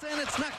And it's not.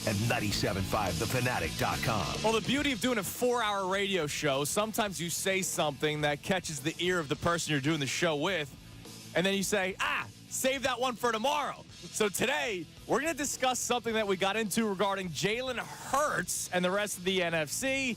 At 97.5, thefanatic.com. Well, the beauty of doing a 4-hour radio show, sometimes you say something that catches the ear of the person you're doing the show with, and then you say, save that one for tomorrow. So today, we're going to discuss something that we got into regarding Jalen Hurts and the rest of the NFC.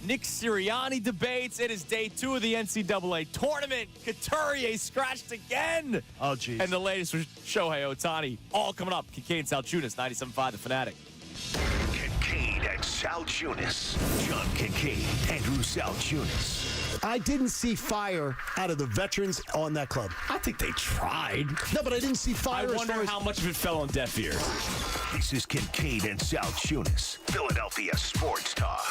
Nick Serriani debates. It is day 2 of the NCAA tournament. Couturier scratched again. Oh, geez. And the latest was Shohei Ohtani. All coming up. Kincade Salciunas, 97.5 The Fanatic. Kincade and Salciunas. John Kincade, Andrew Salciunas. I didn't see fire out of the veterans on that club. I think they tried. No, but I didn't see fire. I wonder how much of it fell on deaf ears. This is Kincade and Salciunas, Philadelphia Sports Talk.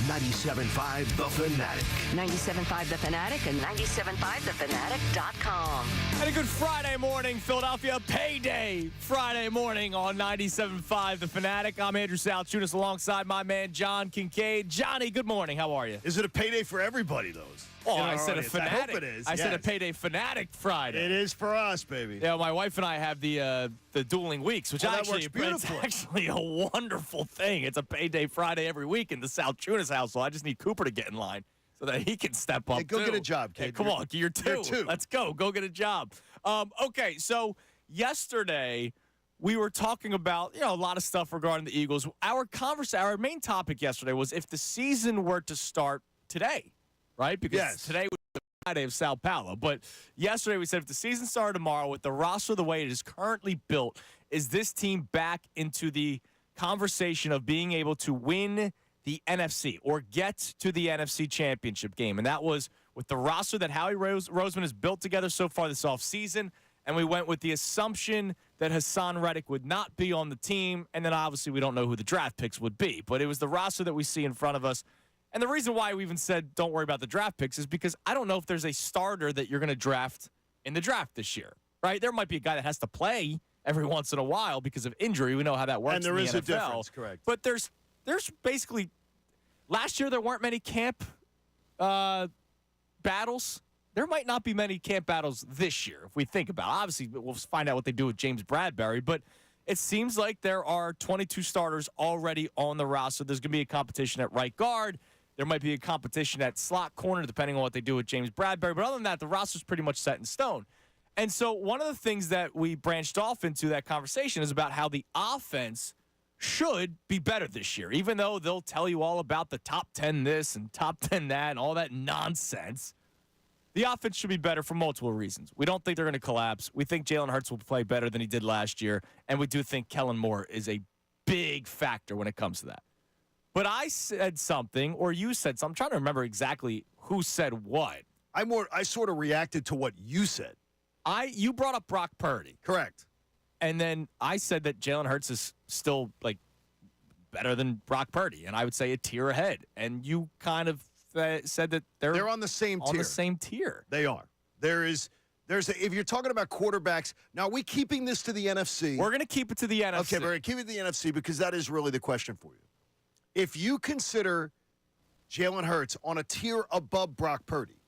97.5 The Fanatic. 97.5 The Fanatic and 97.5thefanatic.com. And a good Friday morning, Philadelphia. Payday Friday morning on 97.5 The Fanatic. I'm Andrew Salciunas alongside my man John Kincade. Johnny, good morning. How are you? Is it a payday for everybody, those? Oh, In I our said audience? a Fanatic. I hope it is. I said a yes. Payday Fanatic Friday. It is for us, baby. Yeah, my wife and I have the dueling weeks, which Well, that actually works beautifully. it's actually a wonderful thing. It's a Payday Friday every week in the Salciunas household. I just need Cooper to get in line so that he can step up. Hey, go too. get a job, kid. Hey, come on, you're two. You're two. Let's go. Go get a job. Okay, so yesterday we were talking about a lot of stuff regarding the Eagles. Our main topic yesterday was if the season were to start today, right? Because today was the Friday of Sao Paulo. But yesterday we said if the season started tomorrow with the roster the way it is currently built, is this team back into the conversation of being able to win the NFC or get to the NFC Championship game? And that was with the roster that Howie Roseman has built together so far this offseason. And we went with the assumption that Hassan Reddick would not be on the team. And then obviously we don't know who the draft picks would be. But it was the roster that we see in front of us. And the reason why we even said don't worry about the draft picks is because I don't know if there's a starter that you're going to draft in the draft this year, right? There might be a guy that has to play every once in a while because of injury. We know how that works And there in is the a NFL. difference, correct. But there's basically – last year there weren't many camp battles. There might not be many camp battles this year if we think about it. Obviously, we'll find out what they do with James Bradbury, but it seems like there are 22 starters already on the roster. There's going to be a competition at right guard. There might be a competition at slot corner, depending on what they do with James Bradbury. But other than that, the roster's pretty much set in stone. And so one of the things that we branched off into that conversation is about how the offense should be better this year, even though they'll tell you all about the top 10 this and top 10 that and all that nonsense. The offense should be better for multiple reasons. We don't think they're going to collapse. We think Jalen Hurts will play better than he did last year. And we do think Kellen Moore is a big factor when it comes to that. But I said something, or you said something. I'm trying to remember exactly who said what. I sort of reacted to what you said. You brought up Brock Purdy. Correct. And then I said that Jalen Hurts is still, better than Brock Purdy. And I would say a tier ahead. And you kind of said that they're on the same tier. On the same tier. They are. If you're talking about quarterbacks, now are we keeping this to the NFC? We're going to keep it to the NFC. Okay, we're going to keep it to the NFC because that is really the question for you. If you consider Jalen Hurts on a tier above Brock Purdy,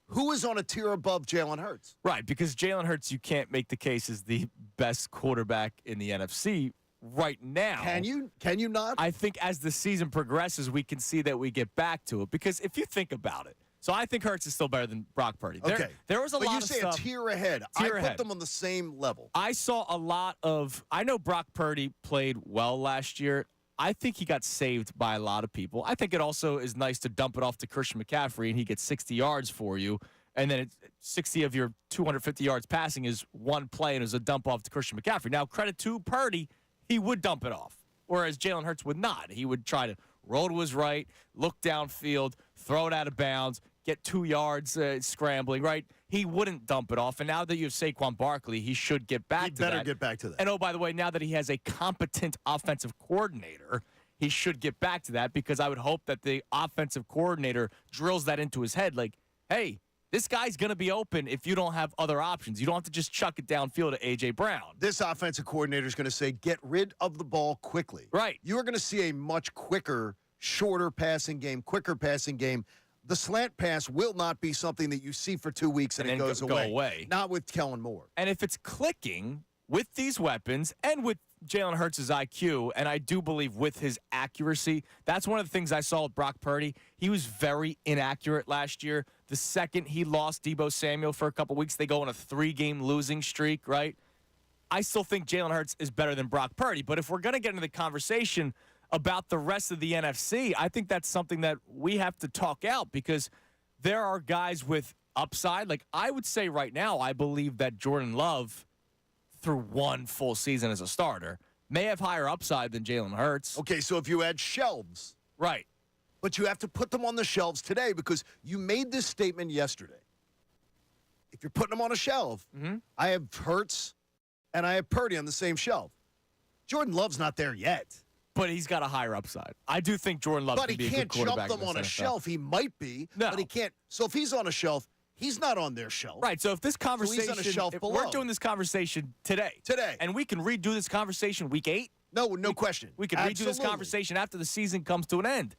who is on a tier above Jalen Hurts? Right, because Jalen Hurts, you can't make the case as the best quarterback in the NFC right now. Can you? Can you not? I think as the season progresses, we can see that we get back to it. Because if you think about it, so I think Hurts is still better than Brock Purdy. Okay. There was a lot of But you say stuff. a tier ahead. Tier I ahead. put them on the same level. I saw a lot of – I know Brock Purdy played well last year. I think he got saved by a lot of people. I think it also is nice to dump it off to Christian McCaffrey, and he gets 60 yards for you. And then 60 of your 250 yards passing is one play, and it was a dump off to Christian McCaffrey. Now, credit to Purdy, he would dump it off, whereas Jalen Hurts would not. He would try to roll to his right, look downfield, throw it out of bounds, get 2 yards scrambling, right? He wouldn't dump it off. And now that you have Saquon Barkley, he should get back to that. He better get back to that. And, oh, by the way, now that he has a competent offensive coordinator, he should get back to that because I would hope that the offensive coordinator drills that into his head like, hey, this guy's going to be open if you don't have other options. You don't have to just chuck it downfield to A.J. Brown. This offensive coordinator is going to say, get rid of the ball quickly. Right. You are going to see a much quicker, shorter passing game, quicker passing game. The slant pass will not be something that you see for 2 weeks and it then goes go away. away. Not with Kellen Moore. And if it's clicking with these weapons and with Jalen Hurts' IQ, and I do believe with his accuracy, that's one of the things I saw with Brock Purdy. He was very inaccurate last year. The second he lost Deebo Samuel for a couple weeks, they go on a 3-game losing streak, right? I still think Jalen Hurts is better than Brock Purdy. But if we're going to get into the conversation about the rest of the NFC, I think that's something that we have to talk out because there are guys with upside. Like I would say right now, I believe that Jordan Love, through one full season as a starter, may have higher upside than Jalen Hurts. Okay, so if you add shelves. Right. But you have to put them on the shelves today because you made this statement yesterday. If you're putting them on a shelf, I have Hurts and I have Purdy on the same shelf. Jordan Love's not there yet. But he's got a higher upside. I do think Jordan Love But can he be a good can't jump quarterback. them in on this a NFL. shelf. He might be, No. but he can't. So if he's on a shelf, he's not on their shelf. Right. So if this conversation, on a shelf if below. we're doing this conversation today, and we can redo this conversation week 8. No question. We can redo this Absolutely. conversation after the season comes to an end.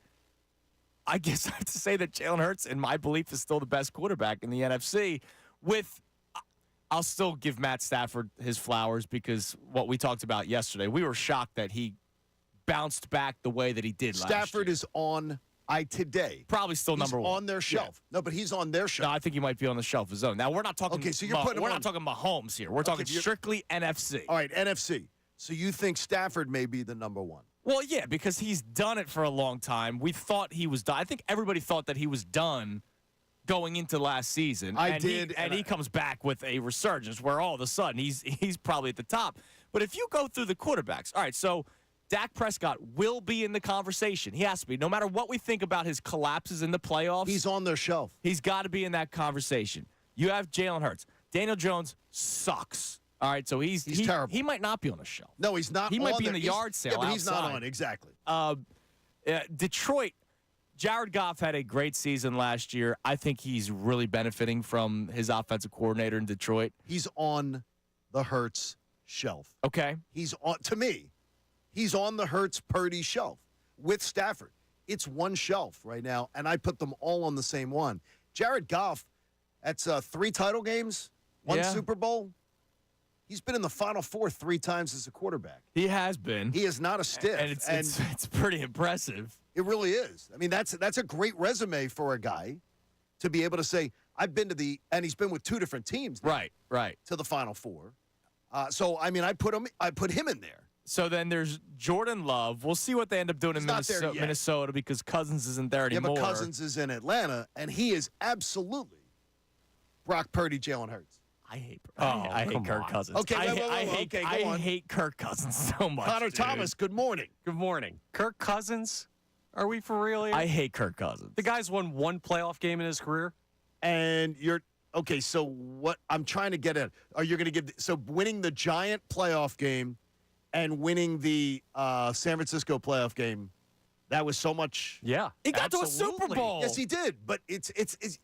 I guess I have to say that Jalen Hurts, in my belief, is still the best quarterback in the NFC. I'll still give Matt Stafford his flowers because what we talked about yesterday, we were shocked that he bounced back the way that he did last year. Stafford is on today. Probably still number one. On their shelf. Yeah. No, but he's on their shelf. No, I think he might be on the shelf of his own. Now, we're not talking Okay, so you're putting him we're on- not talking Mahomes here. We're talking strictly NFC. All right, NFC. So you think Stafford may be the number one? Well, yeah, because he's done it for a long time. We thought he was done. I think everybody thought that he was done going into last season. He comes back with a resurgence where all of a sudden he's probably at the top. But if you go through the quarterbacks, all right, so Dak Prescott will be in the conversation. He has to be. No matter what we think about his collapses in the playoffs. He's on their shelf. He's got to be in that conversation. You have Jalen Hurts. Daniel Jones sucks. All right, so he's terrible. He might not be on the shelf. No, he's not. He might on be in there. the yard sale. Yeah, but he's not outside. on. Exactly. Detroit, Jared Goff had a great season last year. I think he's really benefiting from his offensive coordinator in Detroit. He's on the Hurts shelf. Okay. He's on. To me, he's on the Hurts Purdy shelf with Stafford. It's one shelf right now, and I put them all on the same one. Jared Goff, that's 3 title games, 1 Super Bowl. He's been in the Final Four 3 times as a quarterback. He has been. He is not a stiff. And it's pretty impressive. It really is. I mean, that's a great resume for a guy to be able to say, I've been to and he's been with 2 different teams. Now, Right. To the Final Four. So, I mean, I put him in there. So then there's Jordan Love. We'll see what they end up doing in Minnesota because Cousins isn't there anymore. Yeah, but Cousins is in Atlanta, and he is absolutely Brock Purdy, Jalen Hurts. I hate Kirk Cousins. Okay, I hate Kirk Cousins so much. Connor dude. Thomas, good morning. Good morning. Kirk Cousins? Are we for real here? I hate Kirk Cousins. The guy's won 1 playoff game in his career. And okay, so what I'm trying to get at, are you going to winning the Giant playoff game and winning the San Francisco playoff game, that was so much. Yeah. He got to a Super Bowl. Yes, he did, but it's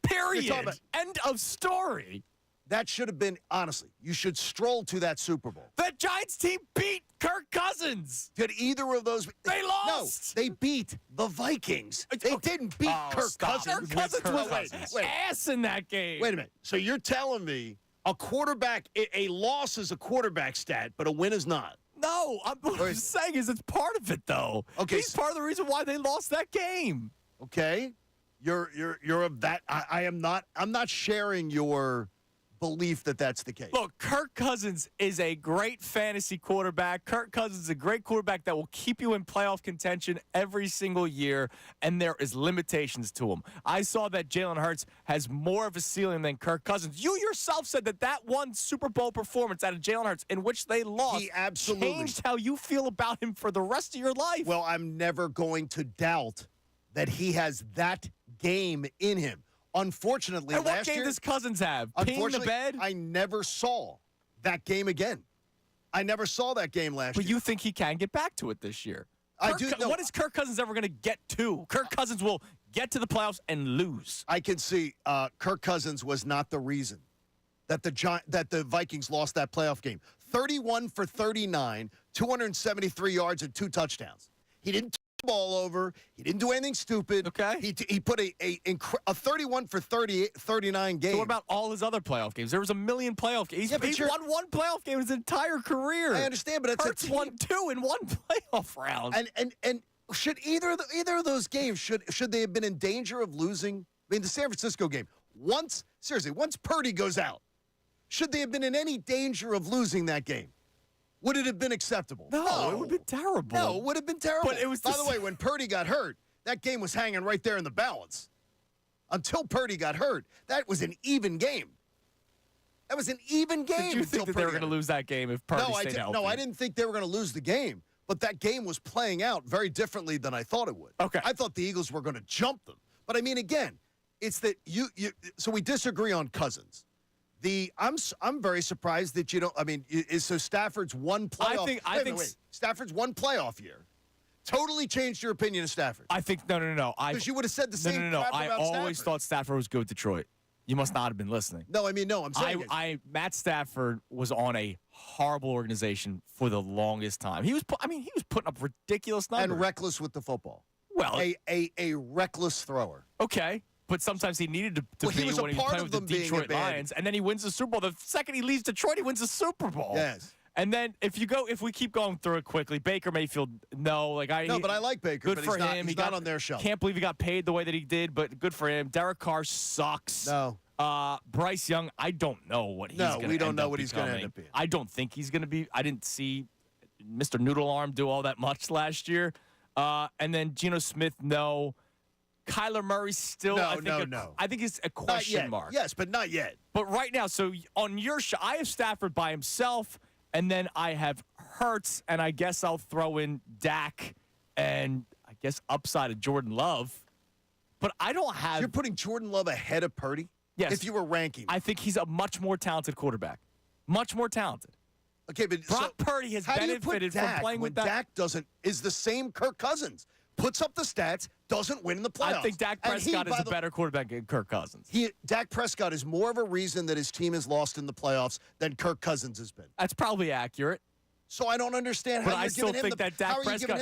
period. End of story. That should have been, honestly, you should stroll to that Super Bowl. The Giants team beat Kirk Cousins. Did either of those? They lost. No, they beat the Vikings. They didn't beat Kirk Cousins. Kirk Cousins was ass in that game. Wait a minute. So you're telling me a quarterback, a loss is a quarterback stat, but a win is not? No, what I'm saying is it's part of it, though. Okay, he's part of the reason why they lost that game. Okay, you're of that. I'm not sharing your belief that that's the case. Look, Kirk Cousins is a great fantasy quarterback. Kirk Cousins is a great quarterback that will keep you in playoff contention every single year, and there is limitations to him. I saw that Jalen Hurts has more of a ceiling than Kirk Cousins. You yourself said that one Super Bowl performance out of Jalen Hurts in which they lost he absolutely changed how you feel about him for the rest of your life. Well, I'm never going to doubt that he has that game in him. Unfortunately, and last what game year, does Cousins have? Peeing in the bed? I never saw that game again. I never saw that game last year. But you think he can get back to it this year? I do. No, what is Kirk Cousins ever going to get to? Kirk Cousins will get to the playoffs and lose. I can see Kirk Cousins was not the reason that the Vikings lost that playoff game. 31 for 39, 273 yards and 2 touchdowns. He didn't turn the ball over. He didn't do anything stupid. Okay. He put a 31 for 39 game. So what about all his other playoff games? There was a million playoff games. He won 1 playoff game his entire career. I understand, but it's Hurts won 2 in 1 playoff round. And should either of those games should they have been in danger of losing? I mean, the San Francisco game. Once Purdy goes out, should they have been in any danger of losing that game? Would it have been acceptable? No, it would have been terrible. No, it would have been terrible. But it was By the way, when Purdy got hurt, that game was hanging right there in the balance. Until Purdy got hurt, that was an even game. That was an even game. Did you think that they were going to lose that game if Purdy stayed healthy? No, I didn't think they were going to lose the game. But that game was playing out very differently than I thought it would. Okay. I thought the Eagles were going to jump them. But, I mean, again, it's that so we disagree on Cousins. I'm very surprised that you don't. I mean, so Stafford's one playoff. Wait. Stafford's one playoff year totally changed your opinion of Stafford. I think no. Because you would have said the same. No. Crap I about always Stafford. thought Stafford was good with Detroit. You must not have been listening. No, I'm saying Matt Stafford was on a horrible organization for the longest time. He was putting up ridiculous numbers and reckless with the football. Well, a reckless thrower. Okay. But sometimes he needed to be when he was playing with the Detroit Lions, and then he wins the Super Bowl. The second he leaves Detroit, he wins the Super Bowl. Yes. And then if we keep going through it quickly, Baker Mayfield, but I like Baker. Good but for him. He's not on their shelf. Can't believe he got paid the way that he did, but good for him. Derek Carr sucks. No. Bryce Young, I don't know what he's going to we don't know what he's going to end up being. I don't think he's going to be. I didn't see Mr. Noodle Arm do all that much last year. And then Geno Smith, no. Kyler Murray still, no. I think it's a question mark. Yes, but not yet. But right now, so on your show, I have Stafford by himself, and then I have Hurts, and I guess I'll throw in Dak, and I guess upside of Jordan Love. But I don't have. You're putting Jordan Love ahead of Purdy? Yes. If you were ranking. I think he's a much more talented quarterback. Much more talented. Okay, but Brock Purdy has benefited from playing with Dak is the same Kirk Cousins. Puts up the stats, doesn't win in the playoffs. I think Dak Prescott is a better quarterback than Kirk Cousins. Dak Prescott is more of a reason that his team has lost in the playoffs than Kirk Cousins has been. That's probably accurate. So I don't understand how you're giving him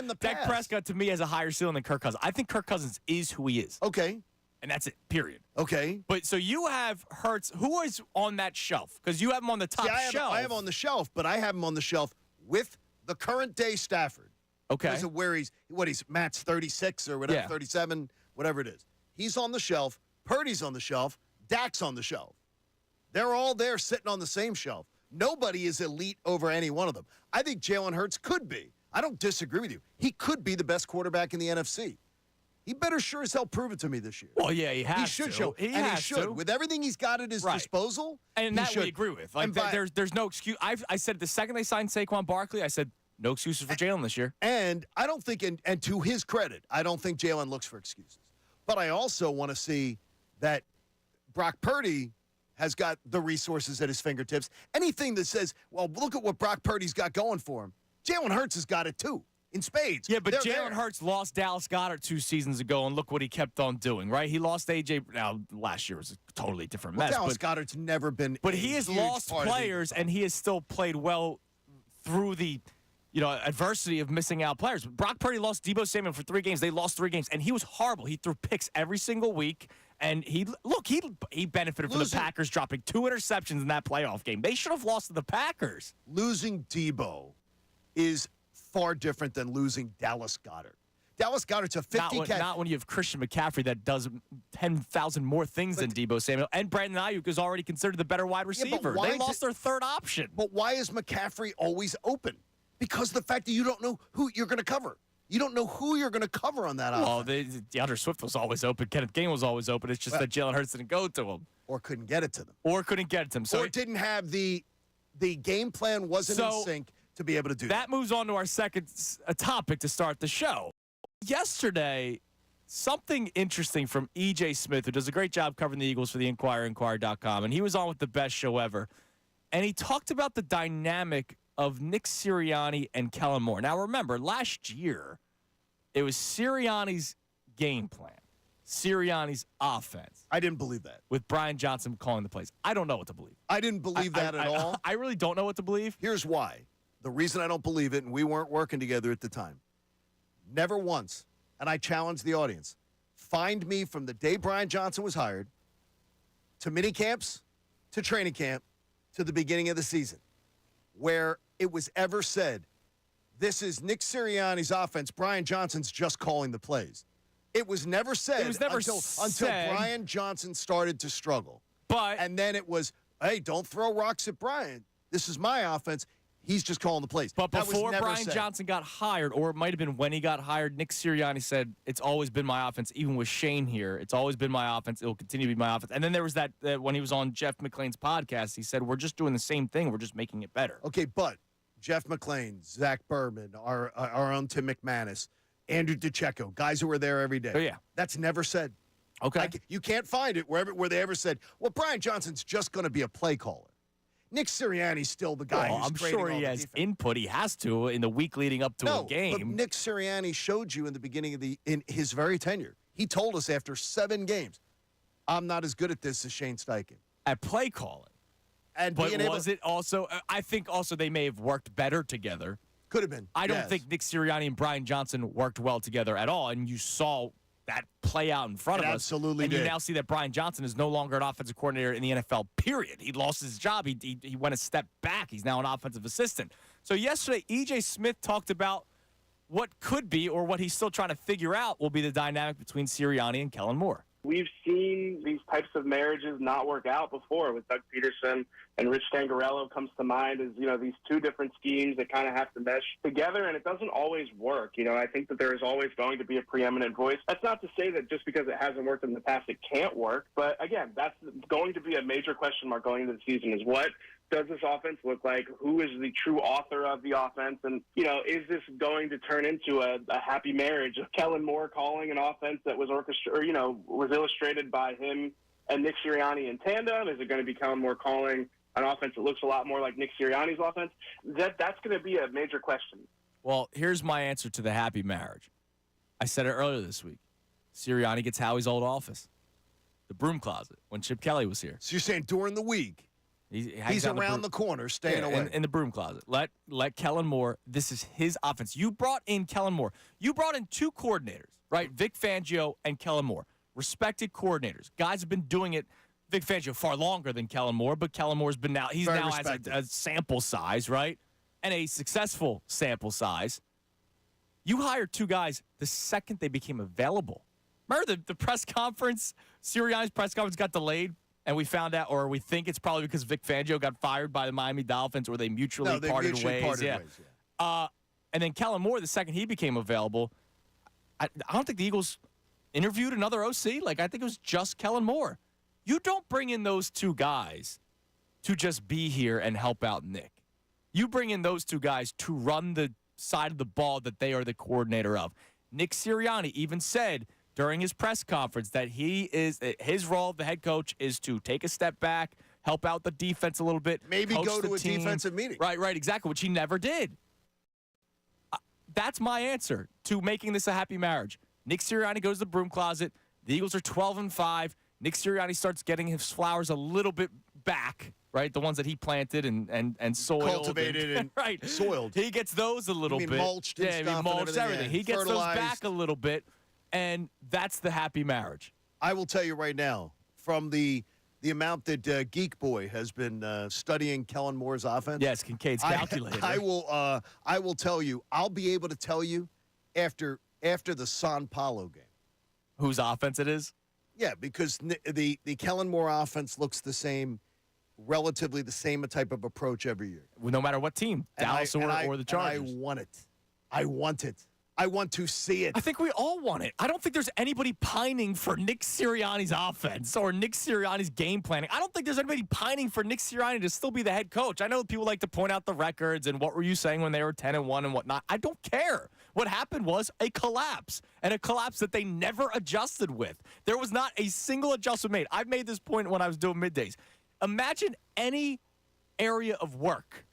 the Dak Prescott to me has a higher ceiling than Kirk Cousins. I think Kirk Cousins is who he is. Okay. And that's it, period. Okay. But so you have Hurts. Who is on that shelf? Because you have him on the top shelf. I have him on the shelf, but I have him on the shelf with the current day Stafford. Okay. Because of where he's Matt's 36 or whatever, 37, whatever it is. He's on the shelf. Purdy's on the shelf. Dak's on the shelf. They're all there sitting on the same shelf. Nobody is elite over any one of them. I think Jalen Hurts could be. I don't disagree with you. He could be the best quarterback in the NFC. He better sure as hell prove it to me this year. Well, yeah, he has He should to. show. He and has he should. to. With everything he's got at his disposal. And that we agree with. Like, there's no excuse. I said the second they signed Saquon Barkley, I said, no excuses for Jalen this year. And I don't think, and to his credit, I don't think Jalen looks for excuses. But I also want to see that Brock Purdy has got the resources at his fingertips. Anything that says, well, look at what Brock Purdy's got going for him. Jalen Hurts has got it too, in spades. Yeah, but Jalen Hurts lost Dallas Goedert 2 seasons ago, and look what he kept on doing, right? He lost A.J. Now, last year was a totally different mess. Dallas Goedert's never been But he has lost players, and he has still played well through the adversity of missing out players. Brock Purdy lost Deebo Samuel for 3 games. They lost 3 games, and he was horrible. He threw picks every single week, and he benefited from the Packers dropping 2 interceptions in that playoff game. They should have lost to the Packers. Losing Deebo is far different than losing Dallas Goedert. Dallas Goedert's a 50 catch. Not when you have Christian McCaffrey that does 10,000 more things than Deebo Samuel, and Brandon Ayuk is already considered the better wide receiver. They lost their third option. But why is McCaffrey always open? Because the fact that you don't know who you're going to cover. You don't know who you're going to cover on that offense. Well, DeAndre Swift was always open. Kenneth Gainwell was always open. It's just that Jalen Hurts didn't go to him. Or couldn't get it to them. So or didn't have the game plan wasn't in sync to be able to do that. That moves on to our second topic to start the show. Yesterday, something interesting from E.J. Smith, who does a great job covering the Eagles for the Inquirer, Inquirer.com, and he was on with the best show ever. And he talked about the dynamic of Nick Sirianni and Kellen Moore. Now, remember, last year, it was Sirianni's game plan, Sirianni's offense. I didn't believe that. With Brian Johnson calling the plays. I don't know what to believe. I didn't believe that at all. I really don't know what to believe. Here's why. The reason I don't believe it, and we weren't working together at the time, never once, and I challenge the audience, find me from the day Brian Johnson was hired to mini camps, to training camp, to the beginning of the season, where it was ever said, this is Nick Sirianni's offense, Brian Johnson's just calling the plays. It was never said until Brian Johnson started to struggle. And then it was, hey, don't throw rocks at Brian. This is my offense. He's just calling the plays. But before Brian Johnson got hired, or it might have been when he got hired, Nick Sirianni said, it's always been my offense, even with Shane here. It's always been my offense. It will continue to be my offense. And then there was that when he was on Jeff McClain's podcast, he said, we're just doing the same thing. We're just making it better. Okay, but Jeff McClain, Zach Berman, our own Tim McManus, Andrew DiCecco, guys who were there every day. Oh, yeah. That's never said. Okay. Like, you can't find it where they ever said, well, Brian Johnson's just going to be a play caller. Nick Sirianni's still the guy who's I'm creating sure all he the has defense. input. He has to in the week leading up to a game. But Nick Sirianni showed you in the beginning of in his very tenure. He told us after 7 games, I'm not as good at this as Shane Steichen. At play calling. And But being was it also – I think also they may have worked better together. Could have been. I don't yes. think Nick Sirianni and Brian Johnson worked well together at all, and you saw that play out in front It of us. absolutely and did. you now see that Brian Johnson is no longer an offensive coordinator in the NFL, period. He lost his job. He went a step back. He's now an offensive assistant. So yesterday, E.J. Smith talked about what could be, or what he's still trying to figure out, will be the dynamic between Serriani and Kellen Moore. We've seen these types of marriages not work out before. With Doug Peterson and Rich Tangarello comes to mind as, these two different schemes that kind of have to mesh together, and it doesn't always work. I think that there is always going to be a preeminent voice. That's not to say that just because it hasn't worked in the past, it can't work. But again, that's going to be a major question mark going into the season, is what does this offense look like? Who is the true author of the offense? And, is this going to turn into a happy marriage of Kellen Moore calling an offense that was was illustrated by him and Nick Sirianni in tandem? Is it going to be Kellen Moore calling an offense that looks a lot more like Nick Sirianni's offense? That's going to be a major question. Well, here's my answer to the happy marriage. I said it earlier this week. Sirianni gets Howie's old office, the broom closet, when Chip Kelly was here. So you're saying during the week, he's around the corner, staying away. In the broom closet. Let Kellen Moore, this is his offense. You brought in Kellen Moore. You brought in 2 coordinators, right? Vic Fangio and Kellen Moore. Respected coordinators. Guys have been doing it, Vic Fangio, far longer than Kellen Moore, but Kellen Moore's been now, he's Very now respected. has a sample size, right? And a successful sample size. You hired 2 guys the second they became available. Remember the press conference? Sirianni's press conference got delayed. And we found out, or we think it's probably because Vic Fangio got fired by the Miami Dolphins, or they mutually parted ways. And then Kellen Moore, the second he became available, I don't think the Eagles interviewed another OC. I think it was just Kellen Moore. You don't bring in those 2 guys to just be here and help out Nick. You bring in those 2 guys to run the side of the ball that they are the coordinator of. Nick Sirianni even said during his press conference that his role of the head coach is to take a step back, help out the defense a little bit. Maybe coach go to the a team. defensive meeting. Right, exactly, which he never did. That's my answer to making this a happy marriage. Nick Sirianni goes to the broom closet. The Eagles are 12-5. Nick Sirianni starts getting his flowers a little bit back, right? The ones that he planted and soiled. Cultivated and right. soiled. He gets those a little bit. Mulched and stuff and mulched everything. yeah. He gets Fertilized. those back a little bit, and that's the happy marriage. I will tell you right now, from the amount that Geek Boy has been studying Kellen Moore's offense. Yes, Kincade's calculator. I will tell you. I'll be able to tell you after the San Paulo game. Whose offense it is? Yeah, because the Kellen Moore offense looks the same, relatively the same type of approach every year. No matter what team, Dallas or the Chargers. I want it. I want it. I want to see it. I think we all want it. I don't think there's anybody pining for Nick Sirianni's offense or Nick Sirianni's game planning. I don't think there's anybody pining for Nick Sirianni to still be the head coach. I know people like to point out the records and what were you saying when they were 10-1 and whatnot. I don't care. What happened was a collapse, and a collapse that they never adjusted with. There was not a single adjustment made. I've made this point when I was doing middays. Imagine any area of work.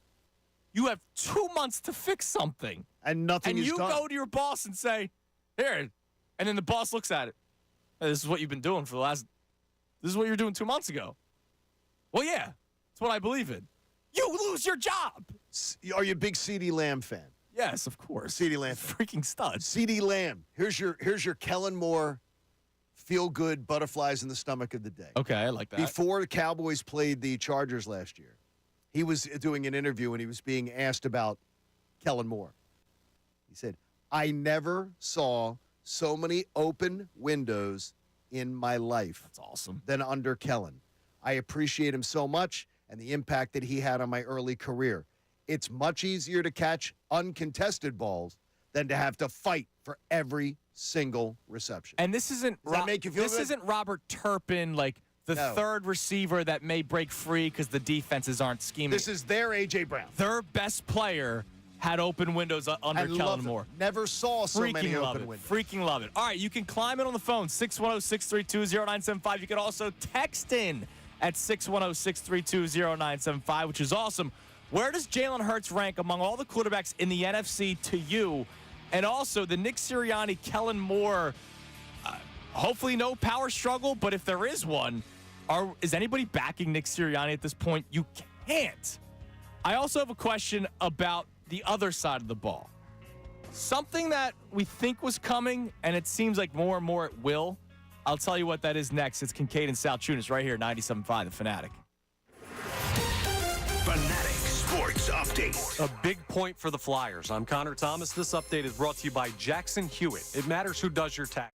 You have 2 months to fix something. And nothing is done. And you go to your boss and say, here. And then the boss looks at it. Hey, this is what you've been doing for this is what you were doing 2 months ago. Well, yeah. That's what I believe in. You lose your job. Are you a big CeeDee Lamb fan? Yes, of course. CeeDee Lamb. Freaking stud. CeeDee Lamb. Here's your Kellen Moore feel-good butterflies in the stomach of the day. Okay, I like that. Before the Cowboys played the Chargers last year, he was doing an interview and he was being asked about Kellen Moore. He said, I never saw so many open windows in my life. That's awesome. Than under Kellen. I appreciate him so much and the impact that he had on my early career. It's much easier to catch uncontested balls than to have to fight for every single reception. And this isn't Does that make you feel this good? isn't Robert Turpin, like the third receiver that may break free because the defenses aren't scheming. This is their A.J. Brown. Their best player had open windows under I Kellen love Moore. it. Never saw so many Freaking love open it. windows. Freaking love it. All right, you can climb in on the phone, 610-632-0975. You can also text in at 610-632-0975, which is awesome. Where does Jalen Hurts rank among all the quarterbacks in the NFC to you? And also the Nick Sirianni, Kellen Moore, hopefully no power struggle, but if there is one, is anybody backing Nick Sirianni at this point? You can't. I also have a question about the other side of the ball. Something that we think was coming, and it seems like more and more it will. I'll tell you what that is next. It's Kincade and Salciunas right here, 97.5 The Fanatic. Fanatic Sports Update. A big point for the Flyers. I'm Connor Thomas. This update is brought to you by Jackson Hewitt. It matters who does your tax.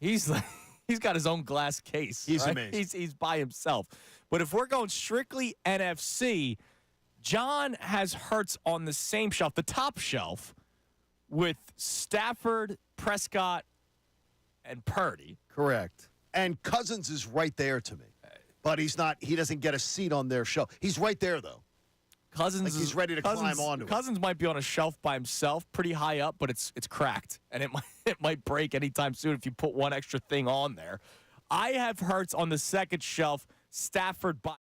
He's like, he's got his own glass case. He's right? amazing. He's by himself. But if we're going strictly NFC, John has Hurts on the same shelf, the top shelf, with Stafford, Prescott, and Purdy. Correct. And Cousins is right there to me. But he's not. He doesn't get a seat on their shelf. He's right there, though. Cousins Like he's ready to climb onto it. Cousins might be on a shelf by himself, pretty high up, but it's cracked, and it might break anytime soon if you put one extra thing on there. I have Hurts on the second shelf, Stafford by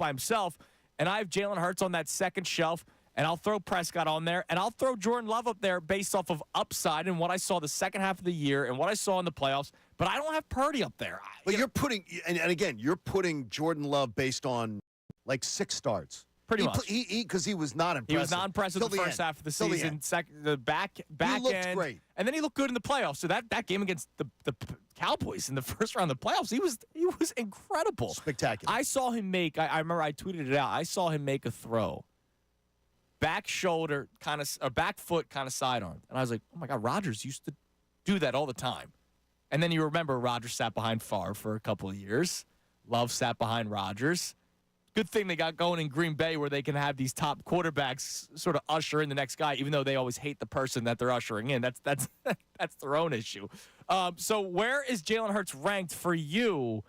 himself, and I have Jalen Hurts on that second shelf, and I'll throw Prescott on there, and I'll throw Jordan Love up there based off of upside and what I saw the second half of the year and what I saw in the playoffs, but I don't have Purdy up there. But you're putting, and again, you're putting Jordan Love based on like 6 starts. Pretty much. Because he was not impressive. He was not impressive the first half of the season. The back he looked end. great. And then he looked good in the playoffs. So that game against the Cowboys in the first round of the playoffs, he was incredible. Spectacular. I saw him make, I remember I tweeted it out, I saw him make a throw. Back shoulder, back foot kind of sidearm. And I was like, oh my God, Rodgers used to do that all the time. And then you remember Rodgers sat behind Favre for a couple of years. Love sat behind Rodgers. Good thing they got going in Green Bay where they can have these top quarterbacks sort of usher in the next guy, even though they always hate the person that they're ushering in. That's their own issue. So where is Jalen Hurts ranked for you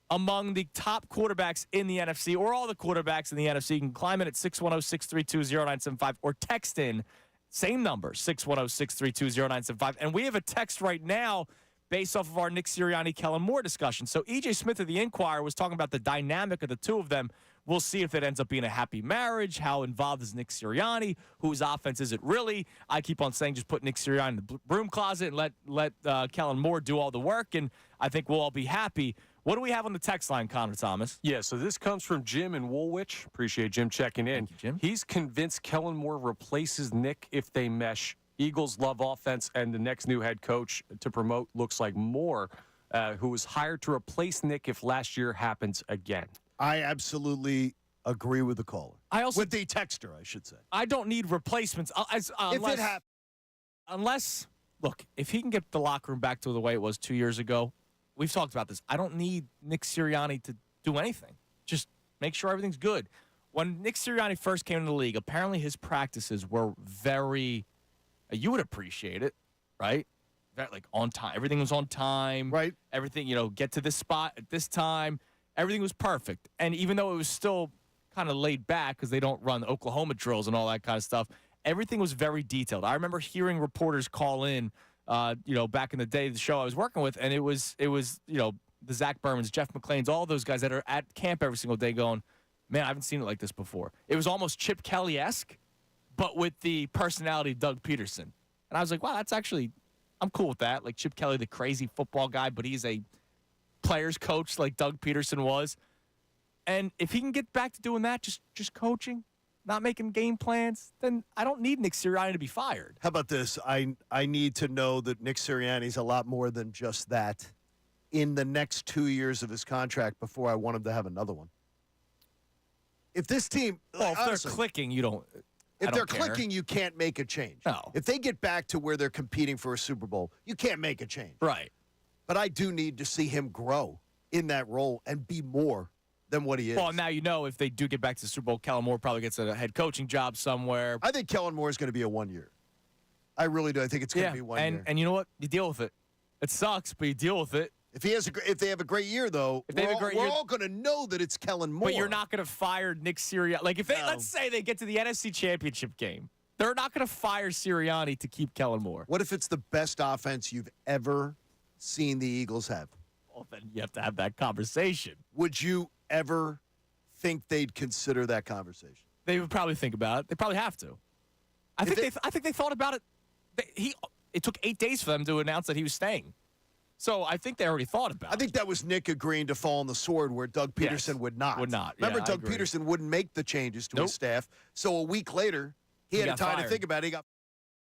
among the top quarterbacks in the NFC or all the quarterbacks in the NFC? You can climb in at 610-632-0975 or text in, same number, 610-632-0975. And we have a text right now based off of our Nick Sirianni, Kellen Moore discussion. So E.J. Smith of the Inquirer was talking about the dynamic of the two of them. We'll see if it ends up being a happy marriage. How involved is Nick Sirianni? Whose offense is it really? I keep on saying just put Nick Sirianni in the broom closet and let Kellen Moore do all the work, and I think we'll all be happy. What do we have on the text line, Connor Thomas? Yeah, so this comes from Jim in Woolwich. Appreciate Jim checking in. Thank you, Jim. He's convinced Kellen Moore replaces Nick if they mesh. Eagles love offense, and the next new head coach to promote looks like Moore, who was hired to replace Nick if last year happens again. I absolutely agree with the caller. With the texter, I should say. I don't need replacements. If it happens. Unless, look, if he can get the locker room back to the way it was 2 years ago, we've talked about this. I don't need Nick Sirianni to do anything. Just make sure everything's good. When Nick Sirianni first came into the league, apparently his practices were very... You would appreciate it, right? Like on time. Everything was on time. Right. Everything, get to this spot at this time. Everything was perfect. And even though it was still kind of laid back because they don't run Oklahoma drills and all that kind of stuff, everything was very detailed. I remember hearing reporters call in, back in the day, the show I was working with, and it was the Zach Bermans, Jeff McClains, all those guys that are at camp every single day going, man, I haven't seen it like this before. It was almost Chip Kelly-esque, but with the personality of Doug Peterson. And I was like, wow, that's actually, I'm cool with that. Like Chip Kelly, the crazy football guy, but he's a player's coach like Doug Peterson was. And if he can get back to doing that, just coaching, not making game plans, then I don't need Nick Sirianni to be fired. How about this? I need to know that Nick Sirianni's a lot more than just that in the next 2 years of his contract before I want him to have another one. If this team... Well, if honestly, they're clicking, you don't... If they're clicking, you can't make a change. No. If they get back to where they're competing for a Super Bowl, you can't make a change. Right. But I do need to see him grow in that role and be more than what he is. Well, now if they do get back to the Super Bowl, Kellen Moore probably gets a head coaching job somewhere. I think Kellen Moore is going to be a 1 year. I really do. I think it's going to be 1 year. And you know what? You deal with it. It sucks, but you deal with it. If they have a great year, though, we're all going to know that it's Kellen Moore. But you're not going to fire Nick Sirianni. Like, if they, let's say they get to the NFC Championship game, they're not going to fire Sirianni to keep Kellen Moore. What if it's the best offense you've ever seen the Eagles have? Well, then you have to have that conversation. Would you ever think they'd consider that conversation? They would probably think about it. They probably have to. I think they thought about it. It took 8 days for them to announce that he was staying. So I think they already thought about it. I think that was Nick agreeing to fall on the sword where Doug Peterson would not. Would not. Remember, Yeah, Doug Peterson wouldn't make the changes to his staff. So a week later, he had time to think about it.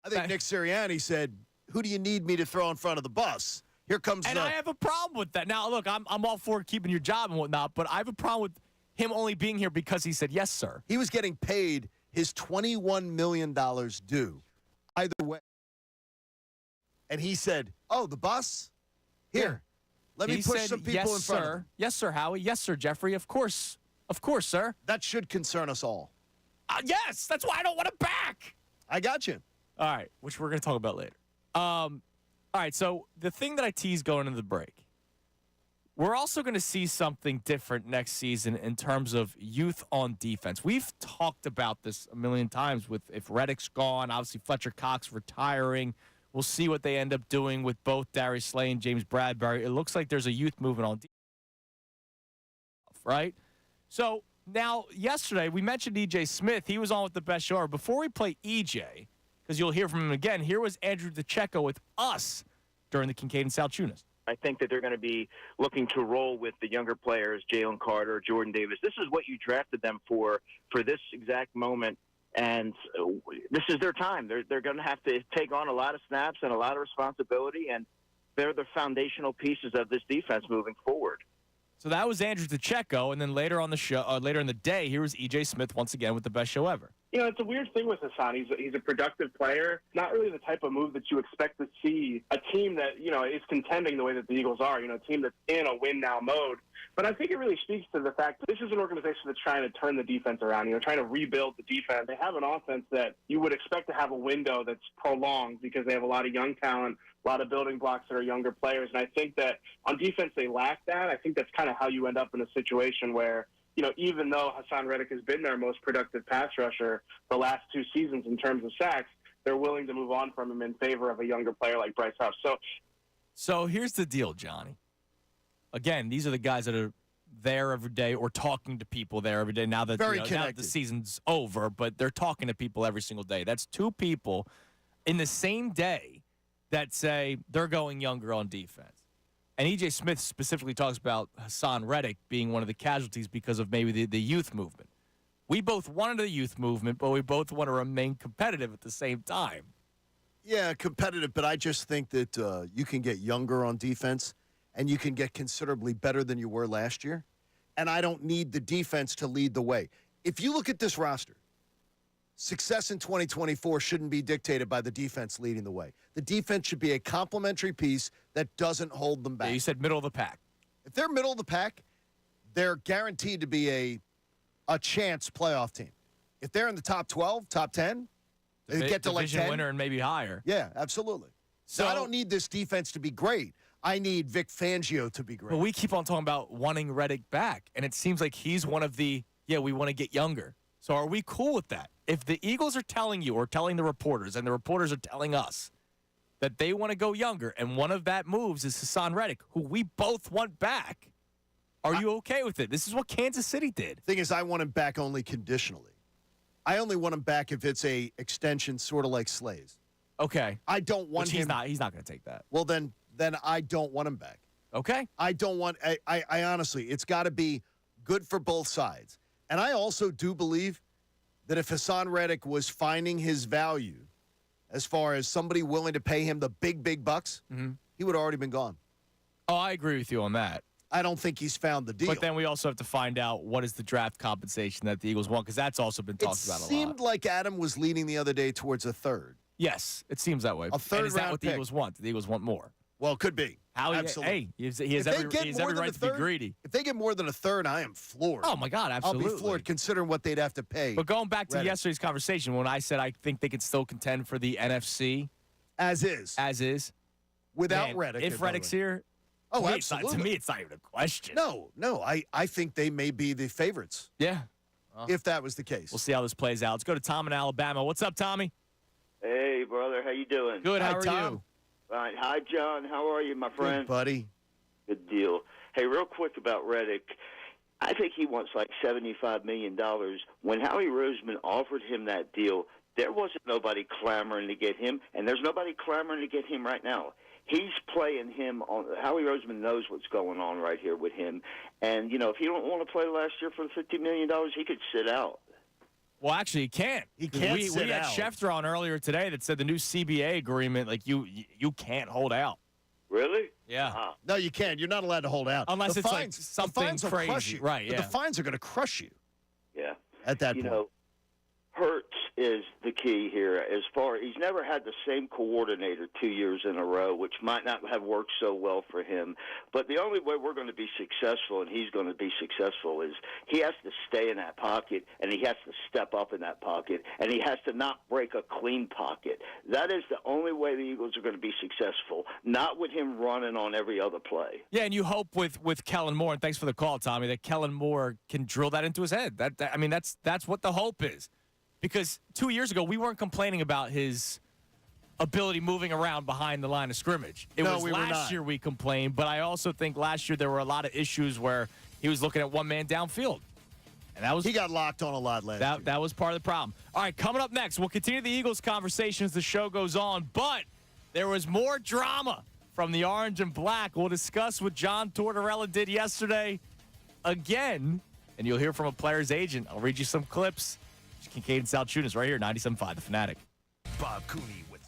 I think Nick Serriani said, "Who do you need me to throw in front of the bus? Here comes." And I have a problem with that. Now, look, I'm all for keeping your job and whatnot, but I have a problem with him only being here because he said yes, sir. He was getting paid his $21 million due either way. And he said, "Oh, the bus? Here, let me push some people in front of him." Yes, sir, Howie. Yes, sir, Jeffrey. Of course, sir. That should concern us all. Yes, that's why I don't want him back. I got you. All right, which we're going to talk about later. All right, so the thing that I teased going into the break, we're also going to see something different next season in terms of youth on defense. We've talked about this a million times with if Reddick's gone, obviously Fletcher Cox retiring. We'll see what they end up doing with both Darius Slay and James Bradbury. It looks like there's a youth movement on defense, right? So now, yesterday, we mentioned E.J. Smith. He was on with the best show. Before we play E.J., because you'll hear from him again, here was Andrew DeCecco with us during the Kincade Salciunas. I think that they're going to be looking to roll with the younger players, Jalen Carter, Jordan Davis. This is what you drafted them for this exact moment, and this is their time. They're going to have to take on a lot of snaps and a lot of responsibility, and they're the foundational pieces of this defense moving forward. So that was Andrew DeCecco, and then later on the show, later in the day, here was E.J. Smith once again with the best show ever. You know, it's a weird thing with Hassan. He's a productive player. Not really the type of move that you expect to see a team that, you know, is contending the way that the Eagles are, you know, a team that's in a win-now mode. But I think it really speaks to the fact that this is an organization that's trying to turn the defense around, you know, trying to rebuild the defense. They have an offense that you would expect to have a window that's prolonged because they have a lot of young talent, a lot of building blocks that are younger players. And I think that on defense they lack that. I think that's kind of how you end up in a situation where, you know, even though Hassan Reddick has been their most productive pass rusher the last 2 seasons in terms of sacks, they're willing to move on from him in favor of a younger player like Bryce Huff. So here's the deal, Johnny. Again, these are the guys that are there every day or talking to people there every day now that, now that the season's over, but they're talking to people every single day. That's 2 people in the same day that say they're going younger on defense. And E.J. Smith specifically talks about Hassan Reddick being one of the casualties because of maybe the youth movement. We both wanted the youth movement, but we both want to remain competitive at the same time. Yeah, competitive, but I just think that you can get younger on defense and you can get considerably better than you were last year. And I don't need the defense to lead the way. If you look at this roster, success in 2024 shouldn't be dictated by the defense leading the way. The defense should be a complementary piece that doesn't hold them back. Yeah, you said middle of the pack. If they're middle of the pack, they're guaranteed to be a chance playoff team. If they're in the top 12, top 10, they get to like 10. Winner and maybe higher. Yeah, absolutely. So I don't need this defense to be great. I need Vic Fangio to be great. But we keep on talking about wanting Reddick back, and it seems like he's one of the, we want to get younger. So are we cool with that? If the Eagles are telling you or telling the reporters, and the reporters are telling us that they want to go younger, and one of that moves is Hassan Reddick, who we both want back, are you okay with it? This is what Kansas City did. Thing is, I want him back only conditionally. I only want him back if it's a extension sort of like Slay's. Okay. I don't want him. He's not going to take that. Well, then I don't want him back. Okay. I don't want – I honestly, it's got to be good for both sides. And I also do believe that if Hassan Reddick was finding his value as far as somebody willing to pay him the big bucks, he would have already been gone. Oh, I agree with you on that. I don't think he's found the deal. But then we also have to find out what is the draft compensation that the Eagles want, because that's also been talked about a lot. It seemed like Adam was leaning the other day towards a third. Yes, it seems that way. A third and is that round what the pick. Eagles want? Do the Eagles want more? Well, it could be. Absolutely. Hey, he has every right to be greedy. If they get more than a third, I am floored. Oh, my God, absolutely. I'll be floored considering what they'd have to pay. But going back to yesterday's conversation, when I said I think they could still contend for the NFC. As is. Without Reddick. If Reddick's here. Oh, absolutely. To me, it's not even a question. No. I think they may be the favorites. Yeah. If that was the case. We'll see how this plays out. Let's go to Tom in Alabama. What's up, Tommy? Hey, brother. How you doing? Good. How are Tom. you? Right. Hi, John. How are you, my friend? Good, buddy. Good deal. Hey, real quick about Reddick. I think he wants like $75 million. When Howie Roseman offered him that deal, there wasn't nobody clamoring to get him, and there's nobody clamoring to get him right now. He's playing him on. Howie Roseman knows what's going on right here with him. And, you know, if he don't want to play last year for the $50 million, he could sit out. Well, actually, he can't. He can't we sit had out. Schefter on earlier today that said the new CBA agreement, like, you can't hold out. Really? Yeah. No, you can't. You're not allowed to hold out. Unless the it's fines, like something the fines will crazy. crush you. Right, But yeah. the fines are going to crush you Yeah. at that You point. know, Hurts is the key here. He's never had the same coordinator 2 years in a row, which might not have worked so well for him. But the only way we're going to be successful, and he's going to be successful, is he has to stay in that pocket, and he has to step up in that pocket, and he has to not break a clean pocket. That is the only way the Eagles are going to be successful, not with him running on every other play. Yeah, and you hope with Kellen Moore, and thanks for the call, Tommy, that Kellen Moore can drill that into his head. I mean, that's what the hope is. Because 2 years ago, we weren't complaining about his ability moving around behind the line of scrimmage. It was we were last not. year we complained, but I also think last year there were a lot of issues where he was looking at one man downfield. And that was He got locked on a lot last year. that was part of the problem. All right, coming up next, we'll continue the Eagles conversation as the show goes on, but there was more drama from the Orange and Black. We'll discuss what John Tortorella did yesterday again, and you'll hear from a player's agent. I'll read you some clips. Kincade Salciunas right here, 97.5 The Fanatic. Bob Cooney with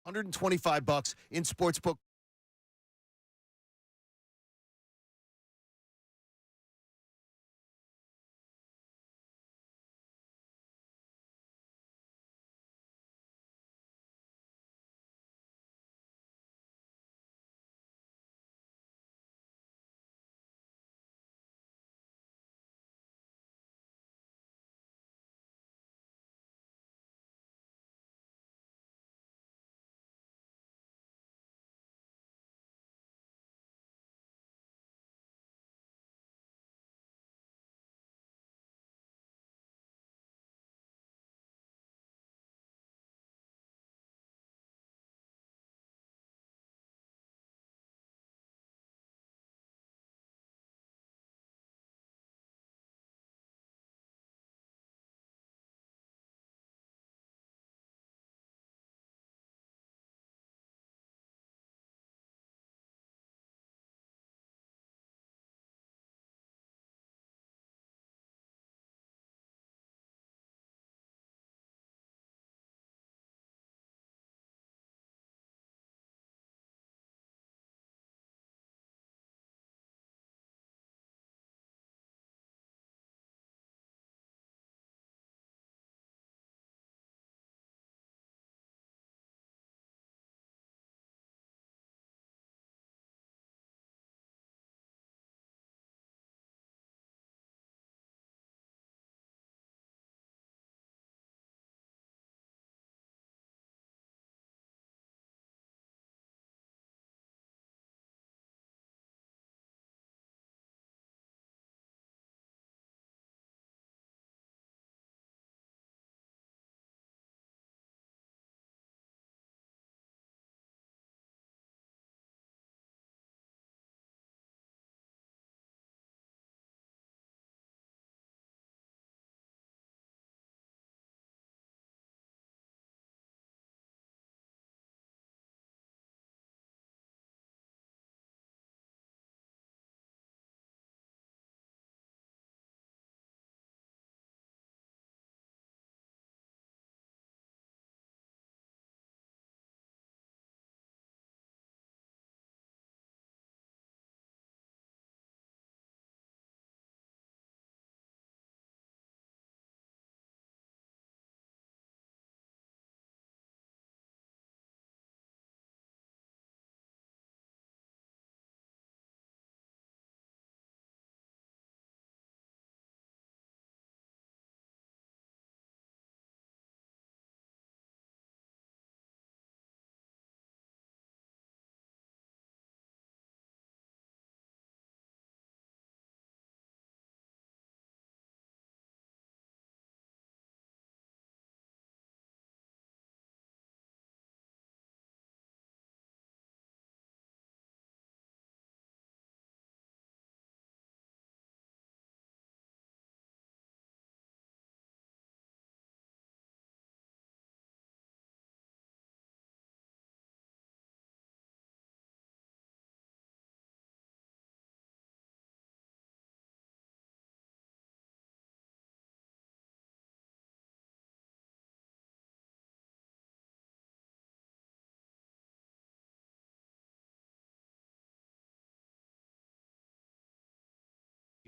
$125 in sportsbook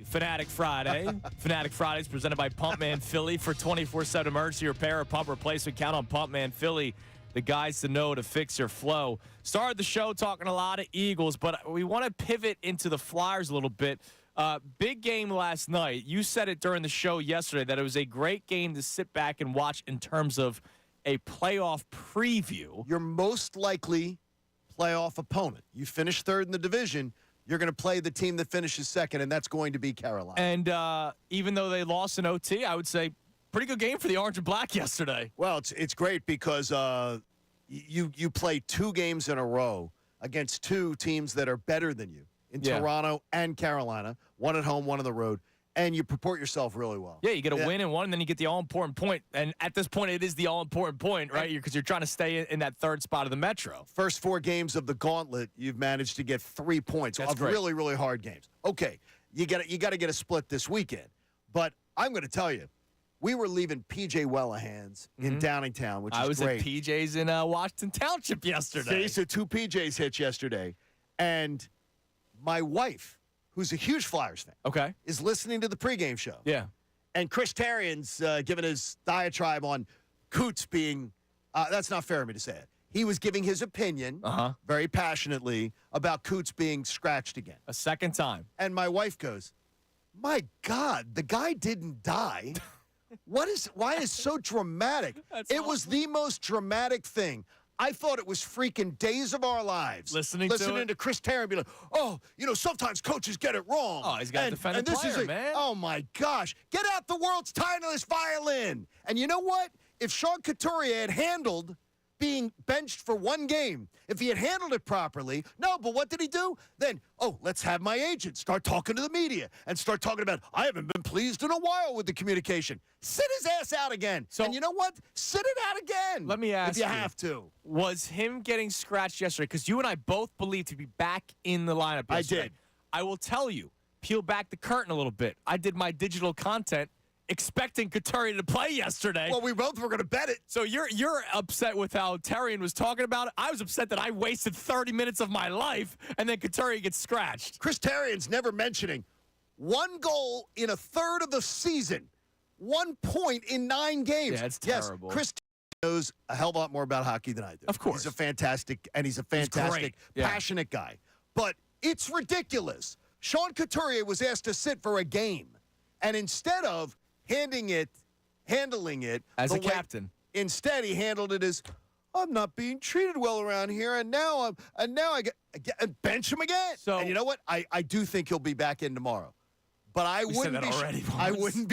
Fanatic Friday. Fanatic Friday is presented by Pumpman Philly. For 24/7 emergency repair or pump replacement, count on Pumpman Philly, the guys to know to fix your flow. Started the show talking a lot of Eagles, but we want to pivot into the Flyers a little bit. Big game last night. You said it during the show yesterday that it was a great game to sit back and watch in terms of a playoff preview. Your most likely playoff opponent. You finish third in the division, you're going to play the team that finishes second, and that's going to be Carolina. And even though they lost in OT, I would say pretty good game for the Orange and Black yesterday. Well, it's great because you play 2 games in a row against 2 teams that are better than you in Toronto and Carolina, one at home, one on the road, and you purport yourself really well. Yeah, you get a win in one, and then you get the all-important point. And at this point, it is the all-important point, right? Because you're trying to stay in that third spot of the Metro. First 4 games of the gauntlet, you've managed to get 3 points That's of great. really, really hard games. Okay, you got to get a split this weekend. But I'm going to tell you, we were leaving P.J. Wellahan's in Downingtown, which is great. I was at PJ's in Washington Township yesterday. See, so 2 PJs hits yesterday. And my wife, who's a huge Flyers fan, is listening to the pregame show. Yeah. And Chris Tarian's giving his diatribe on Coots being that's not fair of me to say it. He was giving his opinion very passionately about Coots being scratched again. A second time. And my wife goes, my God, the guy didn't die. Why is so dramatic? It was the most dramatic thing. I thought it was freaking Days of Our Lives. Listening to Chris Terry be like, oh, sometimes coaches get it wrong. Oh, he's got to defend the player, man. Oh, my gosh. Get out the world's tiniest violin. And you know what? If Sean Couturier had handled being benched for 1 game, if he had handled it properly, no, but what did he do? Then, let's have my agent start talking to the media and start talking about, I haven't been pleased in a while with the communication. Sit his ass out again. So, and you know what? Sit it out again. Let me ask if you have to. Was him getting scratched yesterday, because you and I both believed he'd be back in the lineup yesterday. I did. I will tell you, peel back the curtain a little bit. I did my digital content expecting Couturier to play yesterday. Well, we both were going to bet it. So you're upset with how Tarian was talking about it. I was upset that I wasted 30 minutes of my life, and then Couturier gets scratched. Chris Tarian's never mentioning 1 goal in a third of the season, 1 point in 9 games. Yeah, it's terrible. Yes, Chris knows a hell of a lot more about hockey than I do. Of course. He's a fantastic passionate guy. But it's ridiculous. Sean Couturier was asked to sit for a game, and instead of handling it as a captain. Instead, he handled it as, I'm not being treated well around here, and now I get bench him again. So, and you know what? I do think he'll be back in tomorrow, but I wouldn't be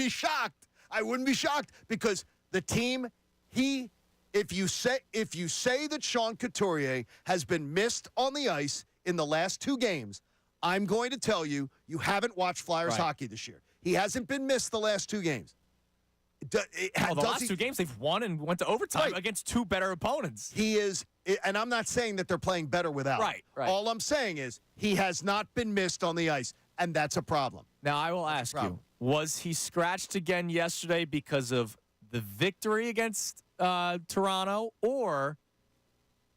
shocked. I wouldn't be shocked because the team if you say that Sean Couturier has been missed on the ice in the last 2 games, I'm going to tell you haven't watched Flyers hockey this year. He hasn't been missed the last 2 games. The last 2 games they've won and went to overtime against 2 better opponents. He is, and I'm not saying that they're playing better without him. Right. All I'm saying is he has not been missed on the ice, and that's a problem. Now, I will ask you, was he scratched again yesterday because of the victory against Toronto or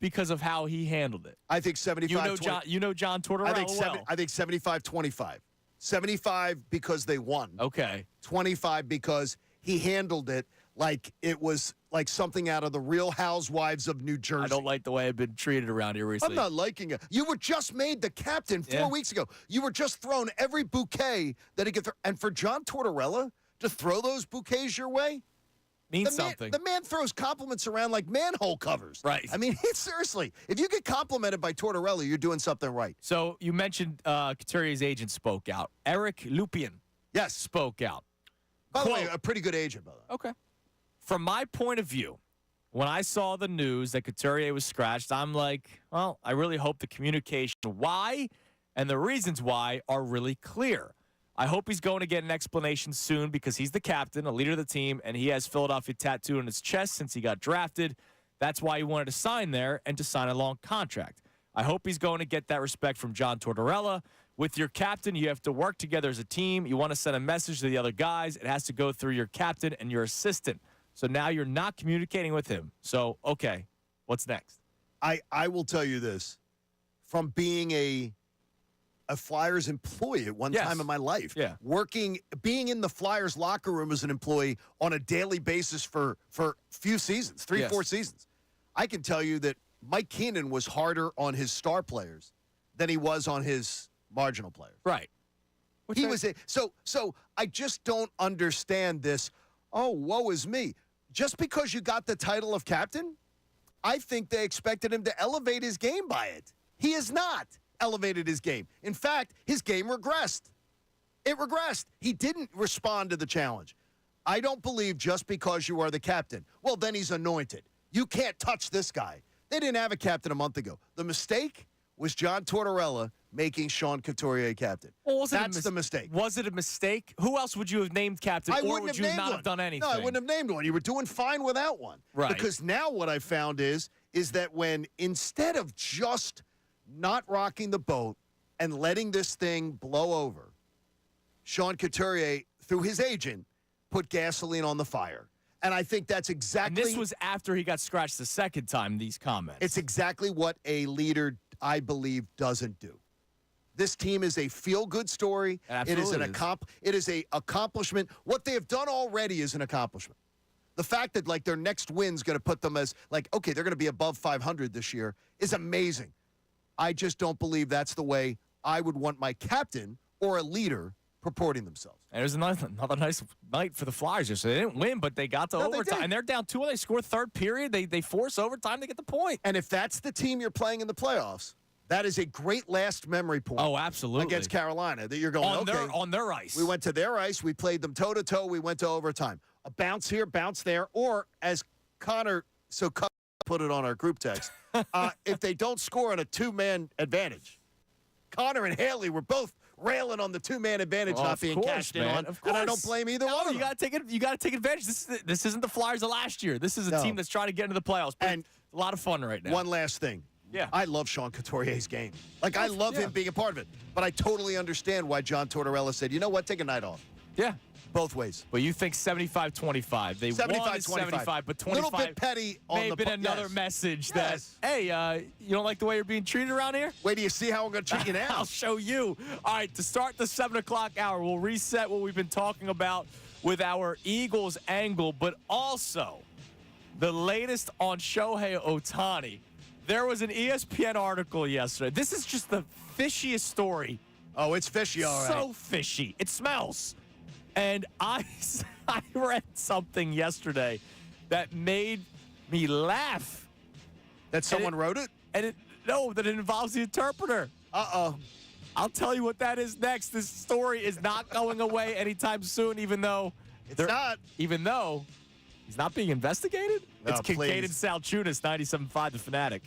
because of how he handled it? I think 75. You know John Tortorella I think 75-25. 75 because they won. Okay. 25 because he handled it like it was like something out of the Real Housewives of New Jersey. I don't like the way I've been treated around here recently. I'm not liking it. You were just made the captain 4 weeks ago. You were just thrown every bouquet that he could throw. And for John Tortorella to throw those bouquets your way, means something. The man throws compliments around like manhole covers. Right. I mean, seriously, if you get complimented by Tortorella, you're doing something right. So you mentioned Couturier's agent spoke out. Eric Lupien spoke out. By the way, a pretty good agent, by the way. Okay. From my point of view, when I saw the news that Couturier was scratched, I'm like, well, I really hope the communication why and the reasons why are really clear. I hope he's going to get an explanation soon because he's the captain, a leader of the team, and he has Philadelphia tattooed on his chest since he got drafted. That's why he wanted to sign there and to sign a long contract. I hope he's going to get that respect from John Tortorella. With your captain, you have to work together as a team. You want to send a message to the other guys. It has to go through your captain and your assistant. So now you're not communicating with him. So, okay, what's next? I will tell you this. From being a a Flyers employee at one time in my life. Yeah. Being in the Flyers locker room as an employee on a daily basis for few seasons, 4 seasons. I can tell you that Mike Keenan was harder on his star players than he was on his marginal players. Right. So I just don't understand this. Oh, woe is me. Just because you got the title of captain, I think they expected him to elevate his game by it. He has not elevated his game. In fact, his game regressed. It regressed. He didn't respond to the challenge. I don't believe just because you are the captain, well, then he's anointed. You can't touch this guy. They didn't have a captain a month ago. The mistake was John Tortorella making Sean Couturier captain. Well, That's the mistake. Was it a mistake? Who else would you have named captain, or would you not have done anything? No, I wouldn't have named one. You were doing fine without one. Right. Because now what I found is that when instead of just not rocking the boat and letting this thing blow over, Sean Couturier, through his agent, put gasoline on the fire. And I think that's exactly... And this was after he got scratched the second time, these comments. It's exactly what a leader, I believe, doesn't do. This team is a feel-good story. It is an accomplishment. What they have done already is an accomplishment. The fact that, like, their next win's going to put them as, like, okay, they're going to be above 500 this year is amazing. I just don't believe that's the way I would want my captain or a leader purporting themselves. And it was another nice night for the Flyers. So they didn't win, but they got to overtime. And they're down 2-0. They score third period. They force overtime to get the point. And if that's the team you're playing in the playoffs, that is a great last memory point. Oh, absolutely. Against Carolina, that you're going, on their ice. We went to their ice. We played them toe-to-toe. We went to overtime. A bounce here, bounce there. Or, as Connor put it on our group text, if they don't score on a two-man advantage. Connor and Haley were both railing on the two-man advantage not being cashed in on, and I don't blame either one of them. You got to take advantage. This isn't the Flyers of last year. This is a team that's trying to get into the playoffs. And a lot of fun right now. One last thing. Yeah. I love Sean Couturier's game. I love him being a part of it. But I totally understand why John Tortorella said, you know what, take a night off. Yeah. Both ways. But you think 75-25. They won 75, but 25 little bit petty on may have been another message that, hey, you don't like the way you're being treated around here? Wait till you see how I'm going to treat you now. I'll show you. All right, to start the 7 o'clock hour, we'll reset what we've been talking about with our Eagles angle, but also the latest on Shohei Ohtani. There was an ESPN article yesterday. This is just the fishiest story. Oh, it's fishy, all right. So fishy. It smells. And I read something yesterday that made me laugh. That someone wrote it? No, that it involves the interpreter. Uh-oh. I'll tell you what that is next. This story is not going away anytime soon, even though he's not being investigated. No, it's Kincade please. Salciunas, 97.5 The Fanatic.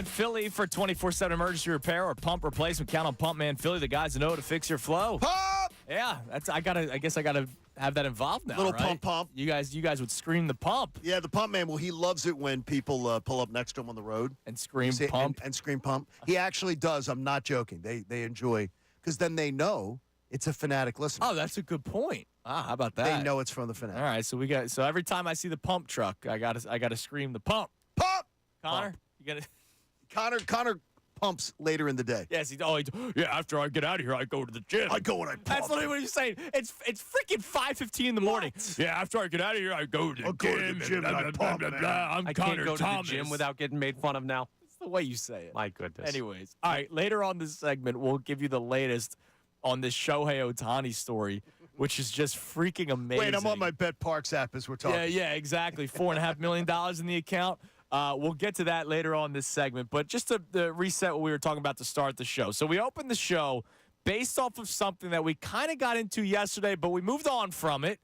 Philly for 24/7 emergency repair or pump replacement. Count on Pump Man Philly, the guys who know to fix your flow. Pump! Yeah, I guess I gotta have that involved now. Little right? pump. You guys would scream the pump Yeah, the pump man. Well, he loves it when people pull up next to him on the road and scream pump. and scream pump. He actually does. I'm not joking. They enjoy because then they know it's a Fanatic listener. Oh, that's a good point. How about that? They know it's from the Fanatic. All right, so every time I see the pump truck, I gotta scream the pump. Pump! Connor, Pump. you gotta. Connor pumps later in the day. Yes, after I get out of here, I go to the gym. I go and I pump. That's literally what he's saying. It's freaking 5:15 in the morning. Yeah, after I get out of here, I go to the gym. And I pump, man. I'm I Connor can't go Thomas. to the gym without getting made fun of now. It's the way you say it. My goodness. Anyways, all right, later on this segment, we'll give you the latest on this Shohei Ohtani story, which is just freaking amazing. Wait, I'm on my Bet Parks app as we're talking. Yeah, exactly. $4.5 million in the account. We'll get to that later on this segment. But just to reset what we were talking about to start the show. So we opened the show based off of something that we kind of got into yesterday, but we moved on from it.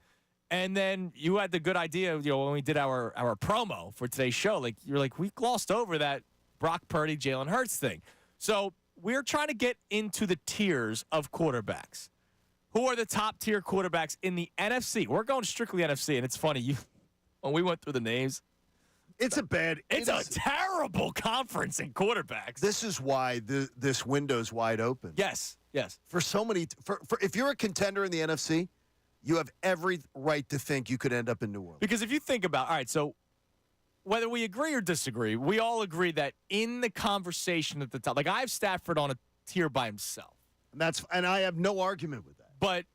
And then you had the good idea, when we did our promo for today's show. Like, you're like, we glossed over that Brock Purdy, Jalen Hurts thing. So we're trying to get into the tiers of quarterbacks. Who are the top tier quarterbacks in the NFC? We're going strictly NFC, and it's funny. When we went through the names, It's a terrible conference in quarterbacks. This is why this window's wide open. Yes. For so many, for if you're a contender in the NFC, you have every right to think you could end up in New Orleans. Because if you think about, all right, so whether we agree or disagree, we all agree that in the conversation at the top, like I have Stafford on a tier by himself. And I have no argument with that. But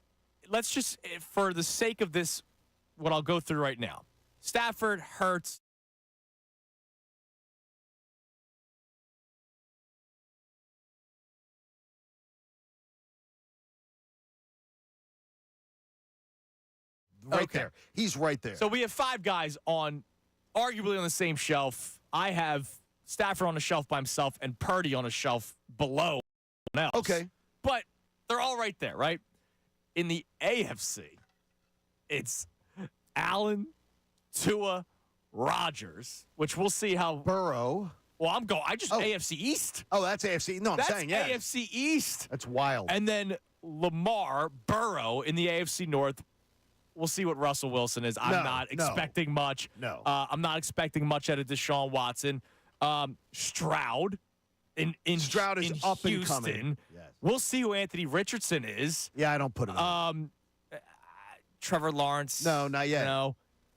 let's just, for the sake of this, what I'll go through right now, Stafford, Hurts, Right there. He's right there. So we have 5 guys arguably on the same shelf. I have Stafford on a shelf by himself and Purdy on a shelf below someone else. Okay. But they're all right there, right? In the AFC, it's Allen, Tua, Rodgers, which we'll see how. Burrow. Well, AFC East. Oh, that's AFC. No, I'm saying, yeah. That's AFC East. That's wild. And then Lamar, Burrow in the AFC North. We'll see what Russell Wilson is. I'm not expecting much. No. I'm not expecting much out of Deshaun Watson. Stroud Stroud is up Houston. and coming. Yes. We'll see who Anthony Richardson is. Yeah, I don't put him in. Trevor Lawrence. No, not yet.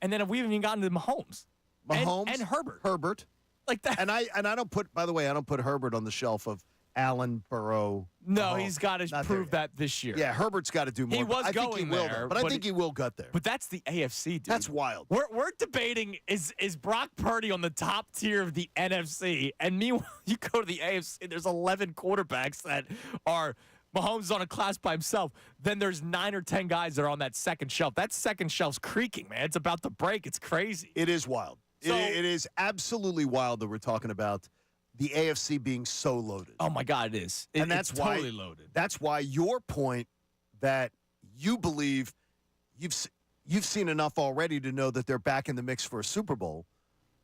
And then we haven't even gotten to Mahomes. Mahomes and Herbert. Herbert. Like that. And I don't put, by the way, I don't put Herbert on the shelf of Allen, Burrow. No, Mahomes. he's got to prove that this year. Yeah, Herbert's got to do more. He was I going think he will, there, but I think he will get there. But that's the AFC, dude. That's wild. We're debating is Brock Purdy on the top tier of the NFC, and meanwhile you go to the AFC. There's 11 quarterbacks that are Mahomes on a class by himself. Then there's 9 or 10 guys that are on that second shelf. That second shelf's creaking, man. It's about to break. It's crazy. It is wild. So, it is absolutely wild that we're talking about the AFC being so loaded. Oh my God, it is. And that's it's why, totally loaded. That's why your point that you believe you've seen enough already to know that they're back in the mix for a Super Bowl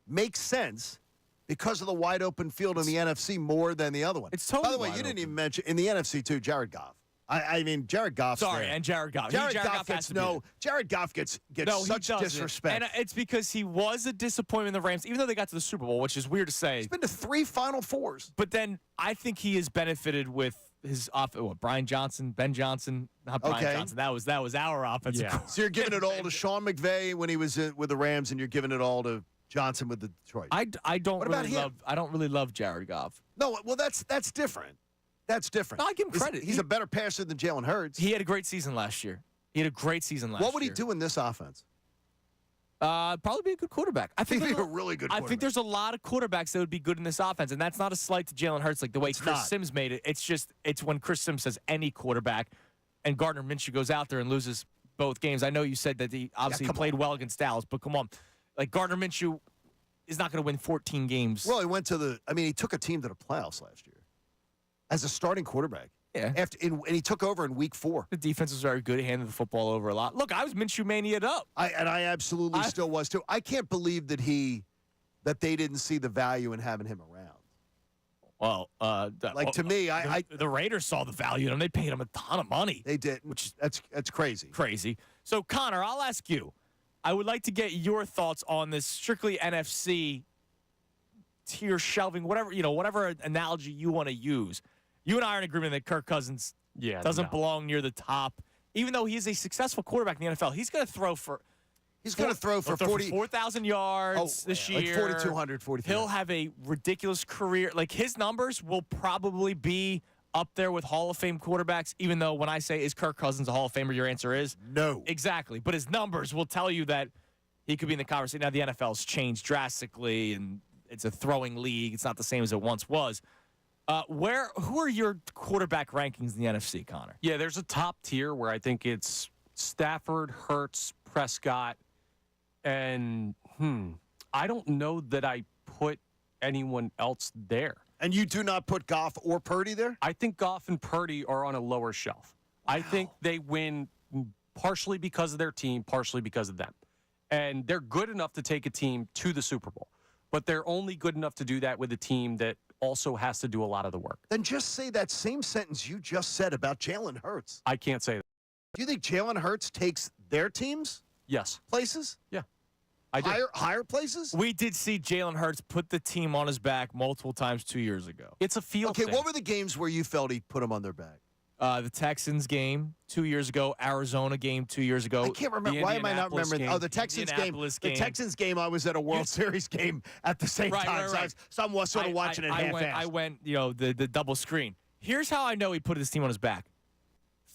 makes sense because of the wide open field in the NFC more than the other one. It's totally By the way, wide you didn't open. even mention in the NFC too, Jared Goff. I mean, Jared Goff's Sorry, there. and Jared Goff. Jared Jared Goff has gets to be there. Jared Goff gets No, such he doesn't. disrespect. And it's because he was a disappointment in the Rams, even though they got to the Super Bowl, which is weird to say. He's been to 3 Final Fours. But then I think he has benefited with his Ben Johnson, not Brian Okay. Johnson. That was our offensive. Yeah. coordinator. So you're giving it all to Sean McVay when he was with the Rams, and you're giving it all to Johnson with the Detroit. I don't What about really him? love Jared Goff. No, well, that's different. That's different. No, I give him credit. He's a better passer than Jalen Hurts. He had a great season last year. What would he do in this offense? Probably be a good quarterback. I think He'd be there's a really good I quarterback. think there's a lot of quarterbacks that would be good in this offense, and that's not a slight to Jalen Hurts like the way Chris not. Sims made it. It's when Chris Sims says any quarterback, and Gardner Minshew goes out there and loses both games. I know you said that he obviously played well against Dallas, but come on. Like Gardner Minshew is not going to win 14 games. Well, he took a team to the playoffs last year as a starting quarterback. Yeah. And he took over in week 4. The defense was very good. He handed the football over a lot. Look, I was Minshew mania'd up. I absolutely still was too. I can't believe that they didn't see the value in having him around. Well, To me, the Raiders saw the value in him. They paid him a ton of money. they did, which that's crazy. Crazy. So, Connor, I'll ask you. I would like to get your thoughts on this strictly NFC tier shelving, whatever analogy you want to use. You and I are in agreement that Kirk Cousins doesn't belong near the top. Even though he is a successful quarterback in the NFL, he's going to throw for 4,000 yards this year. Like 4,200, 4,300. He'll have a ridiculous career. Like, his numbers will probably be up there with Hall of Fame quarterbacks, even though when I say, is Kirk Cousins a Hall of Famer, your answer is no. Exactly. But his numbers will tell you that he could be in the conversation. Now, the NFL's changed drastically, and it's a throwing league. It's not the same as it once was. Who are your quarterback rankings in the NFC, Connor? Yeah, there's a top tier where I think it's Stafford, Hurts, Prescott, and I don't know that I put anyone else there. And you do not put Goff or Purdy there? I think Goff and Purdy are on a lower shelf. Wow. I think they win partially because of their team, partially because of them. And they're good enough to take a team to the Super Bowl. But they're only good enough to do that with a team that also has to do a lot of the work. Then just say that same sentence you just said about Jalen Hurts. I can't say that. Do you think Jalen Hurts takes their teams? Yes. Places? Yeah. I do. Higher places? We did see Jalen Hurts put the team on his back multiple times 2 years ago. It's a field thing. What were the games where you felt he put them on their back? The Texans game 2 years ago, Arizona game 2 years ago. I can't remember. Why am I not remembering? Game, the Texans game. The Texans game, I was at a World Series game at the same time. Right. So I was sort of watching it half-assed. I went, the double screen. Here's how I know he put his team on his back.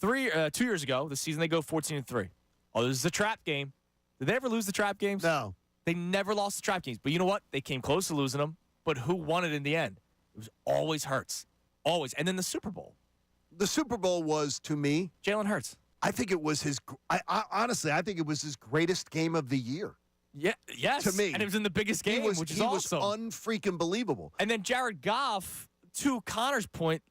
2 years ago, the season they go 14-3. Oh, this is a trap game. Did they ever lose the trap games? No. They never lost the trap games. But you know what? They came close to losing them. But who won it in the end? It was always Hurts. Always. And then the Super Bowl. The Super Bowl was, to me, Jalen Hurts. I think it was his. Honestly, I think it was his greatest game of the year. Yeah, yes. To me, and it was in the biggest game, which is awesome. He was unfreaking believable. And then Jared Goff, to Connor's point,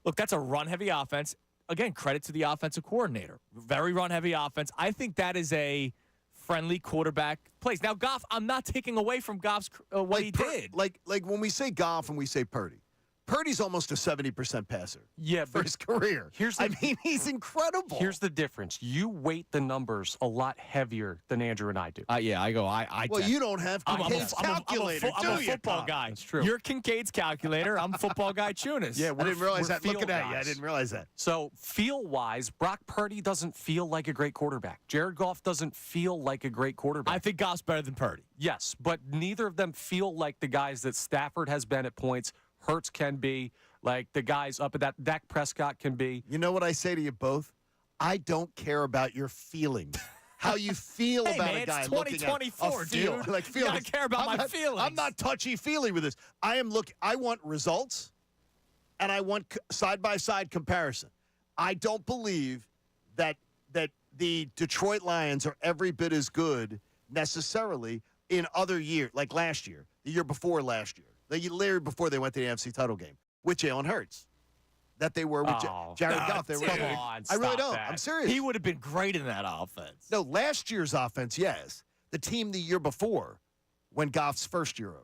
look, that's a run-heavy offense. Again, credit to the offensive coordinator. Very run-heavy offense. I think that is a friendly quarterback plays. Now, Goff, I'm not taking away from Goff's what he did. Like when we say Goff and we say Purdy. Purdy's almost a 70% passer. Yeah, for his career. He's incredible. Here's the difference. You weight the numbers a lot heavier than Andrew and I do. I well, you don't have Kincade's calculator. I'm a football guy. That's true. You're Kincade's calculator. I'm football guy Chunas. Yeah, I didn't realize that. Looking at you, I didn't realize that. So feel-wise, Brock Purdy doesn't feel like a great quarterback. Jared Goff doesn't feel like a great quarterback. I think Goff's better than Purdy. Yes, but neither of them feel like the guys that Stafford has been at points. Hurts can be, like the guys up at that. Dak Prescott can be. You know what I say to you both? I don't care about your feelings. How you feel about a guy. It's 2024, dude. Like feelings. You gotta care about my feelings. I'm not touchy-feely with this. I want results, and I want side-by-side comparison. I don't believe that the Detroit Lions are every bit as good necessarily in other years, like last year, the year before last year. The year before they went to the NFC title game with Jalen Hurts, that they were with Jared Goff. I really don't. I'm serious. He would have been great in that offense. No, last year's offense, yes. The team the year before, when Goff's first year over.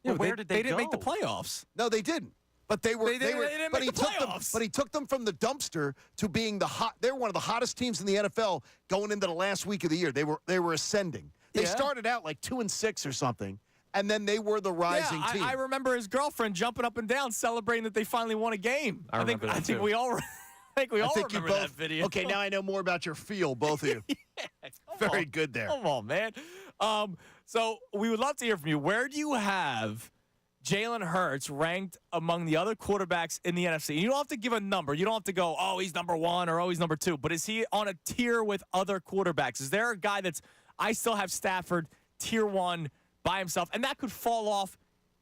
Yeah, where did they didn't make the playoffs. No, they didn't. But they were. They didn't make the playoffs. But he took them from the dumpster to being They were one of the hottest teams in the NFL going into the last week of the year. They were ascending. They started out like 2-6 or something. And then they were the rising team. I remember his girlfriend jumping up and down, celebrating that they finally won a game. I think we all remember that video. Okay, now I know more about your feel, both of you. Very good there. Come on, man. So we would love to hear from you. Where do you have Jalen Hurts ranked among the other quarterbacks in the NFC? You don't have to give a number. You don't have to go, oh, he's number one or oh, he's number two. But is he on a tier with other quarterbacks? Is there a guy I still have Stafford tier one by himself, and that could fall off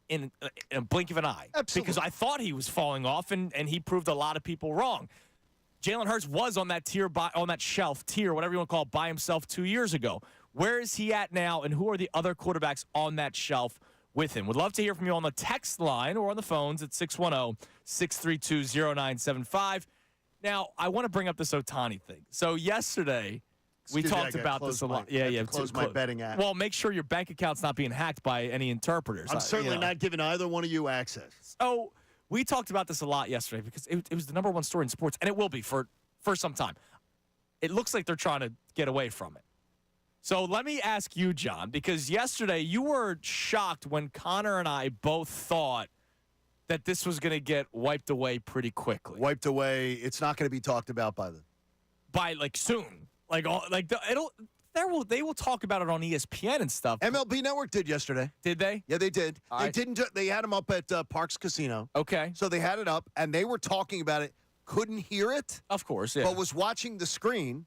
in a blink of an eye. Absolutely. Because I thought he was falling off, and he proved a lot of people wrong. Jalen Hurts was on that shelf, whatever you want to call it, by himself 2 years ago. Where is he at now, and who are the other quarterbacks on that shelf with him? Would love to hear from you on the text line or on the phones at 610-632-0975. Now, I want to bring up this Ohtani thing. So yesterday, we talked about this a lot. Close my betting app. Well, make sure your bank account's not being hacked by any interpreters. I'm certainly not giving either one of you access. So We talked about this a lot yesterday because it was the number one story in sports, and it will be for some time. It looks like they're trying to get away from it. So let me ask you, John, because yesterday you were shocked when Connor and I both thought that this was going to get wiped away pretty quickly. Wiped away. It's not going to be talked about by like soon. They will talk about it on ESPN and stuff. MLB Network did yesterday. Did they? Yeah, they did. All they right. didn't. They had them up at Parks Casino. Okay. So they had it up, and they were talking about it. Couldn't hear it. Of course, yeah. But was watching the screen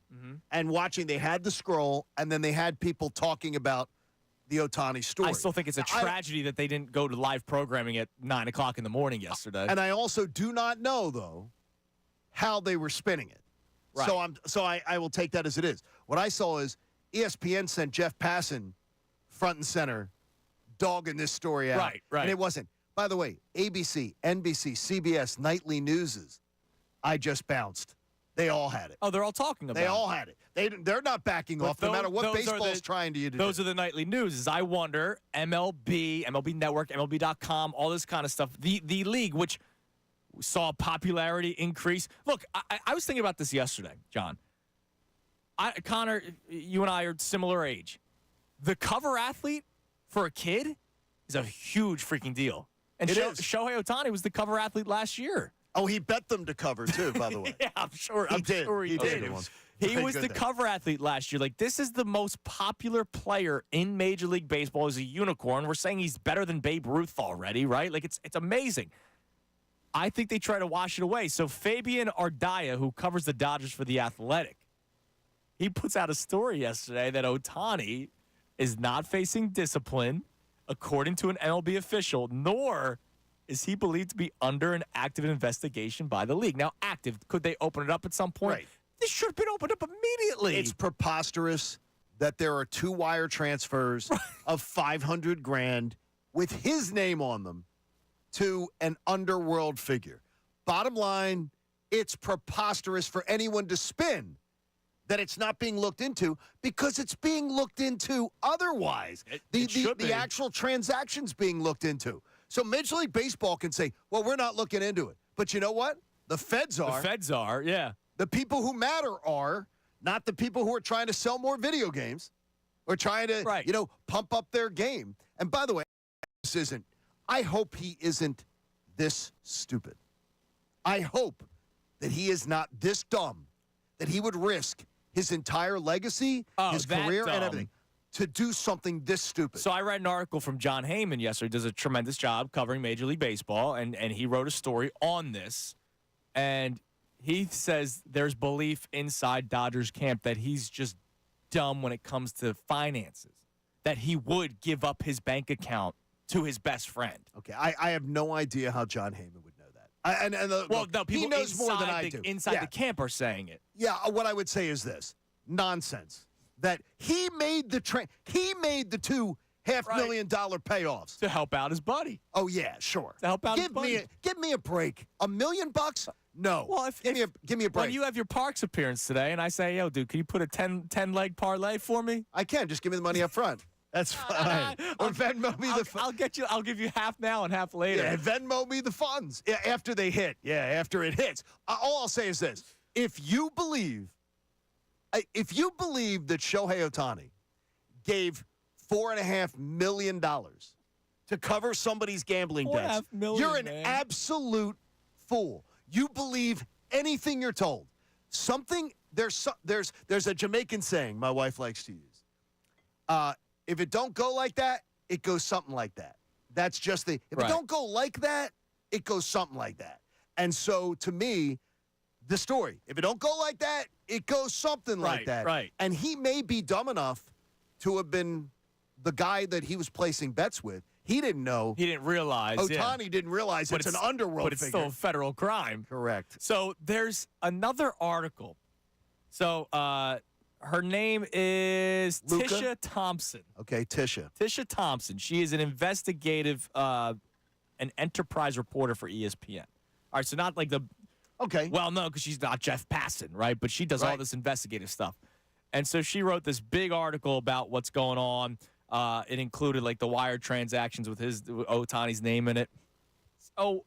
and watching. They had the scroll, and then they had people talking about the Ohtani story. I still think it's a tragedy that they didn't go to live programming at 9 o'clock in the morning yesterday. And I also do not know, though, how they were spinning it. Right. So I will take that as it is. What I saw is ESPN sent Jeff Passan front and center, dogging this story out. Right. And it wasn't. By the way, ABC, NBC, CBS, nightly newses, I just bounced. They all had it. Oh, they're all talking about it. They all had it. They're not backing off, no matter what baseball's trying to do. Those are the nightly news. I wonder, MLB Network, MLB.com, all this kind of stuff. The league, which saw popularity increase. Look, I was thinking about this yesterday, John. Connor, you and I are similar age. The cover athlete for a kid is a huge freaking deal. And Shohei Ohtani was the cover athlete last year. Oh, he bet them to cover, too, by the way. Yeah, I'm sure he did. He was the cover athlete last year. Like, this is the most popular player in Major League Baseball as a unicorn. We're saying he's better than Babe Ruth already, right? Like, it's amazing. I think they try to wash it away. So Fabian Ardaya, who covers the Dodgers for The Athletic, he puts out a story yesterday that Ohtani is not facing discipline, according to an MLB official, nor is he believed to be under an active investigation by the league. Now, active, could they open it up at some point? Right. This should have been opened up immediately. It's preposterous that there are 2 wire transfers of $500,000 with his name on them to an underworld figure. Bottom line, it's preposterous for anyone to spin that it's not being looked into because it's being looked into otherwise. The actual transactions being looked into. So Major League Baseball can say, well, we're not looking into it. But you know what? The feds are. The feds are, yeah. The people who matter are, not the people who are trying to sell more video games or trying to, pump up their game. And by the way, I hope he isn't this stupid. I hope that he is not this dumb, that he would risk his entire legacy, his career, and everything to do something this stupid. So I read an article from John Heyman yesterday. He does a tremendous job covering Major League Baseball, and he wrote a story on this. And he says there's belief inside Dodgers camp that he's just dumb when it comes to finances, that he would give up his bank account to his best friend. Okay, I have no idea how John Heyman would know that. No, people he knows more than I do. Inside the camp are saying it. Yeah, what I would say is this. Nonsense. That he made the 2 $500,000 payoffs to help out his buddy. Oh yeah, sure. To help out his buddy. Give me a break. $1 million? No. Well, give me a break. When you have your Parks appearance today, and I say, yo, dude, can you put a 10-leg parlay for me? I can. Just give me the money up front. That's fine. Or Venmo me the funds. I'll give you half now and half later. Yeah, Venmo me the funds after they hit. Yeah, after it hits. All I'll say is this: if you believe that Shohei Ohtani gave $4.5 million to cover somebody's gambling debts, you're an absolute fool. You believe anything you're told. There's a Jamaican saying my wife likes to use. If it don't go like that, it goes something like that. That's just if it don't go like that, it goes something like that. And so to me, the story, if it don't go like that, it goes something like that. Right. And he may be dumb enough to have been the guy that he was placing bets with. He didn't know. He didn't realize. Ohtani didn't realize it's an underworld But it's figure. still a federal crime. Correct. So there's another article. So her name is Luca? Tisha Thompson. Okay, Tisha. Tisha Thompson. She is an investigative, an enterprise reporter for ESPN. All right, so not like the... Okay. Well, no, because she's not Jeff Passan, right? But she does all this investigative stuff. And so she wrote this big article about what's going on. It included, like, the wire transactions with Ohtani's name in it. So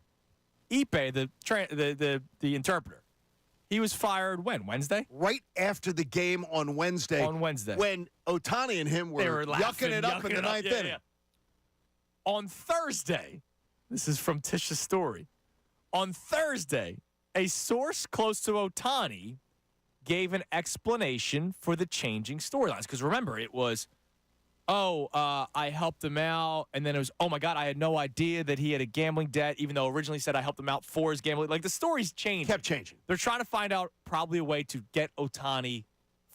Ipe, the interpreter, he was fired when? Wednesday? Right after the game on Wednesday. On Wednesday. When Ohtani and him They were laughing, yucking it up in the ninth inning. Yeah. On Thursday, this is from Tish's story. On Thursday, a source close to Ohtani gave an explanation for the changing storylines. Because remember, it was, I helped him out. And then it was, oh, my God, I had no idea that he had a gambling debt, even though originally said I helped him out for his gambling. Like, the story's changed. Kept changing. They're trying to find out probably a way to get Ohtani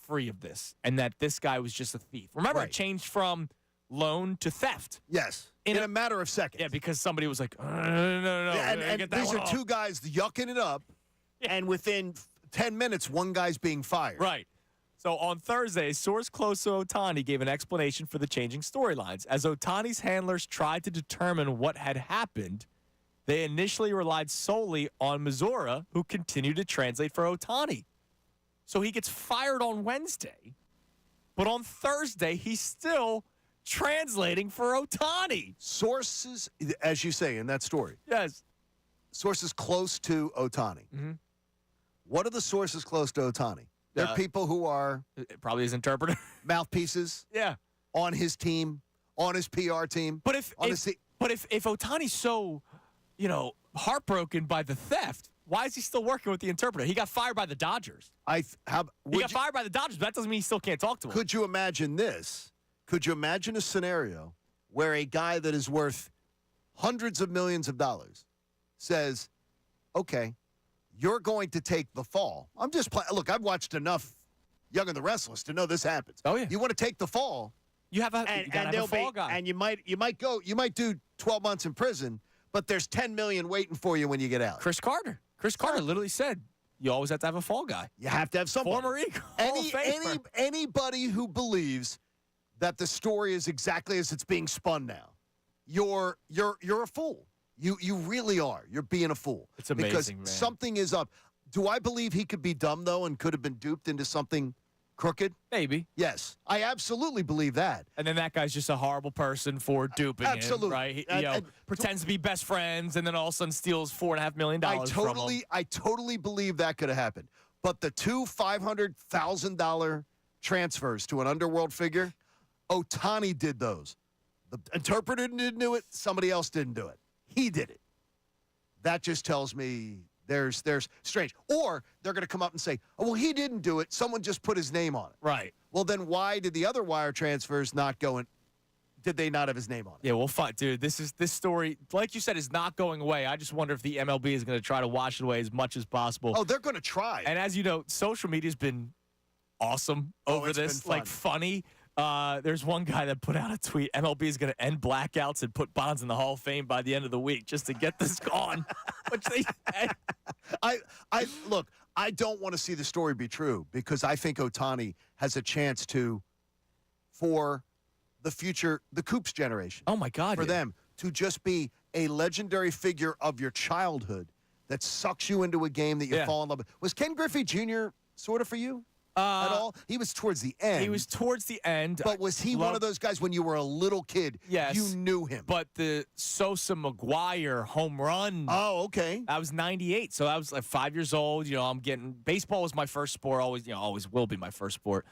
free of this and that this guy was just a thief. Remember, It changed from loan to theft. Yes. In a matter of seconds. Yeah, because somebody was like, no. Yeah, and these are two guys yucking it up, and within 10 minutes, one guy's being fired. Right. So on Thursday, a source close to Ohtani gave an explanation for the changing storylines. As Ohtani's handlers tried to determine what had happened, they initially relied solely on Missouri, who continued to translate for Ohtani. So he gets fired on Wednesday, but on Thursday, he's still translating for Ohtani. Sources, as you say in that story. Yes. Sources close to Ohtani. Mm-hmm. What are the sources close to Ohtani? They're people who are probably his interpreter, mouthpieces. Yeah, on his team, on his PR team. But if Ohtani's so, heartbroken by the theft, why is he still working with the interpreter? He got fired by the Dodgers. He got fired by the Dodgers, but that doesn't mean he still can't talk to him. Could you imagine this? Could you imagine a scenario where a guy that is worth hundreds of millions of dollars says, okay, you're going to take the fall. I'm just playing. Look, I've watched enough Young and the Restless to know this happens. Oh, yeah. You want to take the fall. You have a fall guy. And you might do 12 months in prison, but there's $10 million waiting for you when you get out. Chris Carter literally said, you always have to have a fall guy. You have to have somebody. Former Eagle. Anybody who believes that the story is exactly as it's being spun now, you're a fool. You really are. You're being a fool. It's amazing, because man. Something is up. Do I believe he could be dumb, though, and could have been duped into something crooked? Maybe. Yes. I absolutely believe that. And then that guy's just a horrible person for duping absolutely. him, right? He pretends to be best friends and then all of a sudden steals $4.5 million from him. I totally believe that could have happened. But the two $500,000 transfers to an underworld figure, Ohtani did those. The interpreter didn't do it. Somebody else didn't do it. He did it. That just tells me there's strange. Or they're going to come up and say, oh, well, he didn't do it. Someone just put his name on it. Right. Well, then why did the other wire transfers not go in? Did they not have his name on it? Yeah, well, fine, dude. This story, like you said, is not going away. I just wonder if the MLB is going to try to wash it away as much as possible. Oh, they're going to try. And as you know, social media's been awesome over this. Been fun. Like, funny. There's one guy that put out a tweet, MLB is going to end blackouts and put Bonds in the Hall of Fame by the end of the week just to get this gone. Which they Look, I don't want to see the story be true because I think Ohtani has a chance for the future, the Coops generation. Oh, my God. For them to just be a legendary figure of your childhood that sucks you into a game that you fall in love with. Was Ken Griffey Jr. sort of for you? At all? He was towards the end. He was towards the end. But was he one of those guys when you were a little kid? Yes. You knew him. But the Sosa McGuire home run. Oh, okay. I was 98, so I was like 5 years old. Baseball was my first sport. Always will be my first sport.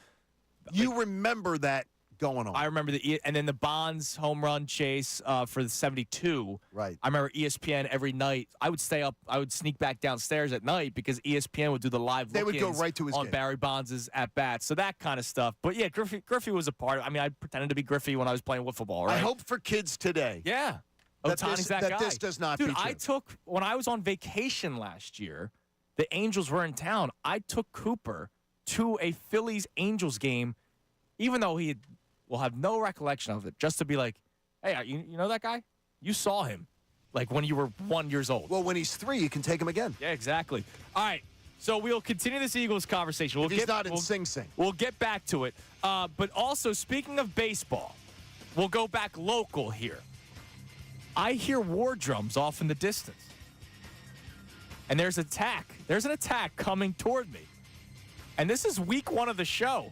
You remember that going on? I remember and then the Bonds home run chase for the 72. Right. I remember ESPN every night. I would stay up. I would sneak back downstairs at night because ESPN would do the live. They would go right to his on game. Barry Bonds' at bats. So that kind of stuff. But yeah, Griffey was a part of it. I mean, I pretended to be Griffey when I was playing wiffle ball. Right. I hope for kids today. Yeah. Ohtani's that guy. This does not Dude, be true. when I was on vacation last year, the Angels were in town. I took Cooper to a Phillies-Angels game, even though he will have no recollection of it, just to be like, hey, you know that guy? You saw him, like when you were 1 year old. Well, when he's 3, you can take him again. Yeah, exactly. All right, so we'll continue this Eagles conversation. He's not in Sing Sing. We'll get back to it. But also, speaking of baseball, we'll go back local here. I hear war drums off in the distance. And there's an attack coming toward me. And this is week 1 of the show.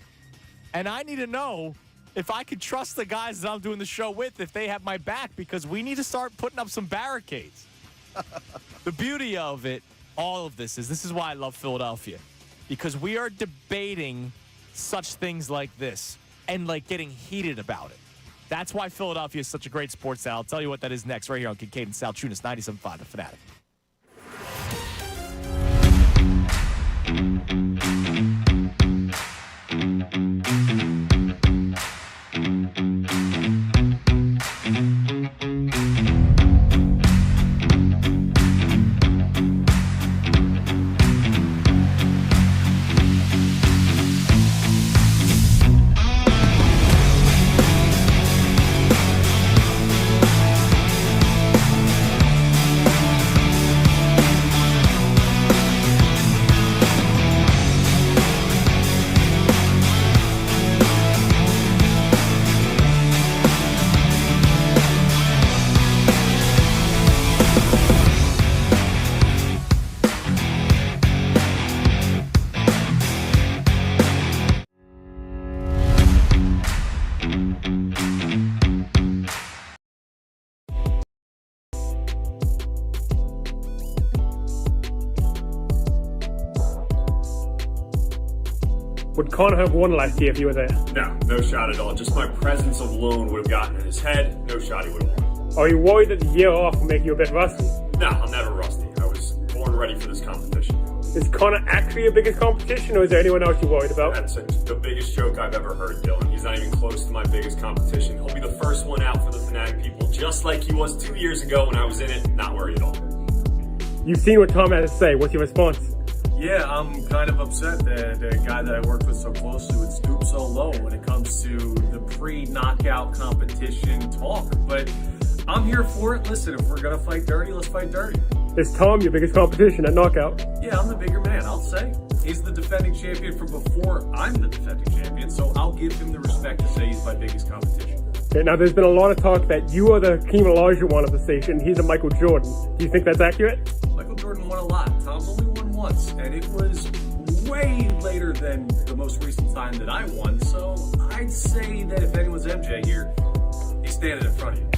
And I need to know if I could trust the guys that I'm doing the show with, if they have my back, because we need to start putting up some barricades. The beauty of it, all of this is why I love Philadelphia, because we are debating such things like this and like getting heated about it. That's why Philadelphia is such a great sports town. I'll tell you what that is next right here on Kincade Salciunas, 97.5 The Fanatic. Would Connor have won last year if you were there? No shot at all. Just my presence alone would have gotten in his head. No shot he would have won. Are you worried that the year off will make you a bit rusty? No, I'm never rusty. I was born ready for this competition. Is Connor actually your biggest competition, or is there anyone else you're worried about? That's the biggest joke I've ever heard, Dylan. He's not even close to my biggest competition. He'll be the first one out for the Fanatic people, just like he was 2 years ago when I was in it. Not worried at all. You've seen what Tom has to say. What's your response? Yeah, I'm kind of upset that the guy that I worked with so closely would stoop so low when it comes to the pre-knockout competition talk. But I'm here for it. Listen, if we're going to fight dirty, let's fight dirty. Is Tom your biggest competition at knockout? Yeah, I'm the bigger man, I'll say. He's the defending champion from before I'm the defending champion, so I'll give him the respect to say he's my biggest competition. Okay, now there's been a lot of talk that you are the Hakeem Olajuwon of the station. He's a Michael Jordan. Do you think that's accurate? Michael Jordan won a lot. Tom only won once, and it was way later than the most recent time that I won, so I'd say that if anyone's MJ here, he's standing in front of you.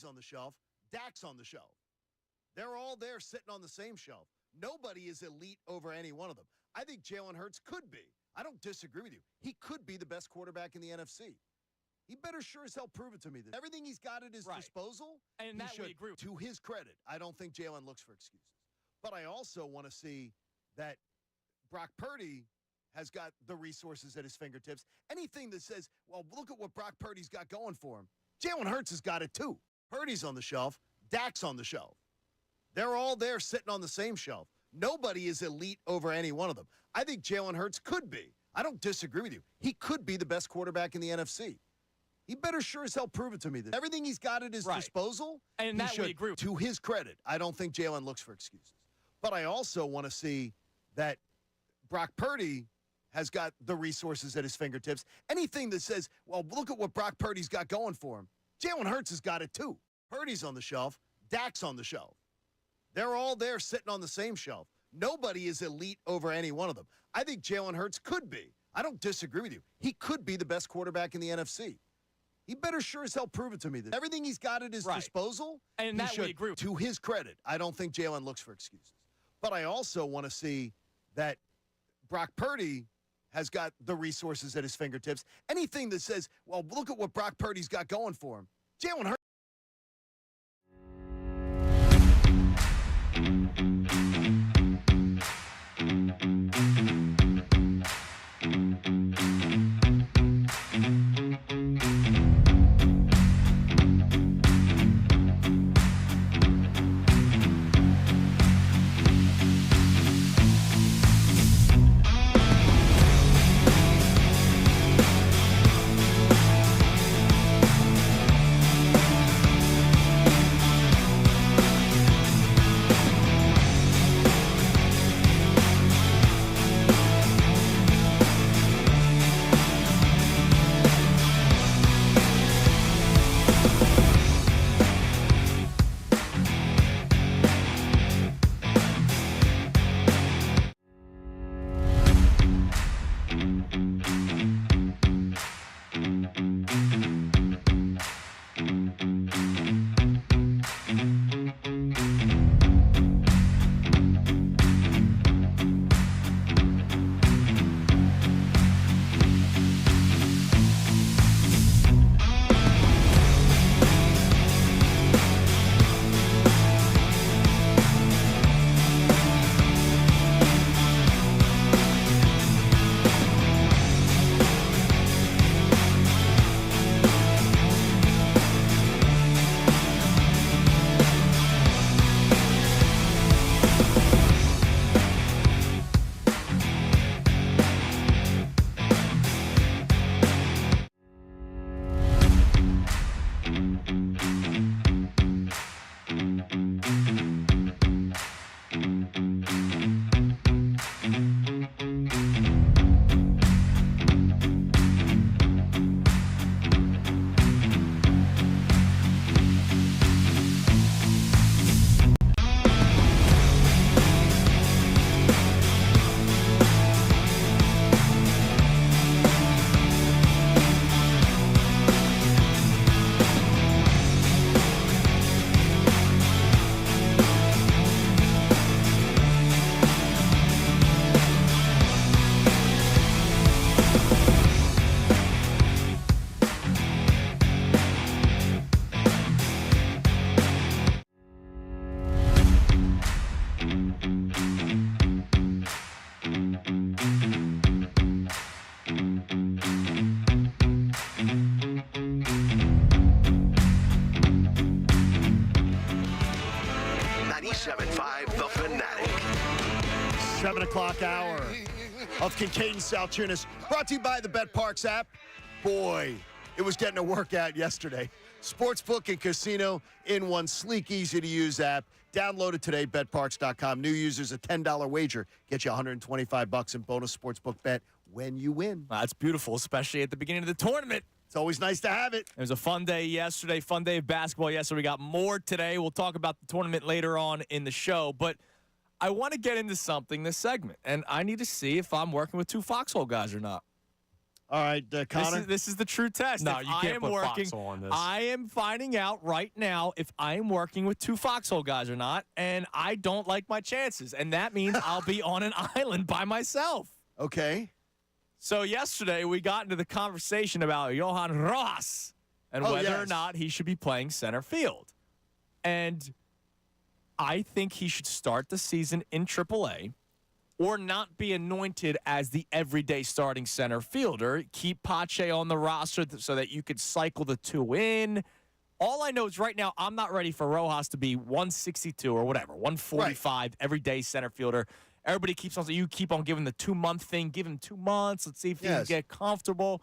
On the shelf, Dak's on the shelf. They're all there sitting on the same shelf. Nobody is elite over any one of them. I think Jalen Hurts could be. I don't disagree with you. He could be the best quarterback in the NFC. He better sure as hell prove it to me. That everything he's got at his disposal, And that we agree with. To his credit, I don't think Jalen looks for excuses. But I also want to see that Brock Purdy has got the resources at his fingertips. Anything that says, well, look at what Brock Purdy's got going for him. Jalen Hurts has got it too. Purdy's on the shelf. Dak's on the shelf. They're all there sitting on the same shelf. Nobody is elite over any one of them. I think Jalen Hurts could be. I don't disagree with you. He could be the best quarterback in the NFC. He better sure as hell prove it to me. That everything he's got at his disposal, and that we agree with. To his credit, I don't think Jalen looks for excuses. But I also want to see that Brock Purdy has got the resources at his fingertips. Anything that says, well, look at what Brock Purdy's got going for him. Jalen Hurts has got it too. Purdy's on the shelf. Dak's on the shelf. They're all there sitting on the same shelf. Nobody is elite over any one of them. I think Jalen Hurts could be. I don't disagree with you. He could be the best quarterback in the NFC. He better sure as hell prove it to me. That everything he's got at his disposal, and that we agree with. To his credit, I don't think Jalen looks for excuses. But I also want to see that Brock Purdy has got the resources at his fingertips. Anything that says, well, look at what Brock Purdy's got going for him. Jalen Hurts. The Fanatic. 7 o'clock hour of Kincade Salciunas, brought to you by the BetParks app. Boy, it was getting a workout yesterday. Sportsbook and casino in one sleek, easy-to-use app. Download it today, betparks.com. New users, a $10 wager. Get you $125 in bonus sportsbook bet when you win. That's beautiful, especially at the beginning of the tournament. It's always nice to have it. It was a fun day yesterday, fun day of basketball yesterday. We got more today. We'll talk about the tournament later on in the show. But I want to get into something this segment, and I need to see if I'm working with two foxhole guys or not. All right, Connor. This is the true test. No, if you can't put working, foxhole on this. I am finding out right now if I am working with two foxhole guys or not, and I don't like my chances. And that means I'll be on an island by myself. Okay. So yesterday we got into the conversation about Johan Rojas and whether or not he should be playing center field. And I think he should start the season in AAA or not be anointed as the everyday starting center fielder. Keep Pache on the roster so that you could cycle the two in. All I know is right now I'm not ready for Rojas to be 162 or whatever, 145 everyday center fielder. Everybody keeps on saying, you keep on giving the 2-month thing. Give him 2 months. Let's see if he can get comfortable.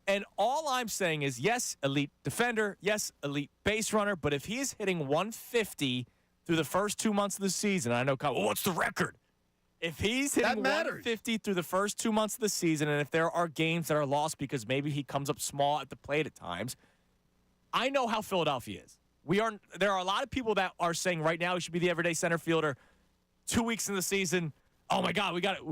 And all I'm saying is, yes, elite defender. Yes, elite base runner. But if he is hitting 150 through the first 2 months of the season, I know, what's the record? If he's hitting 150 through the first 2 months of the season, and if there are games that are lost because maybe he comes up small at the plate at times, I know how Philadelphia is. There are a lot of people that are saying right now he should be the everyday center fielder. 2 weeks in the season, oh my God, we got it.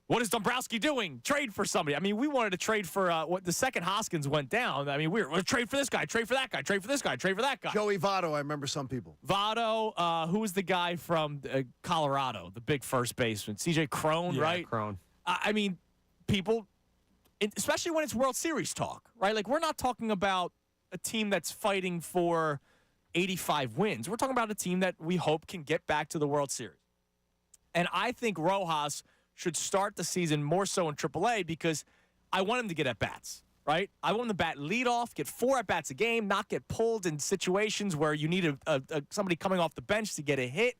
What is Dombrowski doing? Trade for somebody. I mean, we wanted to trade for what the second Hoskins went down. I mean, we're trade for this guy, trade for that guy, trade for this guy, trade for that guy. Joey Votto, I remember some people. Votto, who was the guy from Colorado, the big first baseman? CJ Cron, right? Cron. I mean, people, especially when it's World Series talk, right? Like, we're not talking about a team that's fighting for 85 wins. We're talking about a team that we hope can get back to the World Series. And I think Rojas should start the season more so in AAA because I want him to get at-bats, right? I want him to bat leadoff, get 4 at-bats a game, not get pulled in situations where you need somebody coming off the bench to get a hit.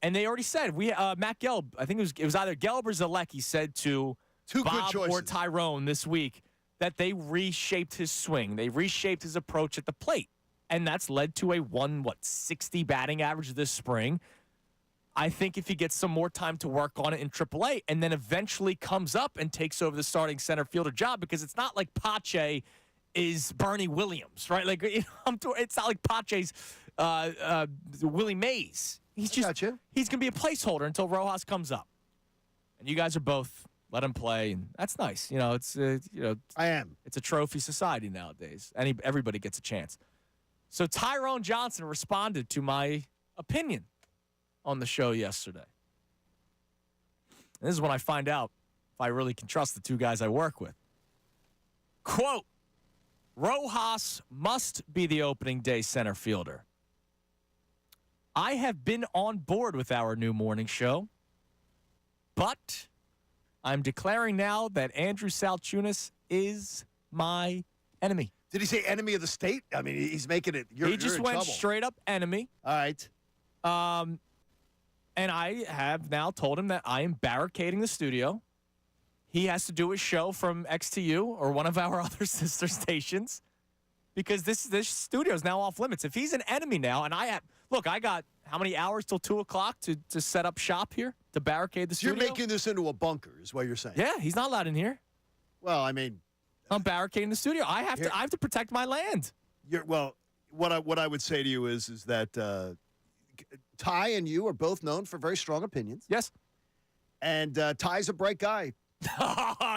And they already said, Matt Gelb, I think it was either Gelb or Zalek, he said to Bob or Tyrone this week that they reshaped his swing. They reshaped his approach at the plate. And that's led to a 60 batting average this spring. I think if he gets some more time to work on it in AAA and then eventually comes up and takes over the starting center fielder job, because it's not like Pache is Bernie Williams, right? Like, it's not like Pache's Willie Mays. He's going to be a placeholder until Rojas comes up. And you guys are both let him play, and that's nice. It's I am. It's a trophy society nowadays. Everybody gets a chance. So Tyrone Johnson responded to my opinion on the show yesterday. And this is when I find out if I really can trust the two guys I work with. Quote, Rojas must be the opening day center fielder. I have been on board with our new morning show, but I'm declaring now that Andrew Salciunas is my enemy. Did he say enemy of the state? I mean, he's making it. He just went straight up enemy. All right. And I have now told him that I am barricading the studio. He has to do his show from XTU or one of our other sister stations because this studio is now off limits. If he's an enemy now, and I got how many hours till 2 o'clock to set up shop here to barricade the studio? You're making this into a bunker, is what you're saying. Yeah, he's not allowed in here. Well, I mean, I'm barricading the studio. I have to protect my land. What I would say to you is that Ty and you are both known for very strong opinions. Yes. And Ty's a bright guy.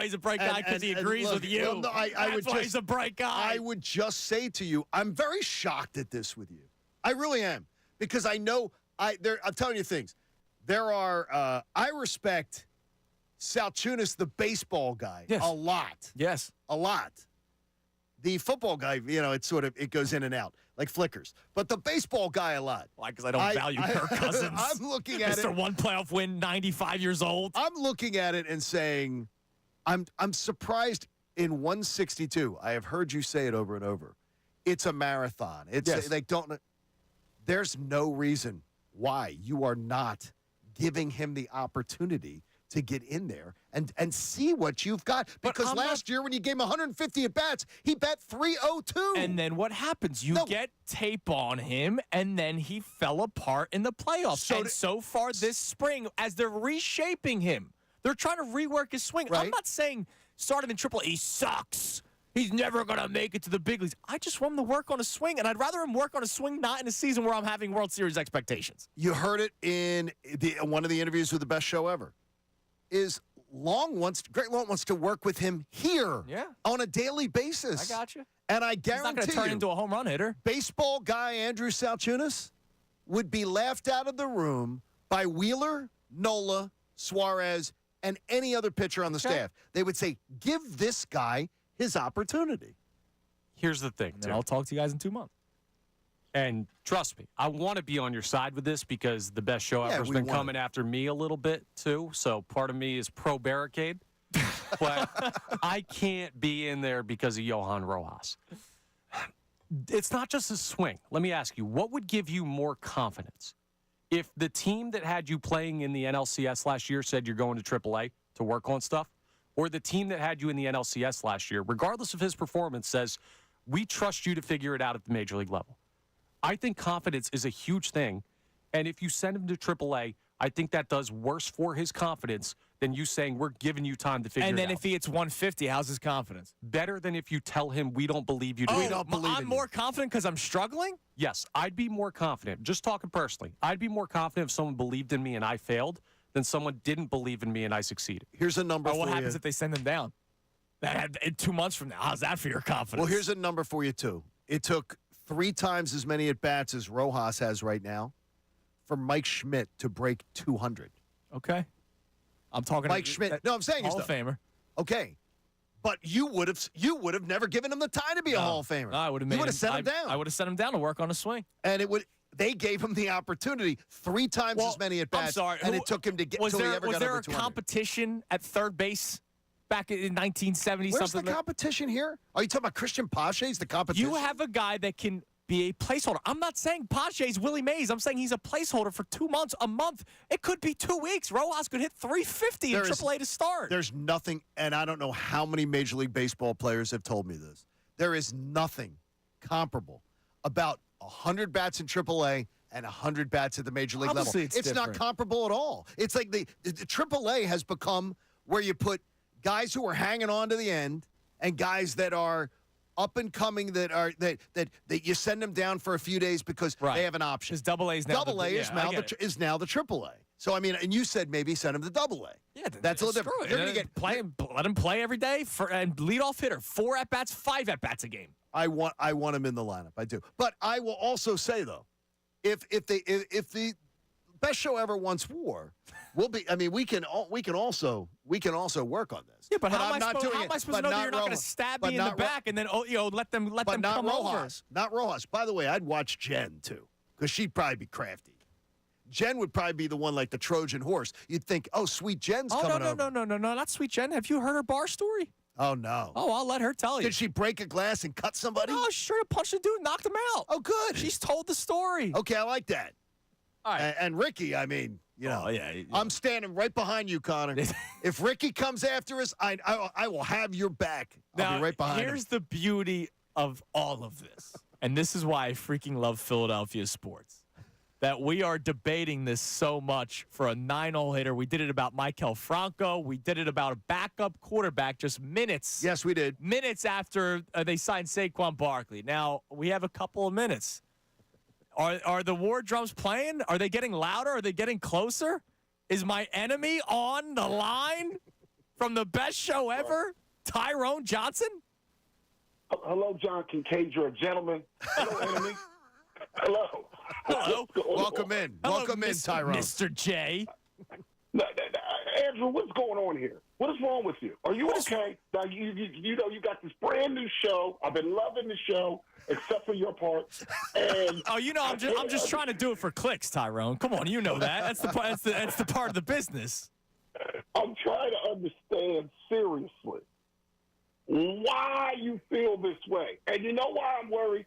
He's a bright guy because he agrees with you. Well, no, That's why he's a bright guy. I would just say to you, I'm very shocked at this with you. I really am. Because I know, I'm telling you things. There are, I respect Salciunas, the baseball guy, a lot. Yes. A lot. The football guy, it goes in and out, like flickers. But the baseball guy, a lot. Why? Because I don't value Kirk Cousins. I'm looking at Mr. One playoff win, 95 years old. I'm looking at it and saying, I'm surprised in 162. I have heard you say it over and over. It's a marathon. It's there's no reason why you are not giving him the opportunity to get in there and see what you've got. Because last year when you gave him 150 at-bats, he bat 302. And then what happens? You get tape on him, and then he fell apart in the playoffs. So far this spring, as they're reshaping him, they're trying to rework his swing. Right. I'm not saying start him in AAA. He sucks. He's never going to make it to the big leagues. I just want him to work on a swing, and I'd rather him work on a swing not in a season where I'm having World Series expectations. You heard it in one of the interviews with the best show ever. Greg Long wants to work with him here on a daily basis. I got you. And I guarantee he's not going to turn into a home run hitter. Baseball guy Andrew Salciunas would be laughed out of the room by Wheeler, Nola, Suarez, and any other pitcher on the staff. They would say, give this guy his opportunity. Here's the thing. And I'll talk to you guys in 2 months. And trust me, I want to be on your side with this because the best show ever has been coming after me a little bit, too. So part of me is pro-barricade. But I can't be in there because of Johan Rojas. It's not just his swing. Let me ask you, what would give you more confidence? If the team that had you playing in the NLCS last year said you're going to AAA to work on stuff, or the team that had you in the NLCS last year, regardless of his performance, says, we trust you to figure it out at the major league level. I think confidence is a huge thing, and if you send him to AAA, I think that does worse for his confidence than you saying we're giving you time to figure it out. And then if he hits 150, how's his confidence? Better than if you tell him we don't believe you. I'm more confident because I'm struggling? Yes, I'd be more confident. Just talking personally, I'd be more confident if someone believed in me and I failed than someone didn't believe in me and I succeeded. Here's a number for you. What happens if they send him down? 2 months from now, how's that for your confidence? Well, here's a number for you, too. It took 3 times as many at-bats as Rojas has right now for Mike Schmidt to break 200. Okay. I'm talking Mike Schmidt. No, I'm saying Hall of Famer. Okay. But you would have never given him the time to be a Hall of Famer. No, I would have You would have sent him down. I would have sent him down to work on a swing. And they gave him the opportunity 3 times as many at bats. I'm sorry. And it took him to get until he ever got over 200. Was there a competition at third base back in 1970? Where's the competition here? Are you talking about Christian Pache's the competition? You have a guy that can be a placeholder. I'm not saying Pache's Willie Mays. I'm saying he's a placeholder for 2 months, a month. It could be 2 weeks. Rojas could hit 350 in AAA to start. There's nothing, and I don't know how many Major League Baseball players have told me this. There is nothing comparable about 100 bats in AAA and 100 bats at the Major League Obviously level. It's not comparable at all. It's like the AAA has become where you put guys who are hanging on to the end and guys that are up and coming that you send them down for a few days because they have an option. Because AA is now is now the AAA. So I mean, and you said maybe send him to AA. Yeah, that's a little different. They're going to let him play every day and lead off hitter, 4 at bats, 5 at bats a game. I want him in the lineup. I do, but I will also say though, if the best show ever once war, we'll be. I mean, we can also work on this. Yeah, but how am I supposed to know that you're not going to stab me in the back and then let them come over? Not Rojas. By the way, I'd watch Jen too because she'd probably be crafty. Jen would probably be the one like the Trojan horse. You'd think, oh, sweet Jen's coming over. No, not sweet Jen. Have you heard her bar story? Oh, no. Oh, I'll let her tell you. Did she break a glass and cut somebody? No, she straight up punched a dude, knocked him out. Oh, good. She's told the story. Okay, I like that. All right. And Ricky, I mean, I'm standing right behind you, Connor. If Ricky comes after us, I will have your back. I'll be right behind him. Here's the beauty of all of this, and this is why I freaking love Philadelphia sports, that we are debating this so much for a 9-hole hitter. We did it about Maikel Franco. We did it about a backup quarterback just minutes. Yes, we did. Minutes after they signed Saquon Barkley. Now, we have a couple of minutes. Are the war drums playing? Are they getting louder? Are they getting closer? Is my enemy on the line from the best show ever, Tyrone Johnson? Hello, John Kincade. You're a gentleman. Hello, enemy. Hello. Hello. Welcome in. Hello, Welcome in, Tyrone. Mr. J. Andrew, what's going on here? What is wrong with you? Are you okay? Now, you got this brand new show. I've been loving the show, except for your part. And I'm just trying to do it for clicks, Tyrone. Come on, you know that. That's the part of the business. I'm trying to understand seriously why you feel this way. And you know why I'm worried?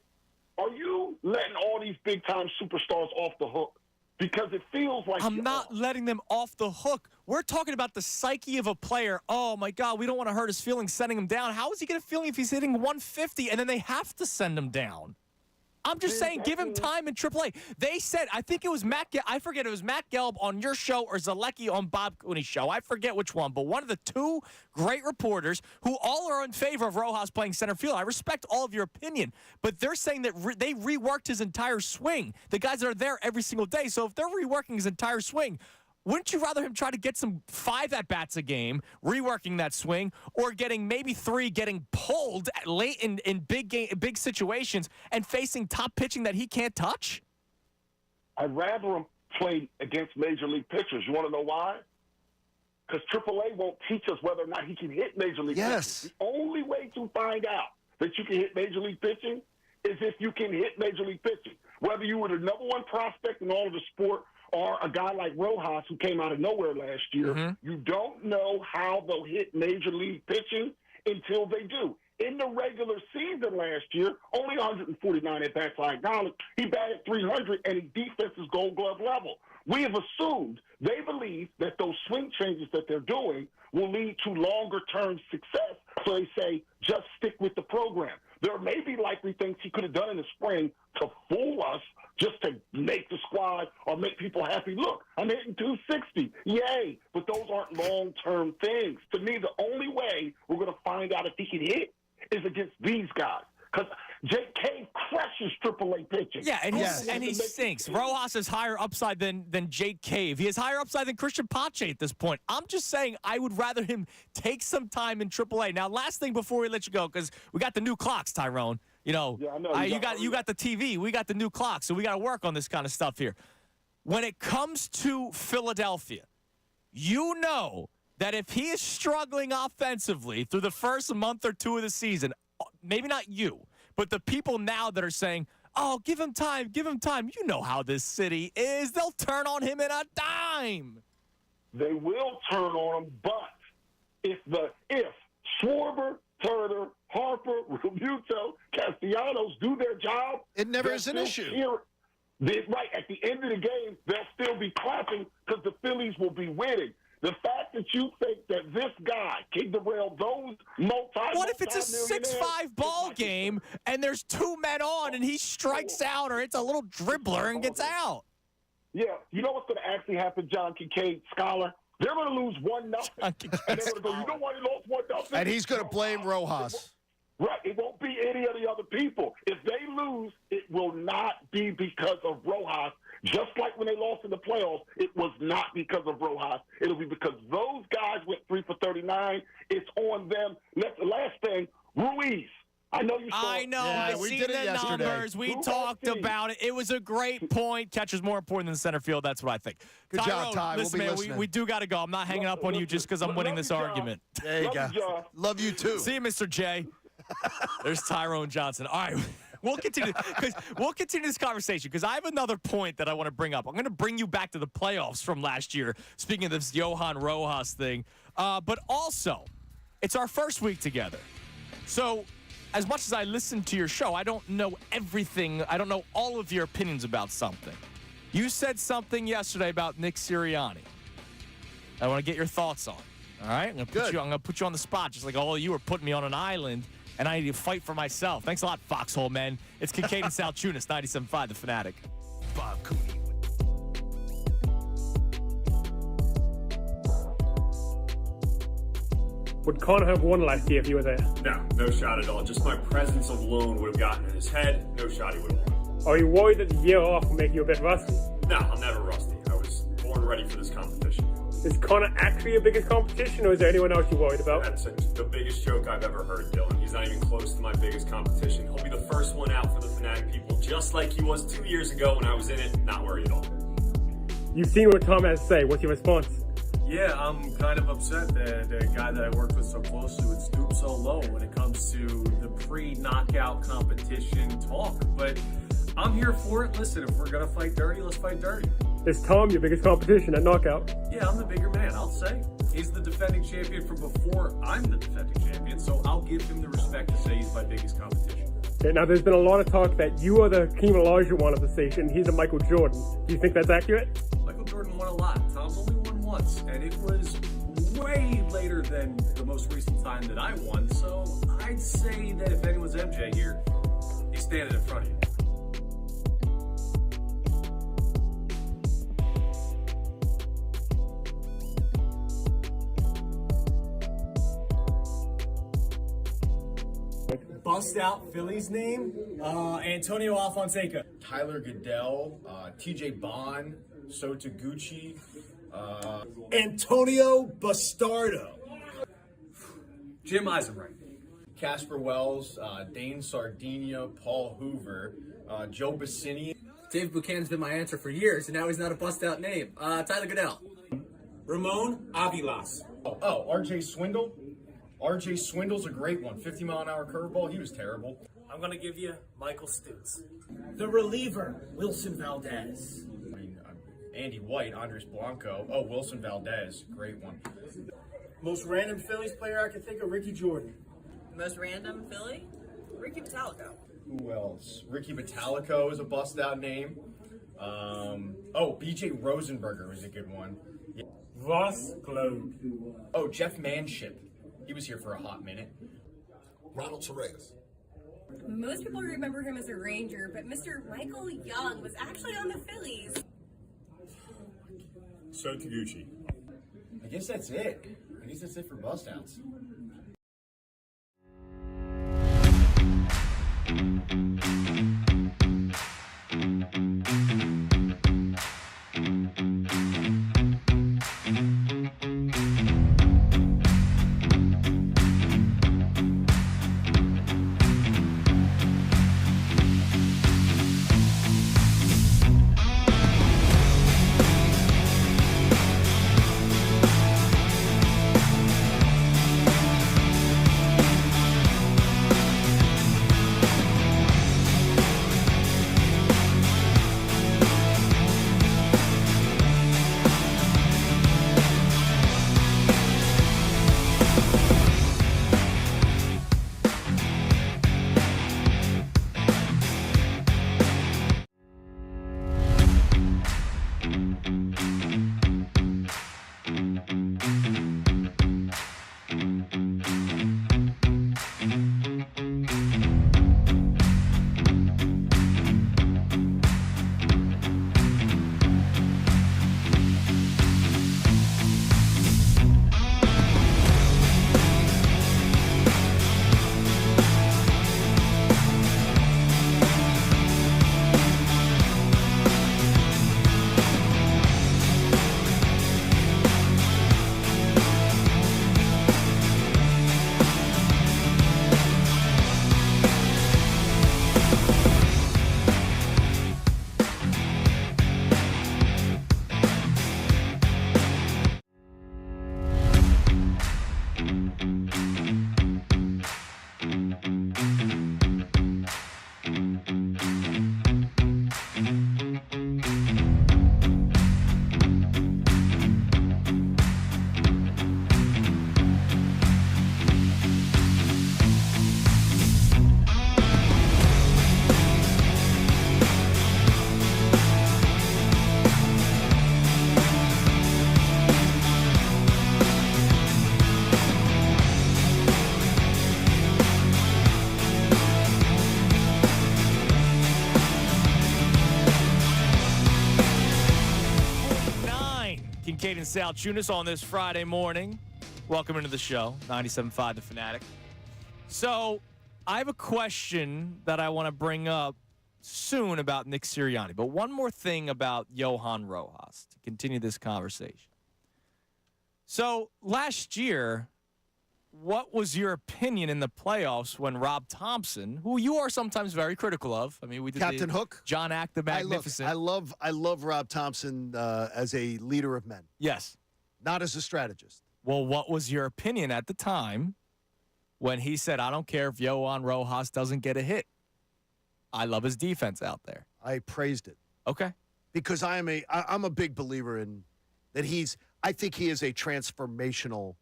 Are you letting all these big-time superstars off the hook? Because it feels like I'm not letting them off the hook. We're talking about the psyche of a player. Oh, my God, we don't want to hurt his feelings sending him down. How is he going to feel if he's hitting 150 and then they have to send him down? I'm just saying, give him time in AAA. They said, I think it was Matt Gelb on your show or Zalecki on Bob Cooney's show. I forget which one, but one of the 2 great reporters who all are in favor of Rojas playing center field. I respect all of your opinion, but they're saying that they reworked his entire swing. The guys that are there every single day. So if they're reworking his entire swing, wouldn't you rather him try to get some 5 at-bats a game, reworking that swing, or getting maybe 3 getting pulled late in big situations and facing top pitching that he can't touch? I'd rather him play against major league pitchers. You want to know why? because AAA won't teach us whether or not he can hit Major League pitching. The only way to find out that you can hit Major League pitching is if you can hit Major League pitching. Whether you were the number one prospect in all of the sport or a guy like Rojas who came out of nowhere last year, you don't know how they'll hit Major League pitching until they do. In the regular season last year, only 149 at-bats, I acknowledge. He batted 300, and his defense is Gold Glove level. We have assumed they believe that those swing changes that they're doing will lead to longer-term success, so they say, just stick with the program. There may be likely things he could have done in the spring to fool us, just to make the squad or make people happy. Look, I'm hitting 260. Yay. But those aren't long-term things. To me, the only way we're going to find out if he can hit is against these guys. Because Jake Cave crushes AAA pitching. Yeah, and he stinks. Rojas has higher upside than Jake Cave. He has higher upside than Christian Pache at this point. I'm just saying I would rather him take some time in AAA. Now, last thing before we let you go, because we got the new clocks, Tyrone. You know, yeah, I know. You got the TV. We got the new clock, so we got to work on this kind of stuff here. When it comes to Philadelphia, you know that if he is struggling offensively through the first month or two of the season, maybe not you, but the people now that are saying, oh, give him time. You know how this city is. They'll turn on him in a dime. They will turn on him, but if Schwarber, Turner, Harper, Realmuto, Castellanos do their job, it never is an issue. Right, at the end of the game, they'll still be clapping because the Phillies will be winning. The fact that you think that this guy can derail those What if it's a 6-5 ball game and there's two men on and he strikes out, or it's a little dribbler and gets out? Yeah, you know what's going to actually happen, John Kincade, Scholar? They're going to lose 1-0. And they're going to go, you know why they lost 1-0? And he's going to blame Rojas. Right. It won't be any of the other people. If they lose, it will not be because of Rojas. Just like when they lost in the playoffs, it was not because of Rojas. It'll be because those guys went 3 for 39. It's on them. Last thing, Ruiz. I know you saw it. I seen the numbers. We talked about it. It was a great point. Catcher's more important than center field. That's what I think. Good job, Ty. Listen, we'll be man, we do got to go. I'm not hanging up on you just because I'm winning this argument. There you go. Love you, too. See you, Mr. J. There's Tyrone Johnson. All right. We'll continue this conversation because I have another point that I want to bring up. I'm going to bring you back to the playoffs from last year, speaking of this Johan Rojas thing. But also, it's our first week together. So as much as I listen to your show, I don't know everything. I don't know all of your opinions about something. You said something yesterday about Nick Serriani. I want to get your thoughts on. All right? I'm going to put you on the spot, just like all of you were putting me on an island. And I need to fight for myself. Thanks a lot, Foxhole Men. It's Kincade Salciunas, 97.5 The Fanatic. Bob Cooney. Would Connor have won last year if you were there? No shot at all. Just my presence alone would have gotten in his head. No shot he would have won. Are you worried that the year off will make you a bit rusty? No, I'm never rusty. I was born ready for this competition. Is Connor actually your biggest competition, or is there anyone else you're worried about? That's the biggest joke I've ever heard, Dylan. He's not even close to my biggest competition. He'll be the first one out for the Fanatic people, just like he was 2 years ago when I was in it. Not worried at all. You've seen what Tom has to say. What's your response? Yeah, I'm kind of upset that the guy that I worked with so closely would stoop so low when it comes to the pre-knockout competition talk. But I'm here for it. Listen, if we're going to fight dirty, let's fight dirty. Is Tom your biggest competition at knockout? Yeah, I'm the bigger man, I'll say. He's the defending champion from before I'm the defending champion, so I'll give him the respect to say he's my biggest competition. Okay, now there's been a lot of talk that you are the Hakeem Olajuwon of the station, he's a Michael Jordan. Do you think that's accurate? Michael Jordan won a lot. Tom's only won once, and it was way later than the most recent time that I won, so I'd say that if anyone's MJ here, he's standing in front of you. Bust out Phillies name, Antonio Alfonseca. Tyler Goodell, TJ Bond, Sota Gucci, Antonio Bastardo. Jim Eisenreich. Casper Wells, Dane Sardinia, Paul Hoover, Joe Bassini. Dave Buchanan's been my answer for years, and now he's not a bust out name. Tyler Goodell. Ramon Avilas. RJ Swindle. RJ Swindle's a great one. 50-mile-an-hour curveball. He was terrible. I'm going to give you Michael Stutz. The reliever, Wilson Valdez. I mean, Andy White, Andres Blanco. Oh, Wilson Valdez. Great one. Most random Phillies player I can think of, Ricky Jordan. Most random Philly? Ricky Metallico. Who else? Ricky Metallico is a bust-out name. B.J. Rosenberger is a good one. Yeah. Ross Globe. Oh, Jeff Manship. He was here for a hot minute. Ronald Torres. Most people remember him as a Ranger, but Mr. Michael Young was actually on the Phillies. So Taguchi. I guess that's it. For bust-outs. Kincade Salciunas on this Friday morning. Welcome into the show, 97.5 The Fanatic. So, I have a question that I want to bring up soon about Nick Serriani, but one more thing about Johan Rojas to continue this conversation. So, last year, what was your opinion in the playoffs when Rob Thompson, who you are sometimes very critical of, I mean, we did Captain Hook, John Act the Magnificent. I love Rob Thompson as a leader of men. Yes, not as a strategist. Well, what was your opinion at the time when he said, "I don't care if Johan Rojas doesn't get a hit. I love his defense out there." I praised it. Okay, because I'm a big believer in that I think he is a transformational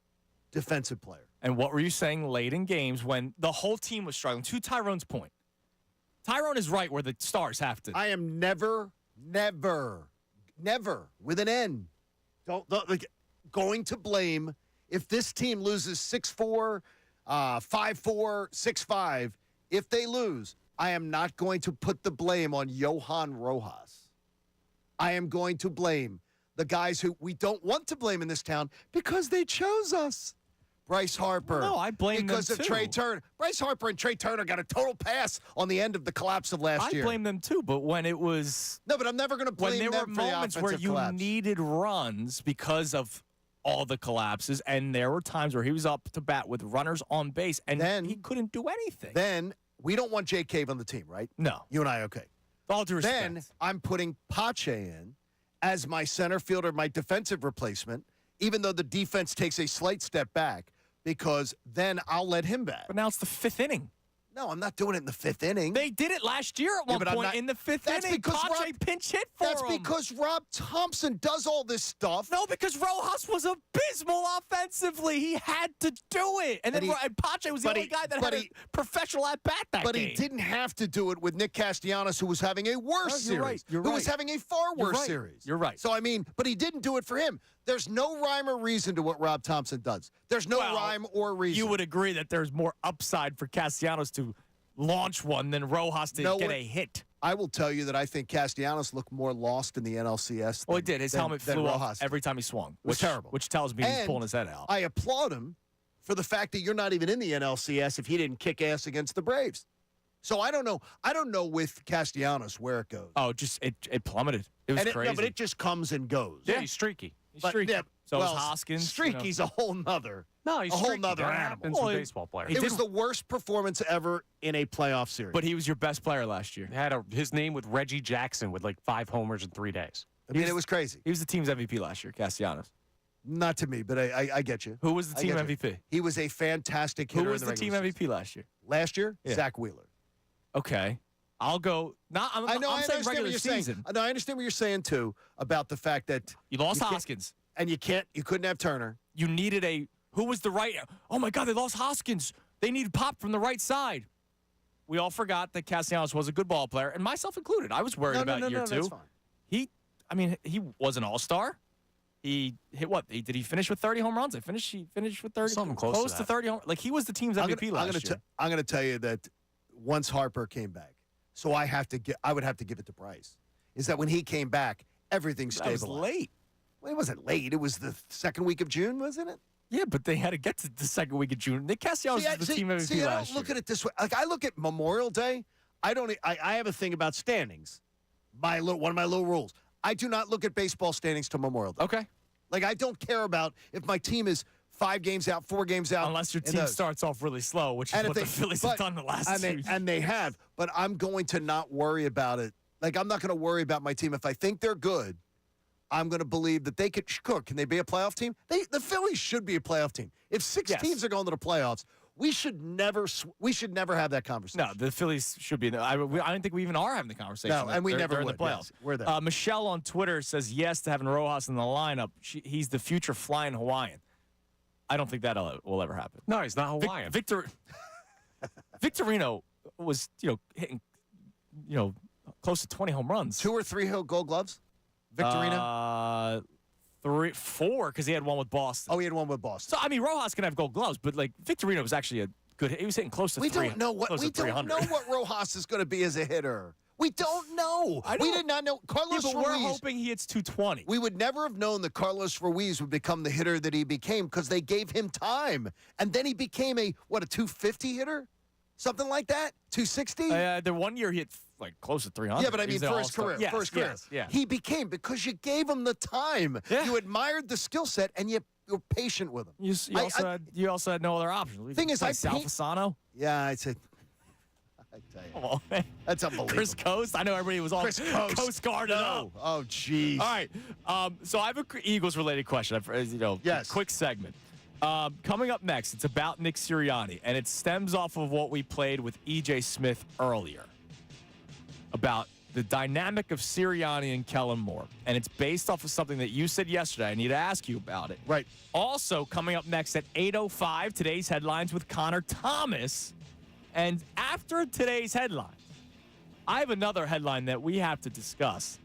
defensive player. And what were you saying late in games when the whole team was struggling? To Tyrone's point, Tyrone is right where the stars have to. I am never with an N, going to blame if this team loses 6-4, 5-4, 6-5. If they lose, I am not going to put the blame on Johan Rojas. I am going to blame the guys who we don't want to blame in this town because they chose us. Bryce Harper. No, I blame them because of too. Trey Turner. Bryce Harper and Trey Turner got a total pass on the end of the collapse of last year. I blame them too, but when it was no, but I'm never going to blame them for the offensive collapse. When there were moments where you needed runs because of all the collapses, and there were times where he was up to bat with runners on base, and then he couldn't do anything. Then we don't want Jay Cave on the team, right? No, you and I, okay. All due respect. Then I'm putting Pache in as my center fielder, my defensive replacement. even though the defense takes a slight step back, because then I'll let him bat. But now it's the 5th inning. No, I'm not doing it in the 5th inning. They did it last year at one point in the 5th inning. Pache pinch hit for That's him. because Rob Thompson does all this stuff. No, because Rojas was abysmal offensively. He had to do it. And then Pache was the only guy that had a professional at-bat that game. But he didn't have to do it with Nick Castellanos, who was having a worse series. You're who was having a far worse series. You're right. So, I mean, but he didn't do it for him. There's no rhyme or reason to what Rob Thompson does. There's no rhyme or reason. You would agree that there's more upside for Castellanos to launch one than Rojas to get a hit. I will tell you that I think Castellanos looked more lost in the NLCS. Well, he did. His helmet flew off every time he swung. It was terrible. Which tells me he's pulling his head out. I applaud him for the fact that you're not even in the NLCS if he didn't kick ass against the Braves. So I don't know. I don't know with Castellanos where it goes. Oh, just it plummeted. It was crazy. No, but it just comes and goes. Yeah, he's streaky. He's streaky. Yeah, so is Hoskins. Streaky's a whole nother. No, he's a whole streaky. nother That animal. happens with baseball players. It was the worst performance ever in a playoff series. But he was your best player last year. He had his name with Reggie Jackson with like 5 homers in 3 days. I mean, it was crazy. He was the team's MVP last year, Castellanos. Not to me, but I get you. Who was the team MVP? He was a fantastic hitter. Who was the team MVP last year? Last year? Yeah. Zach Wheeler. Okay. I'll go. I'm saying regular season. No, I understand what you're saying, too, about the fact that you lost Hoskins. And you couldn't have Turner. You needed who was the right? Oh, my God, they lost Hoskins. They needed pop from the right side. We all forgot that Castellanos was a good ball player, and myself included. I was worried about year 2. That's fine. He was an all-star. He hit what? Did he finish with 30 home runs? He finished with 30. Something close to 30 home. Like, he was the team's MVP last year. I'm going to tell you that once Harper came back, so I would have to give it to Bryce, is that when he came back, everything stabilized. That was late. Well, it wasn't late. It was the second week of June, wasn't it? Yeah, but they had to get to the second week of June. Nick Castellanos was the team MVP last year. I don't look at it this way. Like, I look at Memorial Day. I have a thing about standings. One of my little rules. I do not look at baseball standings to Memorial Day. Okay. Like, I don't care about if my team is 5 games out, 4 games out. Unless your team starts off really slow, which is what the Phillies have done the last 2 years. And they have. But I'm going to not worry about it. Like, I'm not going to worry about my team. If I think they're good, I'm going to believe that they could cook. Can they be a playoff team? The Phillies should be a playoff team. If 6 teams are going to the playoffs, we should never have that conversation. No, the Phillies should be. I don't think we even are having the conversation. No, and we never they're would. in the playoffs. Yes, we're there. Michelle on Twitter says yes to having Rojas in the lineup. He's the future flying Hawaiian. I don't think that will ever happen. No, he's not Hawaiian. Victorino was hitting close to 20 home runs. 2 or 3 Gold Gloves. Victorino. 3, 4, because he had one with Boston. Oh, he had one with Boston. So I mean, Rojas can have Gold Gloves, but like Victorino was actually a good. He was hitting close to. We don't know what Rojas is going to be as a hitter. We don't know. We did not know. Carlos but Ruiz. We're hoping he hits 220. We would never have known that Carlos Ruiz would become the hitter that he became because they gave him time, and then he became a 250 hitter, something like that, 260. The one year he hit like close to 300. Yeah, but I mean for his career. Yes, for his career. Yes. He became because you gave him the time. Yeah. You admired the skill set, and you were patient with him. You also had no other option. Thing is, Sal Fasano. Yeah, I said. I tell you. Come on, man. That's unbelievable. Chris Coast. I know everybody was all Chris Coast Guarded up. Oh, jeez. All right. So I have a Eagles-related question. Yes. Quick segment. Coming up next, it's about Nick Serriani, and it stems off of what we played with E.J. Smith earlier about the dynamic of Serriani and Kellen Moore. And it's based off of something that you said yesterday. I need to ask you about it. Right. Also, coming up next at 8:05, today's headlines with Connor Thomas. And after today's headline, I have another headline that we have to discuss.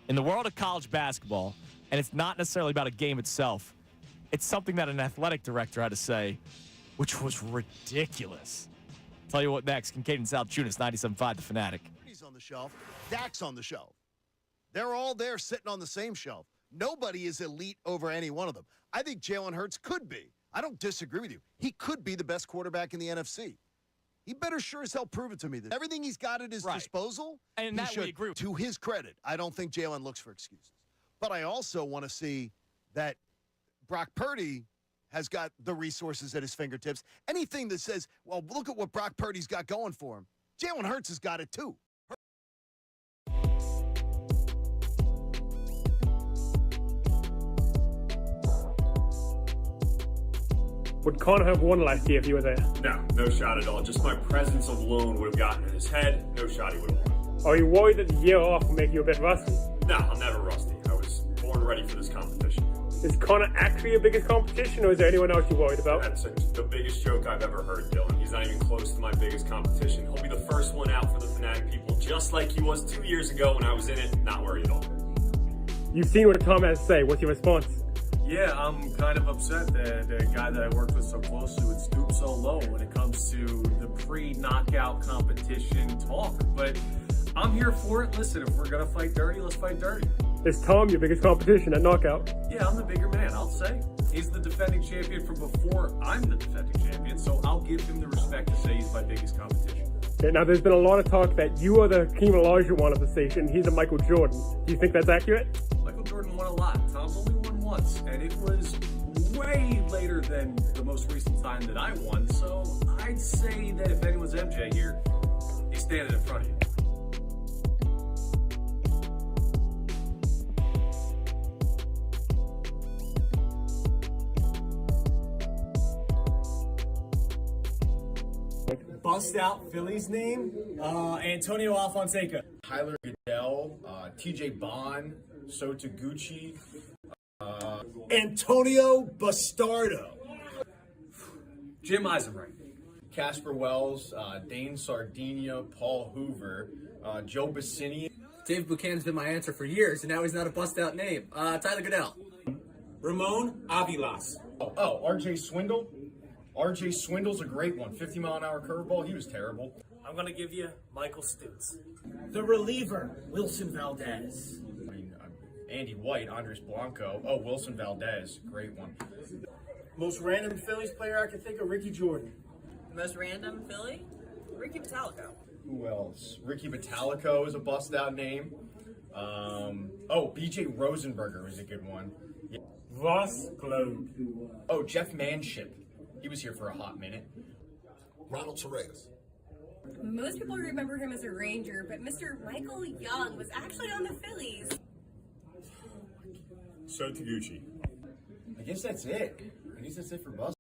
In the world of college basketball, and it's not necessarily about a game itself, it's something that an athletic director had to say, which was ridiculous. Tell you what next. Kincade Salciunas, 97.5 The Fanatic. He's on the shelf. Dak's on the shelf. They're all there sitting on the same shelf. Nobody is elite over any one of them. I think Jalen Hurts could be. I don't disagree with you. He could be the best quarterback in the NFC. He better sure as hell prove it to me. That everything he's got at his disposal, and that we agree with. To his credit, I don't think Jalen looks for excuses. But I also want to see that Brock Purdy has got the resources at his fingertips. Anything that says, well, look at what Brock Purdy's got going for him. Jalen Hurts has got it too. Would Connor have won last year if you were there? No shot at all. Just my presence alone would have gotten in his head. No shot he would have won. Are you worried that the year off will make you a bit rusty? No, I'm never rusty. I was born ready for this competition. Is Connor actually your biggest competition, or is there anyone else you're worried about? That's the biggest joke I've ever heard, Dylan. He's not even close to my biggest competition. He'll be the first one out for the Fanatic people, just like he was 2 years ago when I was in it. Not worried at all. You've seen what Tom has to say. What's your response? Yeah, I'm kind of upset that the guy that I worked with so closely would stoop so low when it comes to the pre-knockout competition talk. But I'm here for it. Listen, if we're going to fight dirty, let's fight dirty. Is Tom your biggest competition at knockout? Yeah, I'm the bigger man, I'll say. He's the defending champion from before I'm the defending champion, so I'll give him the respect to say he's my biggest competition. Okay, now, there's been a lot of talk that you are the Hakeem Olajuwon of the station. He's a Michael Jordan. Do you think that's accurate? Michael Jordan won a lot. Tom's only won once, and it was way later than the most recent time that I won, so I'd say that if anyone's MJ here, he's standing in front of you. Bust out Phillies name, Antonio Alfonseca. Tyler Goodell, TJ Bond, Sota Gucci. Antonio Bastardo. Jim Eisenreich. Casper Wells, Dane Sardinia, Paul Hoover, Joe Bassini. Dave Buchanan's been my answer for years, and now he's not a bust out name. Tyler Goodell. Ramon Avilas. Oh, RJ Swindle. RJ Swindle's a great one. 50-mile-an-hour curveball. He was terrible. I'm going to give you Michael Stutz. The reliever, Wilson Valdez. I mean, Andy White, Andres Blanco. Oh, Wilson Valdez. Great one. Most random Phillies player I can think of, Ricky Jordan. Most random Philly? Ricky Metallico. Who else? Ricky Metallico is a bust-out name. BJ Rosenberger is a good one. Yeah. Ross Globe. Oh, Jeff Manship. He was here for a hot minute. Ronald Torreyes. Most people remember him as a Ranger, but Mr. Michael Young was actually on the Phillies. So Taguchi. I guess that's it. I guess that's it for Buzz.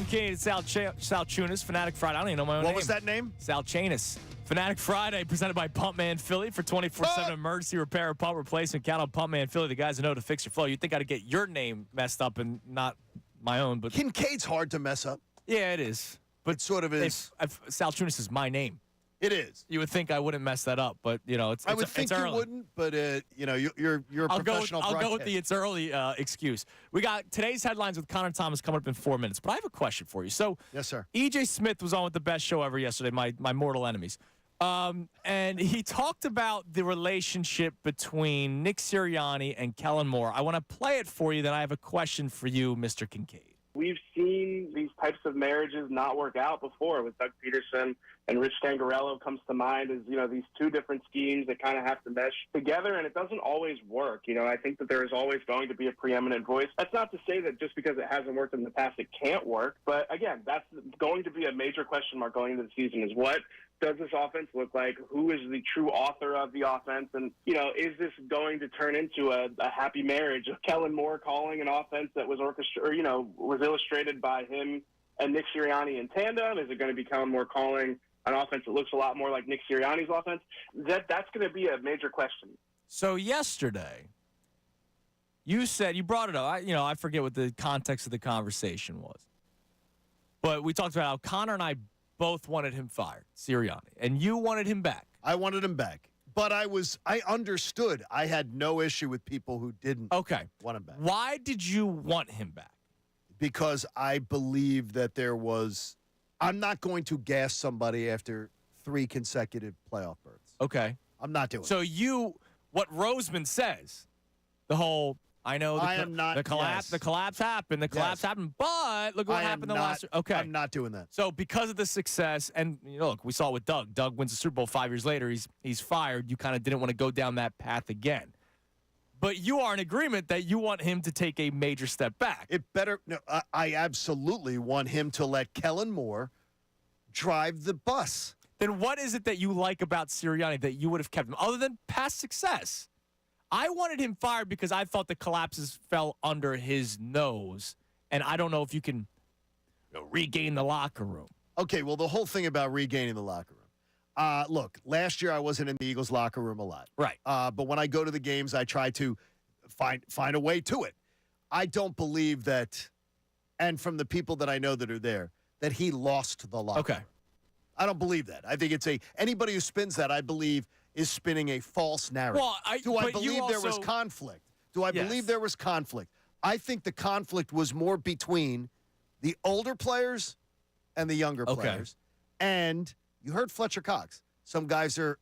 Kincade Salciunas, Fanatic Friday. I don't even know my own name. What was that name? Salciunas. Fanatic Friday, presented by Pumpman Philly for 24/7 emergency repair, pump replacement. Count on Pumpman Philly, the guys who know to fix your flow. You'd think I'd get your name messed up and not my own. But Kincaid's hard to mess up. Yeah, it is. But it sort of is. Salciunas is my name. It is. You would think I wouldn't mess that up, but I would think you wouldn't, but you're a professional. I'll go with the it's early excuse. We got today's headlines with Connor Thomas coming up in 4 minutes, but I have a question for you. So, yes, sir. EJ Smith was on with the best show ever yesterday, my mortal enemies, and he talked about the relationship between Nick Serriani and Kellen Moore. I want to play it for you. Then I have a question for you, Mr. Kincade. We've seen these types of marriages not work out before with Doug Peterson and Rich Stangarello comes to mind as, these two different schemes that kind of have to mesh together, and it doesn't always work. I think that there is always going to be a preeminent voice. That's not to say that just because it hasn't worked in the past, it can't work. But again, that's going to be a major question mark going into the season is what does this offense look like? Who is the true author of the offense? And, is this going to turn into a happy marriage of Kellen Moore calling an offense that was was illustrated by him and Nick Serriani in tandem? Is it going to be Kellen Moore calling an offense that looks a lot more like Nick Sirianni's offense? That's going to be a major question. So yesterday, you brought it up. I forget what the context of the conversation was. But we talked about how Connor and I both wanted him fired, Serriani, and you wanted him back. I wanted him back, but I understood. I had no issue with people who didn't want him back. Why did you want him back? Because I believe that I'm not going to gas somebody after 3 consecutive playoff berths. Okay. I'm not doing it. So what Roseman says, the whole, the collapse happened, but look what happened the last year. Okay. I'm not doing that. So because of the success, and look, we saw with Doug. Doug wins the Super Bowl 5 years later. He's fired. You kind of didn't want to go down that path again. But you are in agreement that you want him to take a major step back. I absolutely want him to let Kellen Moore drive the bus. Then what is it that you like about Serriani that you would have kept him, other than past success? I wanted him fired because I thought the collapses fell under his nose, and I don't know if you can regain the locker room. Okay, well, the whole thing about regaining the locker room. Look, last year I wasn't in the Eagles locker room a lot. Right. But when I go to the games, I try to find a way to it. I don't believe that, and from the people that I know that are there, that he lost the locker room. I don't believe that. I think anybody who spins that, I believe, is spinning a false narrative. Well, Do I believe there was conflict? Do I believe there was conflict? I think the conflict was more between the older players and the younger players. And you heard Fletcher Cox. Some guys are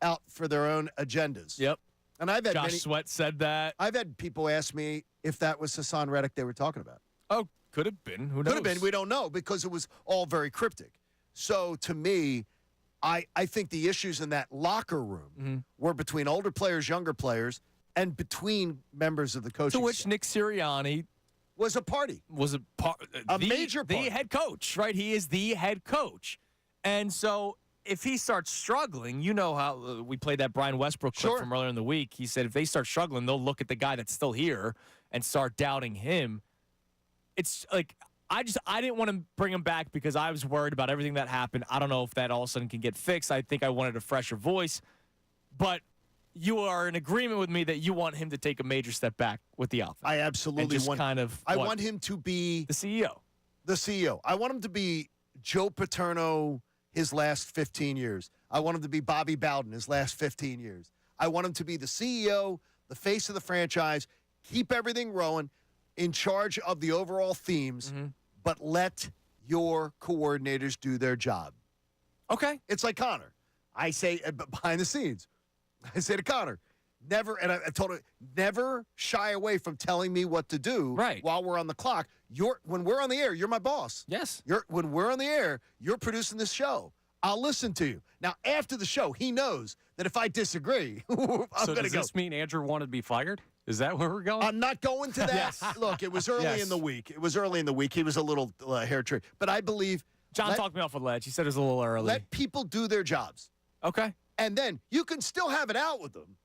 out for their own agendas. Yep. And I've had Josh Sweat said that. I've had people ask me if that was Hassan Reddick they were talking about. Oh, could have been. Who knows? Could have been. We don't know because it was all very cryptic. So to me, I think the issues in that locker room were between older players, younger players, and between members of the coaching To which staff. Nick Sirianni was a party. Major party. The head coach, right? He is the head coach. And so if he starts struggling, you know how we played that Brian Westbrook clip from earlier in the week. He said if they start struggling, they'll look at the guy that's still here and start doubting him. It's like I didn't want to bring him back because I was worried about everything that happened. I don't know if that all of a sudden can get fixed. I think I wanted a fresher voice. But you are in agreement with me that you want him to take a major step back with the offense. I absolutely want I want him to be the CEO. The CEO. I want him to be Joe Paterno his last 15 years. I want him to be Bobby Bowden his last 15 years. I want him to be the CEO, the face of the franchise, keep everything rolling, in charge of the overall themes, but let your coordinators do their job. Okay. It's like Connor. I say behind the scenes, I say to Connor, never, and I told him, never shy away from telling me what to do while we're on the clock. When we're on the air, you're my boss. Yes. When we're on the air, you're producing this show. I'll listen to you. Now, after the show, he knows that if I disagree, I'm going to go. So does this mean Andrew wanted to be fired? Is that where we're going? I'm not going to that. Yes. Look, it was early in the week. He was a little hair trigger. But I believe John talked me off a ledge. He said it was a little early. Let people do their jobs. Okay. And then you can still have it out with them.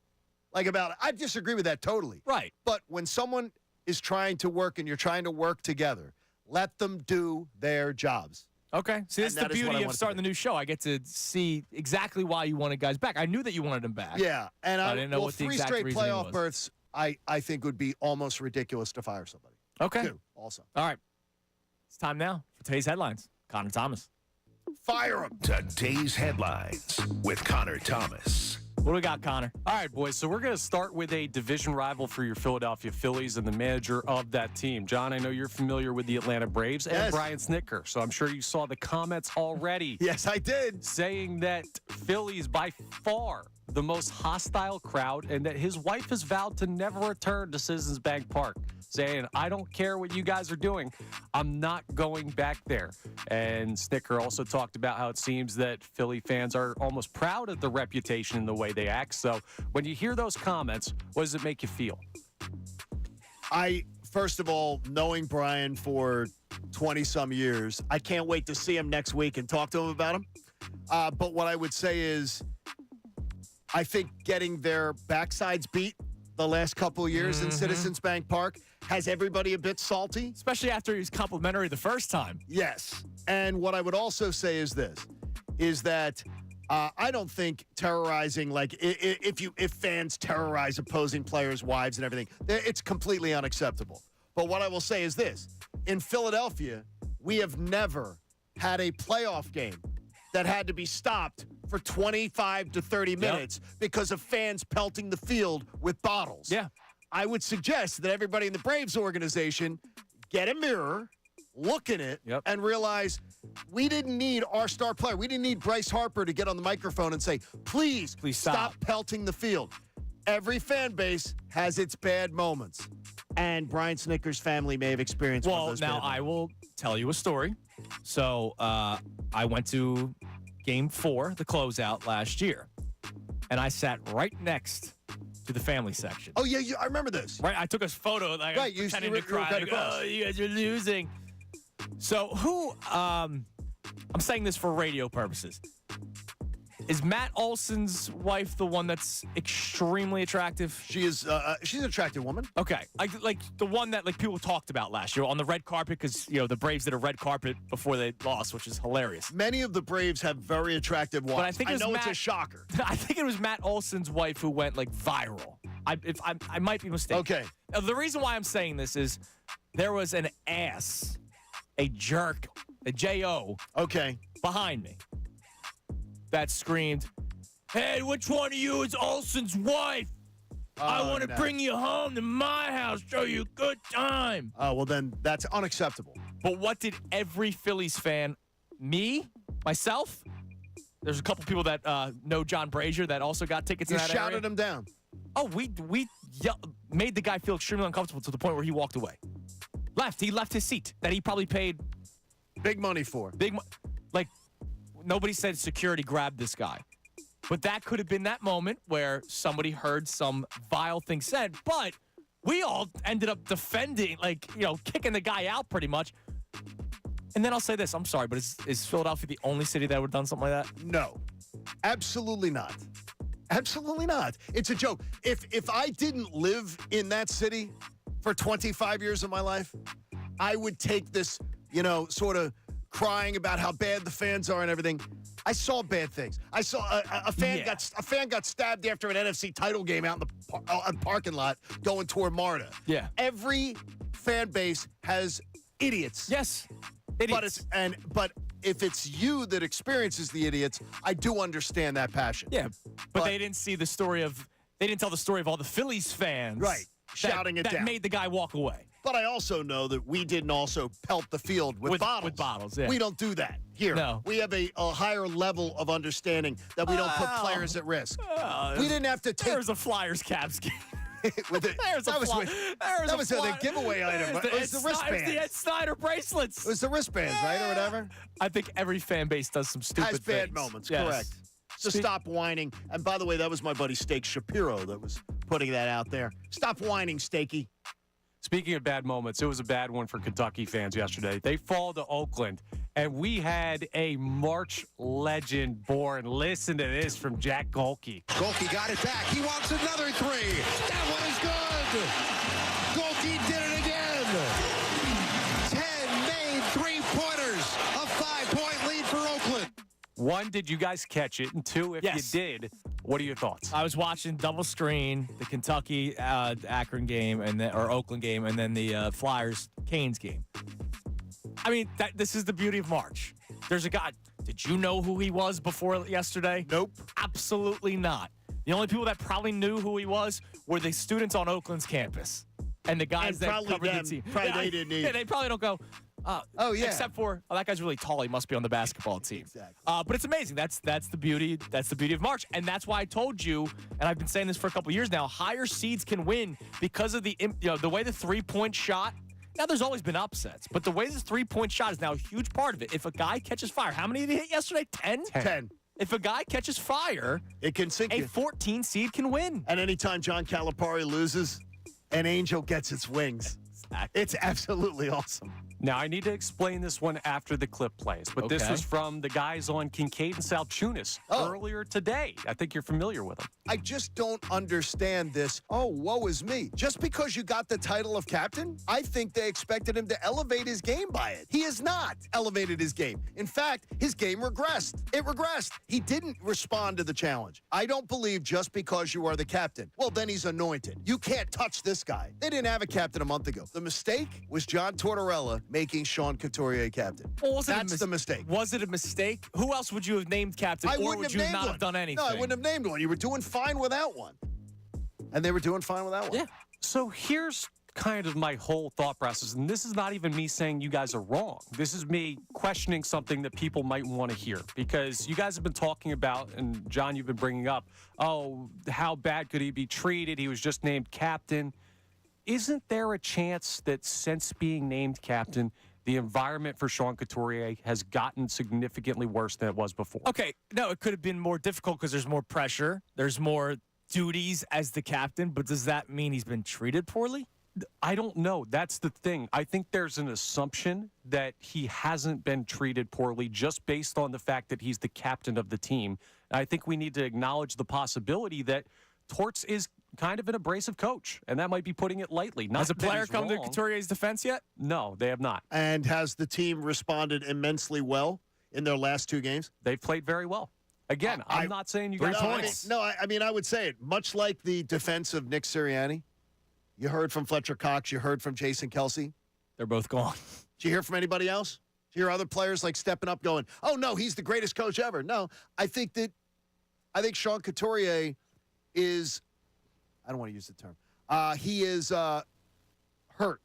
I disagree with that totally. Right. But when someone is trying to work and you're trying to work together, let them do their jobs. Okay. See, this is the beauty of starting the new show. I get to see exactly why you wanted guys back. I knew that you wanted them back. Yeah. And I didn't know what the 3 exact straight reasoning playoff was. berths, I think would be almost ridiculous to fire somebody. Okay. 2 also. All right. It's time now for today's headlines. Connor Thomas. Fire him. Today's headlines with Connor Thomas. What do we got, Connor? All right, boys. So we're going to start with a division rival for your Philadelphia Phillies and the manager of that team. John, I know you're familiar with the Atlanta Braves and Brian Snitker, so I'm sure you saw the comments already. Yes, I did. Saying that Phillies by far the most hostile crowd and that his wife has vowed to never return to Citizens Bank Park. Saying, I don't care what you guys are doing. I'm not going back there. And Snitker also talked about how it seems that Philly fans are almost proud of the reputation and the way they act. So when you hear those comments, what does it make you feel? First of all, knowing Brian for 20-some years, I can't wait to see him next week and talk to him about him. But what I would say is I think getting their backsides beat the last couple of years in Citizens Bank Park has everybody a bit salty. Especially after he was complimentary the first time. Yes. And what I would also say is this, is that I don't think terrorizing, like if fans terrorize opposing players' wives and everything, it's completely unacceptable. But what I will say is this. In Philadelphia, we have never had a playoff game that had to be stopped for 25 to 30 minutes because of fans pelting the field with bottles. Yeah. I would suggest that everybody in the Braves organization get a mirror, look at it, and realize we didn't need our star player. We didn't need Bryce Harper to get on the microphone and say, please stop pelting the field. Every fan base has its bad moments. And Brian Snitker's family may have experienced one of those bad moments. I will tell you a story. So I went to Game 4, the closeout last year, and I sat right next to the family section. Oh, yeah, I remember this. Right, I took a photo. Like, right, pretending to cry. Like, oh, you guys are losing. So I'm saying this for radio purposes. Is Matt Olson's wife the one that's extremely attractive? She is. She's an attractive woman. Okay, like the one that like people talked about last year on the red carpet because the Braves did a red carpet before they lost, which is hilarious. Many of the Braves have very attractive wives. But I think it's a shocker. I think it was Matt Olson's wife who went like viral. I might be mistaken. Okay. The reason why I'm saying this is there was an ass, a jerk, a J.O. Okay. behind me that screamed, "Hey, which one of you is Olson's wife? I want to bring you home to my house, show you a good time." Oh, well, then that's unacceptable. But what did every Phillies fan, myself, there's a couple people that know John Brazier that also got tickets in that area. You shouted him down. Oh, we made the guy feel extremely uncomfortable to the point where he walked away. He left his seat that he probably paid big money for. Like, nobody said security grabbed this guy. But that could have been that moment where somebody heard some vile thing said, but we all ended up defending, kicking the guy out pretty much. And then I'll say this, I'm sorry, but is Philadelphia the only city that would have done something like that? No, absolutely not. Absolutely not. It's a joke. If I didn't live in that city for 25 years of my life, I would take this, sort of crying about how bad the fans are and everything. I saw bad things. I saw a fan got stabbed after an NFC title game out in the parking lot going toward MARTA. Yeah. Every fan base has idiots. Yes. Idiots. But if it's you that experiences the idiots, I do understand that passion. Yeah. But they didn't see the story of they didn't tell the story of all the Phillies fans. Right. Shouting it down. That made the guy walk away. But I also know that we didn't also pelt the field with bottles. With bottles, yeah. We don't do that here. No. We have a higher level of undering that we don't put players at risk. We didn't have to take... There's a Flyers-Caps game. That was the giveaway item. It was the wristbands. It was the Ed Snyder bracelets. It was the wristbands, right, or whatever? I think every fan base does some stupid things. Has bad moments, correct. So stop whining. And by the way, that was my buddy Steak Shapiro that was putting that out there. Stop whining, Steaky. Speaking of bad moments, it was a bad one for Kentucky fans yesterday. They fall to Oakland, and we had a March legend born. Listen to this from Jack Golke. Golke got it back. He wants another three. That one is good. Golke did it again. 10 made three-pointers. A 5-point lead for Oakland. One, did you guys catch it? And two, if you did, what are your thoughts? I was watching double screen, the Kentucky Akron game or Oakland game, and then the Flyers Canes game. I mean, this is the beauty of March. There's a guy. Did you know who he was before yesterday? Nope. Absolutely not. The only people that probably knew who he was were the students on Oakland's campus and the guys that covered the team. Probably they didn't need. Yeah, they probably don't go. Oh yeah. Except for that guy's really tall. He must be on the basketball team. Exactly. But it's amazing. That's the beauty. That's the beauty of March, and that's why I told you. And I've been saying this for a couple of years now. Higher seeds can win because of the way the 3-point shot. Now there's always been upsets, but the way the 3-point shot is now a huge part of it. If a guy catches fire, how many did he hit yesterday? 10? 10. If a guy catches fire, it can sink you. A 14 seed can win. And anytime John Calipari loses, an angel gets its wings. Exactly. It's absolutely awesome. Now, I need to explain this one after the clip plays, but this was from the guys on Kincade Salciunas earlier today. I think you're familiar with them. I just don't understand this. Oh, woe is me. Just because you got the title of captain, I think they expected him to elevate his game by it. He has not elevated his game. In fact, his game regressed. It regressed. He didn't respond to the challenge. I don't believe just because you are the captain, well, then he's anointed. You can't touch this guy. They didn't have a captain a month ago. The mistake was John Tortorella making Sean Couturier captain. Well, That's the mistake. Was it a mistake? Who else would you have named captain, or would you not have done anything? No, I wouldn't have named one. You were doing fine without one. And they were doing fine without one. Yeah. So here's kind of my whole thought process, and this is not even me saying you guys are wrong. This is me questioning something that people might want to hear, because you guys have been talking about, and John, you've been bringing up, oh, how bad could he be treated? He was just named captain. Isn't there a chance that since being named captain, the environment for Sean Couturier has gotten significantly worse than it was before? Okay, no, it could have been more difficult because there's more pressure. There's more duties as the captain, but does that mean he's been treated poorly? I don't know. That's the thing. I think there's an assumption that he hasn't been treated poorly just based on the fact that he's the captain of the team. And I think we need to acknowledge the possibility that Torts is kind of an abrasive coach, and that might be putting it lightly. Not Has a player come to wrong. Couturier's defense yet? No, they have not. And has the team responded immensely well in their last 2 games? They've played very well. Again, I'm not saying you guys are wrong. I mean, I would say it. Much like the defense of Nick Serriani, you heard from Fletcher Cox, you heard from Jason Kelsey. They're both gone. Did you hear from anybody else? Did you hear other players like stepping up going, oh, no, he's the greatest coach ever? No, I think Sean Couturier is, I don't want to use the term, he is hurt.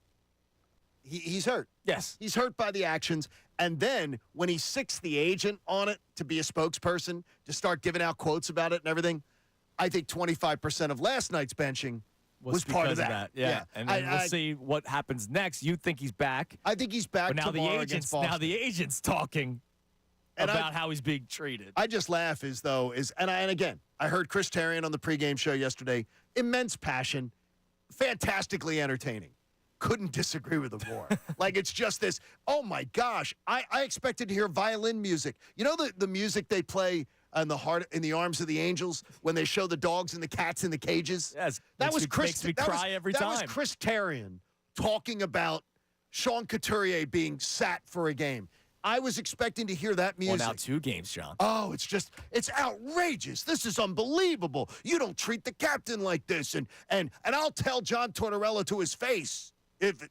He's hurt. Yes. He's hurt by the actions. And then when he sicks the agent on it to be a spokesperson, to start giving out quotes about it and everything, I think 25% of last night's benching was part of that. Yeah. And then we'll see what happens next. You think he's back. I think he's back but now tomorrow against Boston. Now the agent's talking about how he's being treated. I just laugh and again, I heard Chris Tarian on the pregame show yesterday. Immense passion, fantastically entertaining. Couldn't disagree with him more. Like, it's just this, oh my gosh, I expected to hear violin music. You know the music they play in the arms of the angels when they show the dogs and the cats in the cages? Yes. That was Chris. Makes me cry every time. That was Chris Tarian talking about Sean Couturier being sat for a game. I was expecting to hear that music. Well, now 2 games, John. Oh, it's outrageous. This is unbelievable. You don't treat the captain like this. And I'll tell John Tortorella to his face.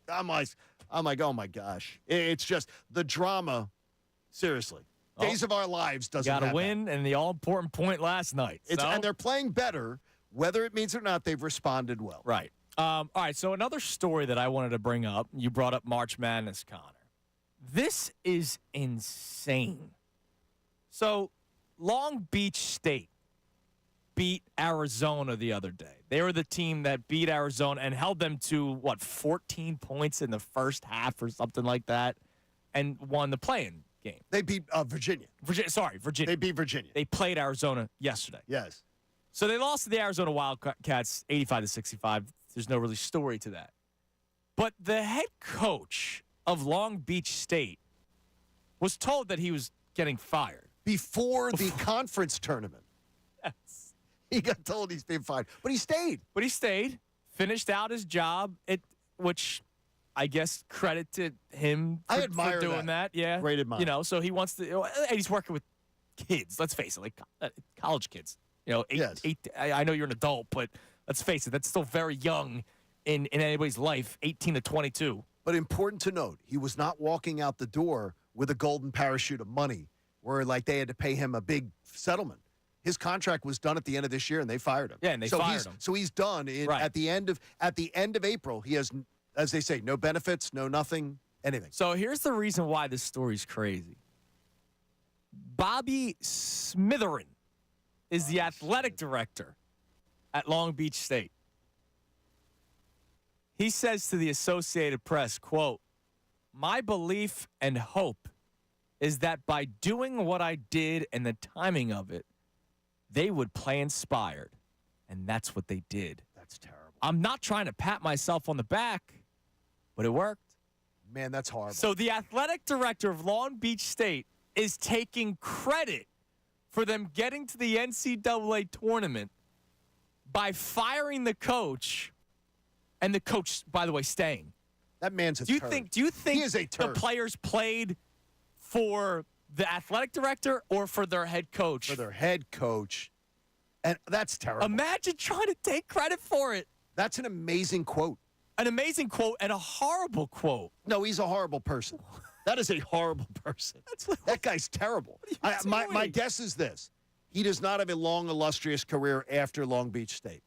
I'm like, oh my gosh. It's just the drama. Seriously. Days of our lives doesn't have Got to win, and the all-important point last night. And they're playing better. Whether it means or not, they've responded well. Right. All right, so another story that I wanted to bring up, you brought up March Madness, Connor. This is insane. So, Long Beach State beat Arizona the other day. They were the team that beat Arizona and held them to, 14 points in the first half or something like that, and won the play-in game. They beat Virginia. Virginia. They beat Virginia. They played Arizona yesterday. Yes. So they lost to the Arizona Wildcats 85-65. There's no really story to that. But the head coach of Long Beach State was told that he was getting fired. Before the conference tournament. Yes. He got told he's being fired. But he stayed. Finished out his job, which I guess credited him for doing that. Yeah. Great admire. So he wants to, and he's working with kids, let's face it, like college kids. I know you're an adult, but let's face it, that's still very young in anybody's life, 18 to 22. But important to note, he was not walking out the door with a golden parachute of money where like they had to pay him a big settlement. His contract was done at the end of this year, and they fired him. Yeah, and they fired him. So he's done at the end of April. He has, as they say, no benefits, no nothing, anything. So here's the reason why this story's crazy. Bobby Smitherin is the athletic director at Long Beach State. He says to the Associated Press, quote, "My belief and hope is that by doing what I did and the timing of it, they would play inspired." And that's what they did. That's terrible. I'm not trying to pat myself on the back, but it worked. Man, that's horrible. So the athletic director of Long Beach State is taking credit for them getting to the NCAA tournament by firing the coach, and the coach, by the way, staying. That man's a turd. Do you think he is a the turd. players played for the athletic director or for their head coach? For their head coach. And that's terrible. Imagine trying to take credit for it. That's an amazing quote. An amazing quote and a horrible quote. No, he's a horrible person. That is a horrible person. That guy's terrible. My guess is this. He does not have a long, illustrious career after Long Beach State.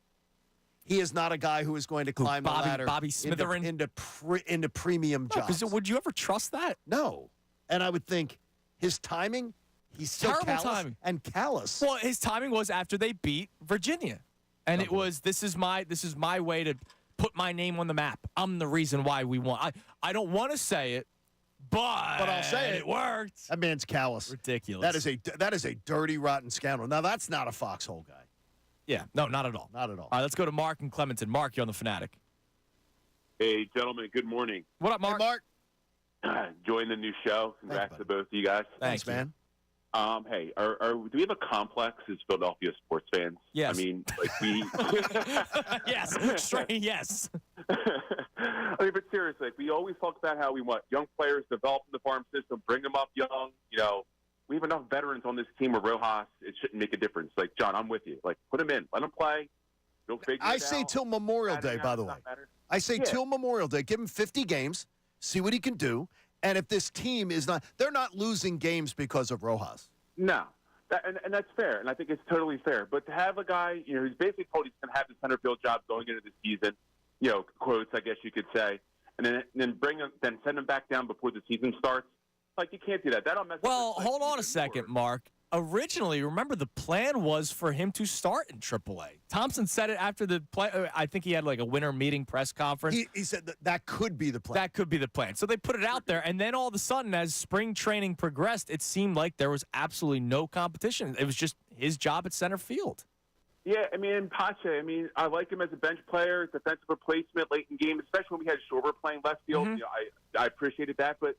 He is not a guy who is going to climb the ladder Bobby Smitherin? into premium jobs. Because would you ever trust that? No. And I would think his timing, he's so terrible timing and callous. Well, his timing was after they beat Virginia, and it was this is my way to put my name on the map. I'm the reason why we won. I don't want to say it, but I'll say it worked. That man's callous. Ridiculous. That is a dirty, rotten scoundrel. Now that's not a foxhole guy. Yeah, no, not at all. Not at all. All right, let's go to Mark and Clementon. Mark, you're on the Fanatic. Hey, gentlemen, good morning. What up, Mark? Hey, Mark. Enjoying the new show. Congrats to both of you guys. Thanks, man. Hey, do we have a complex as Philadelphia sports fans? Yes. I mean, like we. Yes. Straight yes. I mean, but seriously, like, we always talk about how we want young players develop in the farm system, bring them up young. You know, we have enough veterans on this team where Rojas, it shouldn't make a difference. Like, John, I'm with you. Like, put him in. Let him play. He'll figure it out. I say till Memorial Day, by the way. I say till Memorial Day. Give him 50 games, see what he can do. And if this team is not – they're not losing games because of Rojas. No. And that's fair, and I think it's totally fair. But to have a guy, you know, who's basically told he's going to have the center field job going into the season, you know, quotes, I guess you could say, and then send him back down before the season starts. Like, you can't do that. That'll mess up. Well, hold on a second, Mark. Originally, remember, the plan was for him to start in AAA. Thompson said it after the play. I think he had like a winter meeting press conference. He said that could be the plan. That could be the plan. So they put it out there, and then all of a sudden, as spring training progressed, it seemed like there was absolutely no competition. It was just his job at center field. Yeah, I mean, Pache, I mean, I like him as a bench player, defensive replacement late in game, especially when we had Schwarber playing left field. Mm-hmm. You know, I appreciated that, but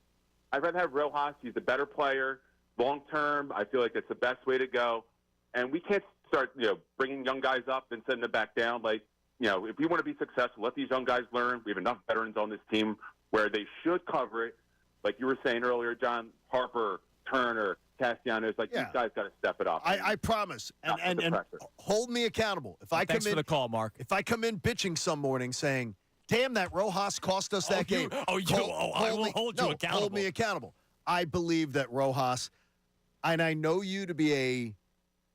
I'd rather have Rojas. He's a better player. Long term, I feel like it's the best way to go. And we can't start, you know, bringing young guys up and sending them back down. Like, you know, if we want to be successful, let these young guys learn. We have enough veterans on this team where they should cover it. Like you were saying earlier, John, Harper, Turner, Castellanos, like these guys got to step it up. I promise. And hold me accountable. If I Thanks come in, for the call, Mark. If I come in bitching some morning saying, damn, that Rojas cost us that game. I will hold you accountable. Hold me accountable. I believe that Rojas, and I know you to be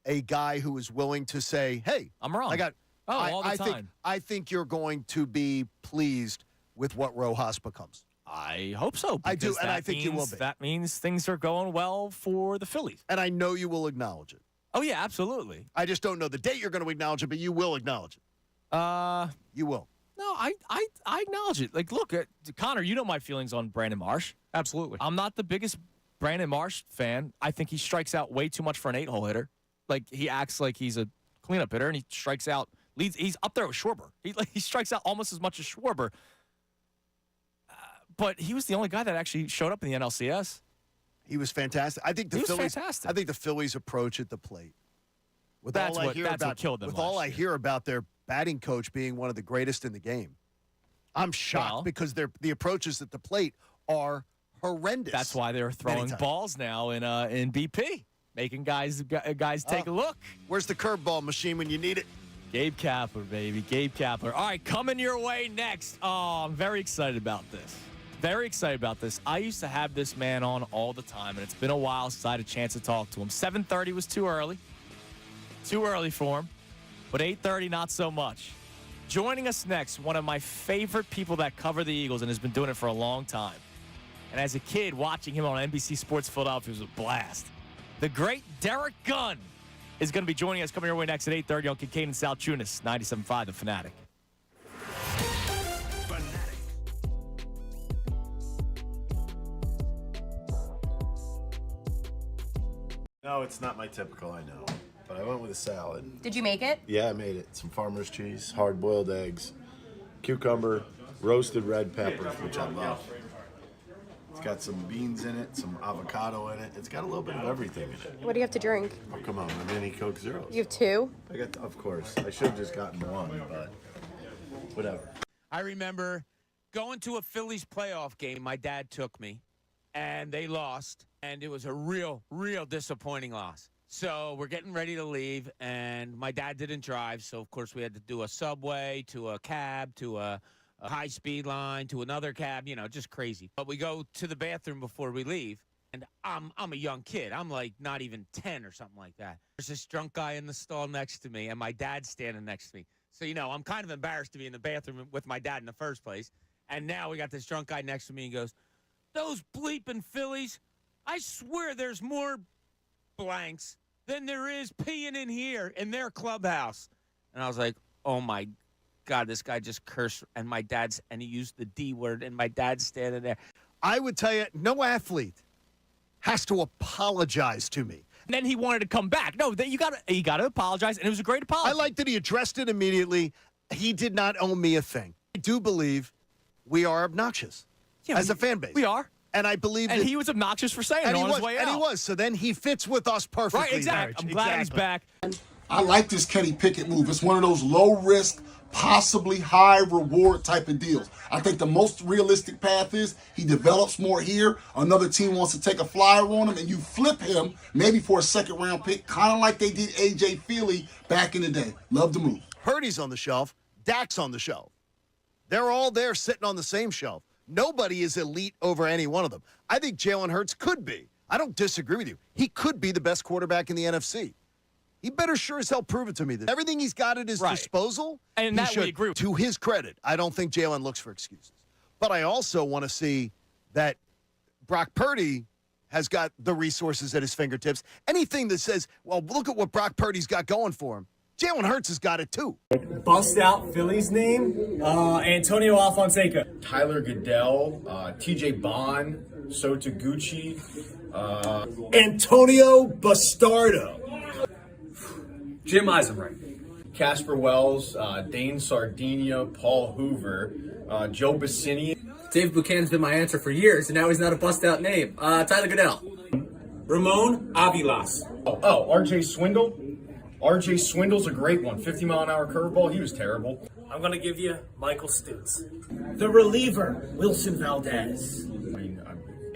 a guy who is willing to say, hey, I'm wrong. All the time. I think you're going to be pleased with what Rojas becomes. I hope so. I do, and I think you will be. That means things are going well for the Phillies. And I know you will acknowledge it. Oh, yeah, absolutely. I just don't know the date you're going to acknowledge it, but you will acknowledge it. You will. No, I acknowledge it. Like, look, Connor, you know my feelings on Brandon Marsh. Absolutely. I'm not the biggest Brandon Marsh fan. I think he strikes out way too much for an 8-hole hitter. Like, he acts like he's a cleanup hitter, and he strikes out. He's up there with Schwarber. He strikes out almost as much as Schwarber. But he was the only guy that actually showed up in the NLCS. He was fantastic. I think the Phillies approach at the plate. That's what killed them. With all I hear about their batting coach being one of the greatest in the game, I'm shocked because the approaches at the plate are horrendous. That's why they're throwing balls now in BP, making guys take a look. Where's the curveball machine when you need it? Gabe Kapler, baby. Gabe Kapler. All right, coming your way next. Oh, I'm very excited about this. Very excited about this. I used to have this man on all the time, and it's been a while since I had a chance to talk to him. 7:30 was too early. Too early for him. But 8:30, not so much. Joining us next, one of my favorite people that cover the Eagles and has been doing it for a long time. And as a kid, watching him on NBC Sports Philadelphia was a blast. The great Derek Gunn is going to be joining us coming your way next at 8:30 on Kincade Salciunas, 97.5 The Fanatic. No, it's not my typical, I know. But I went with a salad. Did you make it? Yeah, I made it. Some farmer's cheese, hard-boiled eggs, cucumber, roasted red peppers, which I love. It's got some beans in it, some avocado in it. It's got a little bit of everything in it. What do you have to drink? Oh, come on, a mini Coke Zeros. You have two? I got, of course. I should have just gotten one, but whatever. I remember going to a Phillies playoff game. My dad took me, and they lost, and it was a real disappointing loss. So we're getting ready to leave, and my dad didn't drive, so of course we had to do a subway to a cab to a high-speed line to another cab, just crazy. But we go to the bathroom before we leave, and I'm a young kid. I'm like not even 10 or something like that. There's this drunk guy in the stall next to me, and my dad's standing next to me. So, I'm kind of embarrassed to be in the bathroom with my dad in the first place. And now we got this drunk guy next to me and goes, "Those bleeping Phillies, I swear there's more blanks than there is peeing in here in their clubhouse." And I was like, oh my God, this guy just cursed, and he used the D word, and my dad's standing there. I would tell you, no athlete has to apologize to me. And then he wanted to come back. No, you got to apologize, and it was a great apology. I like that he addressed it immediately. He did not owe me a thing. I do believe we are obnoxious as a fan base. We are. And I believe and he was obnoxious for saying it on his way out. And he was. So then he fits with us perfectly. Right, exactly. I'm glad he's back. I like this Kenny Pickett move. It's one of those low-risk, possibly high-reward type of deals. I think the most realistic path is he develops more here. Another team wants to take a flyer on him, and you flip him maybe for a second-round pick, kind of like they did A.J. Feely back in the day. Love the move. Purdy's on the shelf. Dak's on the shelf. They're all there sitting on the same shelf. Nobody is elite over any one of them. I think Jalen Hurts could be. I don't disagree with you. He could be the best quarterback in the NFC. He better sure as hell prove it to me that everything he's got at his disposal, and that we agree with. To his credit, I don't think Jalen looks for excuses. But I also want to see that Brock Purdy has got the resources at his fingertips. Anything that says, well, look at what Brock Purdy's got going for him. Jalen Hurts has got it too. Bust out Philly's name, Antonio Alfonseca. Tyler Goodell, T.J. Bond, Sota Gucci. Antonio Bastardo. Jim Eisenreich. Casper Wells, Dane Sardinia, Paul Hoover, Joe Bassini. Dave Buchanan's been my answer for years, and now he's not a bust-out name. Tyler Goodell. Ramon Avilas. R.J. Swindle. R.J. Swindle's a great one. 50-mile-an-hour curveball. He was terrible. I'm going to give you Michael Stutz. The reliever, Wilson Valdez.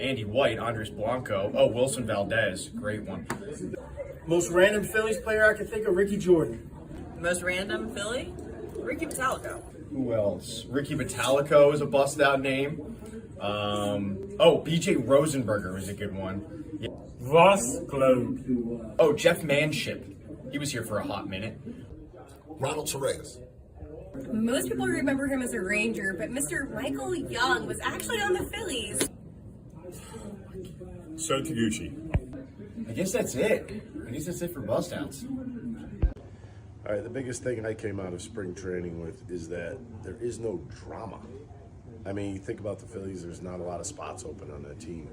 Andy White, Andres Blanco. Oh, Wilson Valdez. Great one. Most random Phillies player I can think of, Ricky Jordan. Most random Philly? Ricky Metallico. Who else? Ricky Metallico is a bust-out name. B.J. Rosenberger was a good one. Yeah. Ross Globe. Oh, Jeff Manship. He was here for a hot minute. Ronald Torres. Most people remember him as a Ranger, but Mr. Michael Young was actually on the Phillies. So Taguchi. I guess that's it. I guess that's it for bust outs. All right, the biggest thing I came out of spring training with is that there is no drama. I mean, you think about the Phillies, there's not a lot of spots open on that team.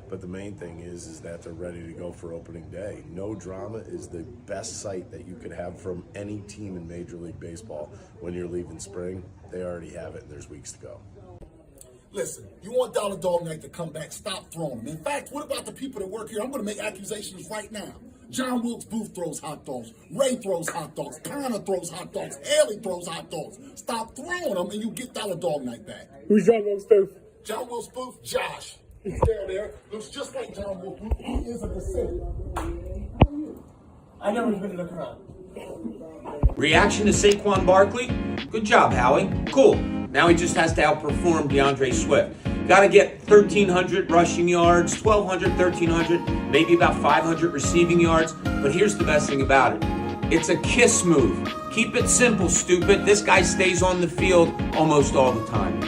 But the main thing is that they're ready to go for opening day. No drama is the best sight that you could have from any team in Major League Baseball when you're leaving spring. They already have it, and there's weeks to go. Listen, you want Dollar Dog Night to come back, stop throwing them. In fact, what about the people that work here? I'm going to make accusations right now. John Wilkes Booth throws hot dogs. Ray throws hot dogs. Connor throws hot dogs. Haley throws hot dogs. Stop throwing them, and you get Dollar Dog Night back. Who's John Wilkes Booth? John Wilkes Booth, Josh. He's down there. Looks just like John Wilkes Booth. He is a descendant. I never been to look around. Reaction to Saquon Barkley? Good job, Howie. Cool. Now he just has to outperform DeAndre Swift. Got to get 1,300 rushing yards, 1,200, 1,300, maybe about 500 receiving yards. But here's the best thing about it. It's a kiss move. Keep it simple, stupid. This guy stays on the field almost all the time.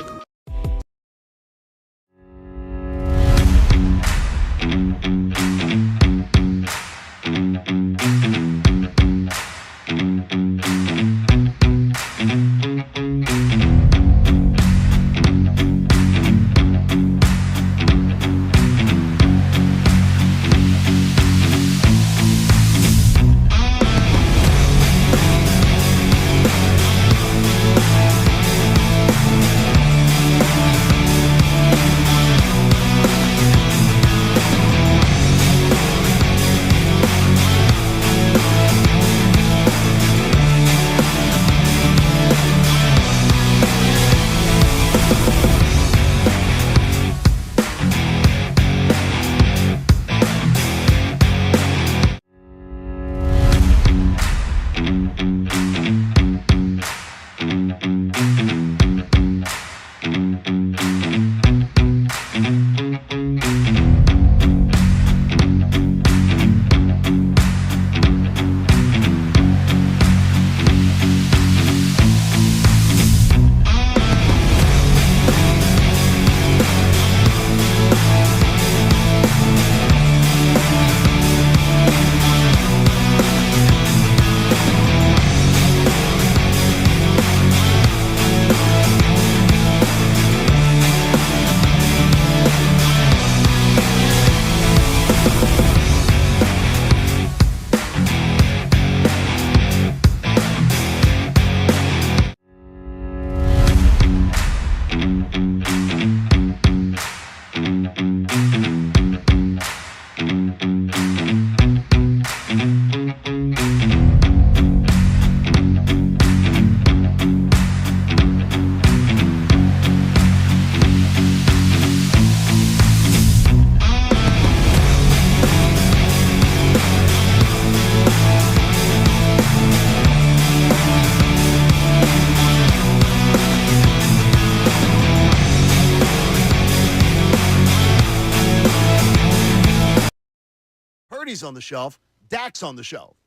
On the shelf, Dak's on the shelf.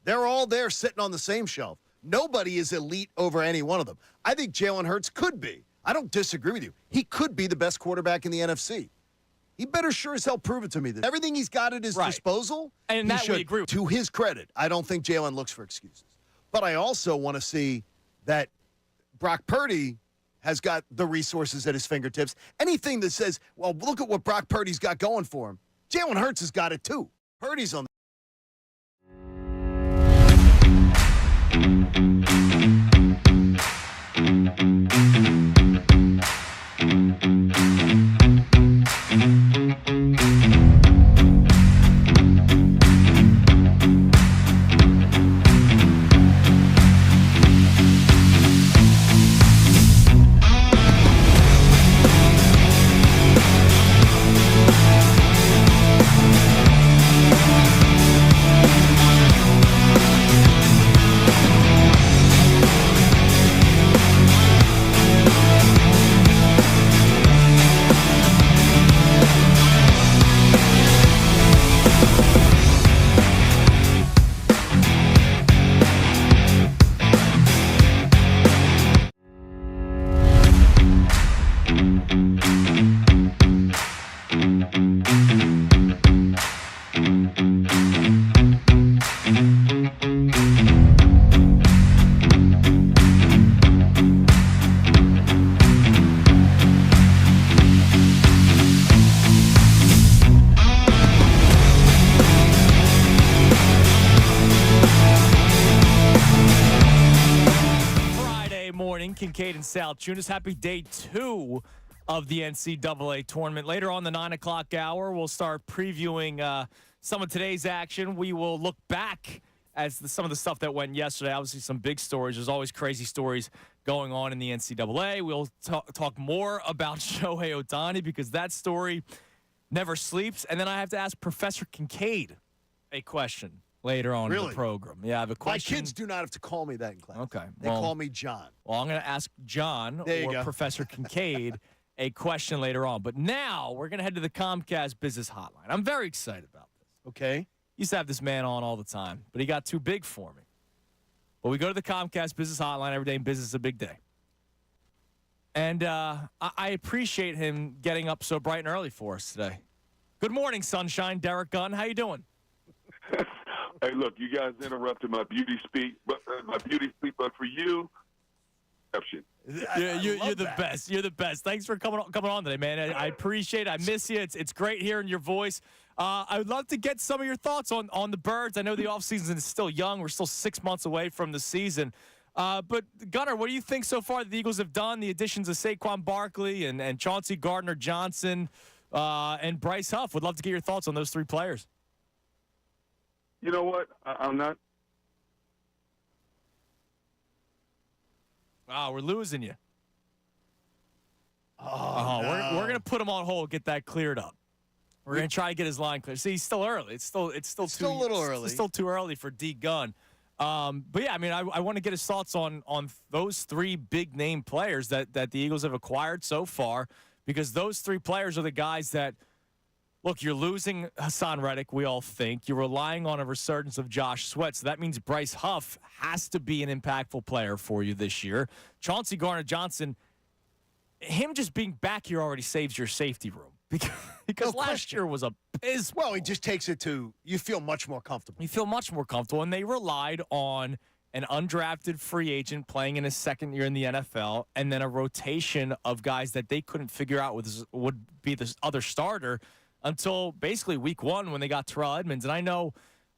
They're all there sitting on the same shelf. Nobody is elite over any one of them. I think Jalen Hurts could be. I don't disagree with you. He could be the best quarterback in the NFC. He better sure as hell prove it to me. That everything he's got at his disposal, and that we agree with. To his credit, I don't think Jalen looks for excuses. But I also want to see that Brock Purdy has got the resources at his fingertips. Anything that says, well, look at what Brock Purdy's got going for him. Jalen Hurts has got it too. Purdy's on. Kincade Salciunas. Happy day 2 of the NCAA tournament. Later on the 9 o'clock hour, we'll start previewing some of today's action. We will look back at some of the stuff that went yesterday. Obviously, some big stories. There's always crazy stories going on in the NCAA. We'll talk more about Shohei Ohtani because that story never sleeps. And then I have to ask Professor Kincade a question later on in the program. Yeah, I have a question. My kids do not have to call me that in class. Okay. They call me John. Well, I'm going to ask John or Professor Kincade a question later on. But now we're going to head to the Comcast Business Hotline. I'm very excited about this. Okay. Used to have this man on all the time, but he got too big for me. But we go to the Comcast Business Hotline every day, and business is a big day. And I appreciate him getting up so bright and early for us today. Good morning, sunshine. Derek Gunn, how you doing? Hey, look, you guys interrupted my beauty speak, but for you, you're the best. You're the best. Thanks for coming on today, man. I appreciate it. I miss you. It's great hearing your voice. I would love to get some of your thoughts on the Birds. I know the offseason is still young. We're still 6 months away from the season. But, Gunnar, what do you think so far the Eagles have done? The additions of Saquon Barkley and Chauncey Gardner-Johnson and Bryce Huff. Would love to get your thoughts on those three players. You know what? I'm not. Wow, we're losing you. No. We're going to put him on hold, get that cleared up. We're going to try to get his line clear. See, he's still early. It's still a little early. It's still too early for D. Gunn. But, yeah, I mean, I want to get his thoughts on those three big-name players that the Eagles have acquired so far, because those three players are the guys that, look, you're losing Hassan Reddick, we all think. You're relying on a resurgence of Josh Sweat, so that means Bryce Huff has to be an impactful player for you this year. Chauncey Gardner-Johnson, him just being back here already saves your safety room. Because last year was abysmal. Well, he just takes it to you feel much more comfortable. You feel much more comfortable, and they relied on an undrafted free agent playing in his second year in the NFL, and then a rotation of guys that they couldn't figure out would be the other starter until basically week one when they got Terrell Edmonds. And I know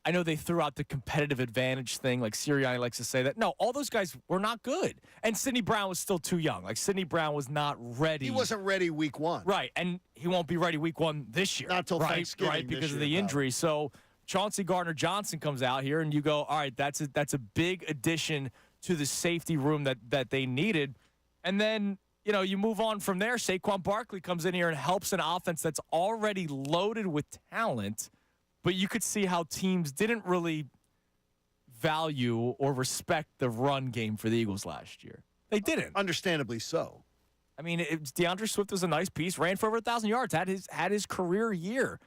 they threw out the competitive advantage thing, like Serriani likes to say that. No, all those guys were not good. And Sidney Brown was still too young. Like, Sidney Brown was not ready. He wasn't ready week one. Right, and he won't be ready week one this year. Not until Thanksgiving. Right, because of year, the injury. So Chauncey Gardner-Johnson comes out here, and you go, all right, that's a big addition to the safety room that they needed. And then, you move on from there. Saquon Barkley comes in here and helps an offense that's already loaded with talent. But you could see how teams didn't really value or respect the run game for the Eagles last year. They didn't. Understandably so. I mean, DeAndre Swift was a nice piece, ran for over 1,000 yards, had his career year.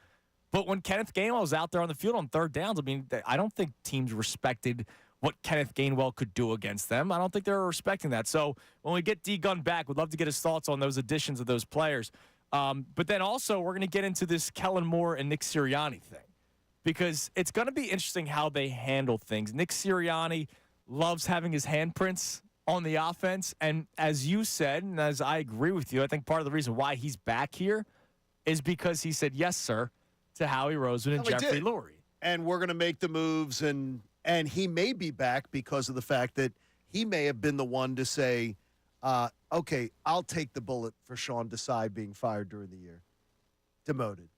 But when Kenneth Gainwell was out there on the field on third downs, I mean, I don't think teams respected what Kenneth Gainwell could do against them. I don't think they were respecting that. So when we get D. Gunn back, we'd love to get his thoughts on those additions of those players. But then also we're going to get into this Kellen Moore and Nick Sirianni thing, because it's going to be interesting how they handle things. Nick Sirianni loves having his handprints on the offense. And as you said, and as I agree with you, I think part of the reason why he's back here is because he said, yes, sir, to Howie Roseman and Jeffrey Lurie. And we're going to make the moves, and he may be back because of the fact that he may have been the one to say, okay, I'll take the bullet for Sean Desai being fired during the year, demoted.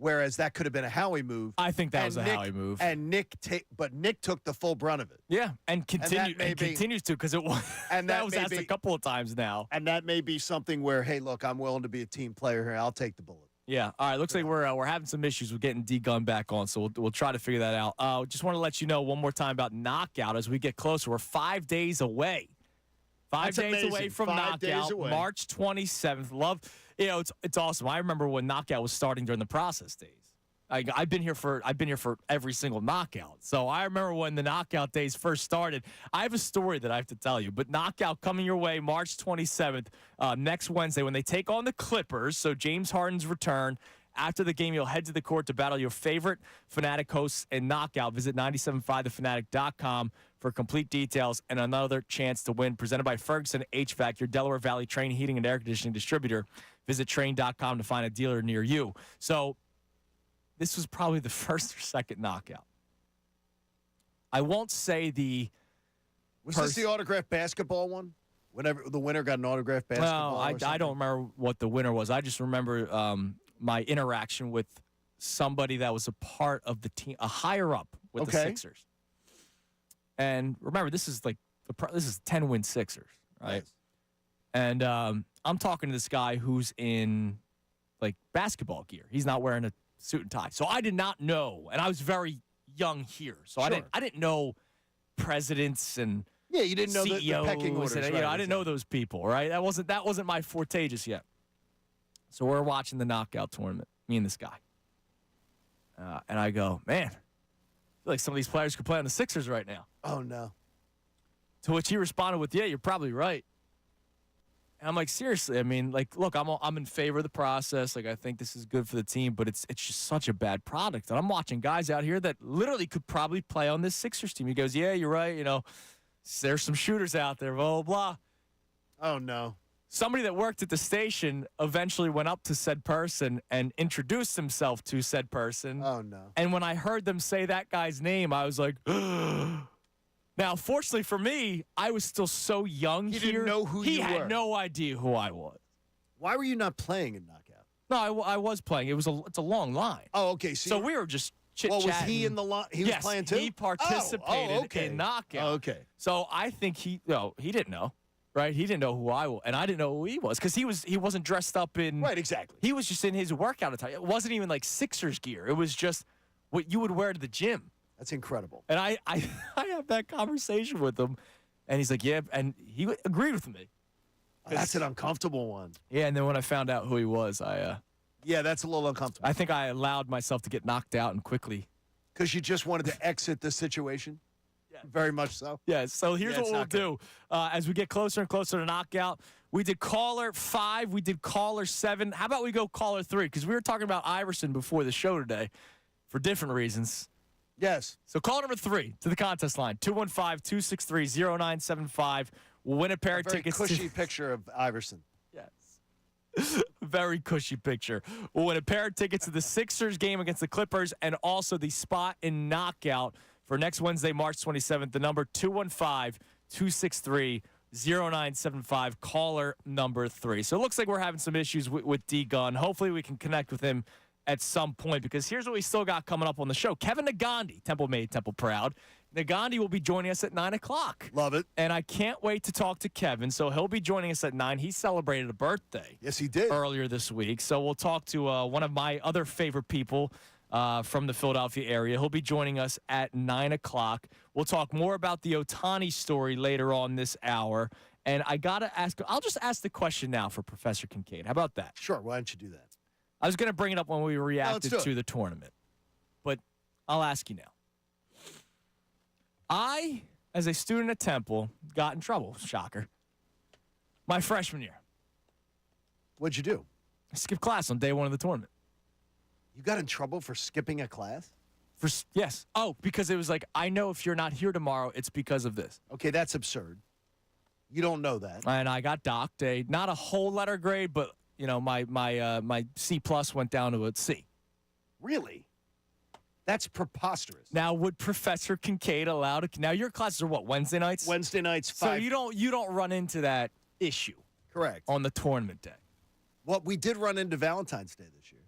Whereas that could have been a Howie move. I think that was a Howie move. And Nick took the full brunt of it. Yeah, and continues to, because it was that was asked a couple of times now. And that may be something where, hey, look, I'm willing to be a team player here. I'll take the bullet. Yeah. All right. Looks like we're having some issues with getting D Gunn back on, so we'll try to figure that out. Just want to let you know one more time about Knockout as we get closer. We're 5 days away. Five days away from Knockout, March 27th. Love, it's awesome. I remember when Knockout was starting during the process days. I've been here for every single Knockout. So I remember when the Knockout days first started. I have a story that I have to tell you. But Knockout coming your way March 27th, next Wednesday, when they take on the Clippers. So James Harden's return. After the game, you'll head to the court to battle your favorite Fanatic hosts in Knockout. Visit 975thefanatic.com for complete details and another chance to win. Presented by Ferguson HVAC, your Delaware Valley Train Heating and Air Conditioning distributor. Visit train.com to find a dealer near you. So this was probably the first or second Knockout. I won't say Was this the autographed basketball one? Whenever the winner got an autographed basketball? No, I don't remember what the winner was. I just remember my interaction with somebody that was a part of the team, a higher up with the Sixers. And remember, this is 10-win Sixers, right? Yes. And I'm talking to this guy who's in basketball gear. He's not wearing a suit and tie. So I did not know, and I was very young here, so sure. I didn't know presidents and you didn't know CEOs the pecking orders. And, I didn't know those people, right? That wasn't my forte just yet. So we're watching the knockout tournament, me and this guy. And I go, man, I feel like some of these players could play on the Sixers right now. Oh, no. To which he responded with, yeah, you're probably right. And I'm like, seriously, I mean, like, look, I'm in favor of the process. Like, I think this is good for the team, but it's just such a bad product. And I'm watching guys out here that literally could probably play on this Sixers team. He goes, yeah, you're right. You know, there's some shooters out there, blah, blah, blah. Oh, no. Somebody that worked at the station eventually went up to said person and introduced himself to said person. Oh, no. And when I heard them say that guy's name, I was like, now, fortunately for me, I was still so young He here. didn't know who he you had were. no idea who I was. Why were you not playing in knockout? No, I was playing. It's a long line. Oh, okay. So we were just chit-chatting. Well, was he in the line? He was yes, playing too? he participated okay. in knockout. Oh, okay. So I think he didn't know, right? He didn't know who I was, and I didn't know who he was because he wasn't dressed up in. Right, exactly. He was just in his workout attire. It wasn't even like Sixers gear. It was just what you would wear to the gym. That's incredible. And I have that conversation with him, and he's like, yeah, and he agreed with me. That's an uncomfortable one. Yeah, and then when I found out who he was, yeah, that's a little uncomfortable. I think I allowed myself to get knocked out and quickly. Because you just wanted to exit the situation? Yeah. Very much so. Yeah, so here's what we'll do. As we get closer and closer to knockout, we did caller 5, we did caller 7. How about we go caller 3? Because we were talking about Iverson before the show today for different reasons. Yes. So call number 3 to the contest line, 215-263-0975. We'll win a pair of tickets. Very cushy picture of Iverson. Yes. Very cushy picture. We'll win a pair of tickets to the Sixers game against the Clippers and also the spot in knockout for next Wednesday, March 27th. The number 215-263-0975, caller number 3. So it looks like we're having some issues with D Gunn. Hopefully we can connect with him at some point because here's what we still got coming up on the show. Kevin Negandhi, Temple made, Temple proud. Negandhi will be joining us at 9 o'clock. Love it. And I can't wait to talk to Kevin. So he'll be joining us at 9. He celebrated a birthday. Yes, he did. Earlier this week. So we'll talk to one of my other favorite people from the Philadelphia area. He'll be joining us at 9 o'clock. We'll talk more about the Ohtani story later on this hour. And I got to ask, I'll just ask the question now for Professor Kincade. How about that? Sure. Why don't you do that? I was going to bring it up when we reacted to the tournament. But I'll ask you now. I, as a student at Temple, got in trouble. Shocker. My freshman year. What'd you do? I skipped class on day 1 of the tournament. You got in trouble for skipping a class? Yes. Oh, because it was like, I know if you're not here tomorrow, it's because of this. Okay, that's absurd. You don't know that. And I got docked. Not a whole letter grade, but you know, my C+ went down to a C. Really? That's preposterous. Now, would Professor Kincade allow to? Now, your classes are what, Wednesday nights? Wednesday nights, 5. So you don't run into that issue. Correct. On the tournament day. Well, we did run into Valentine's Day this year.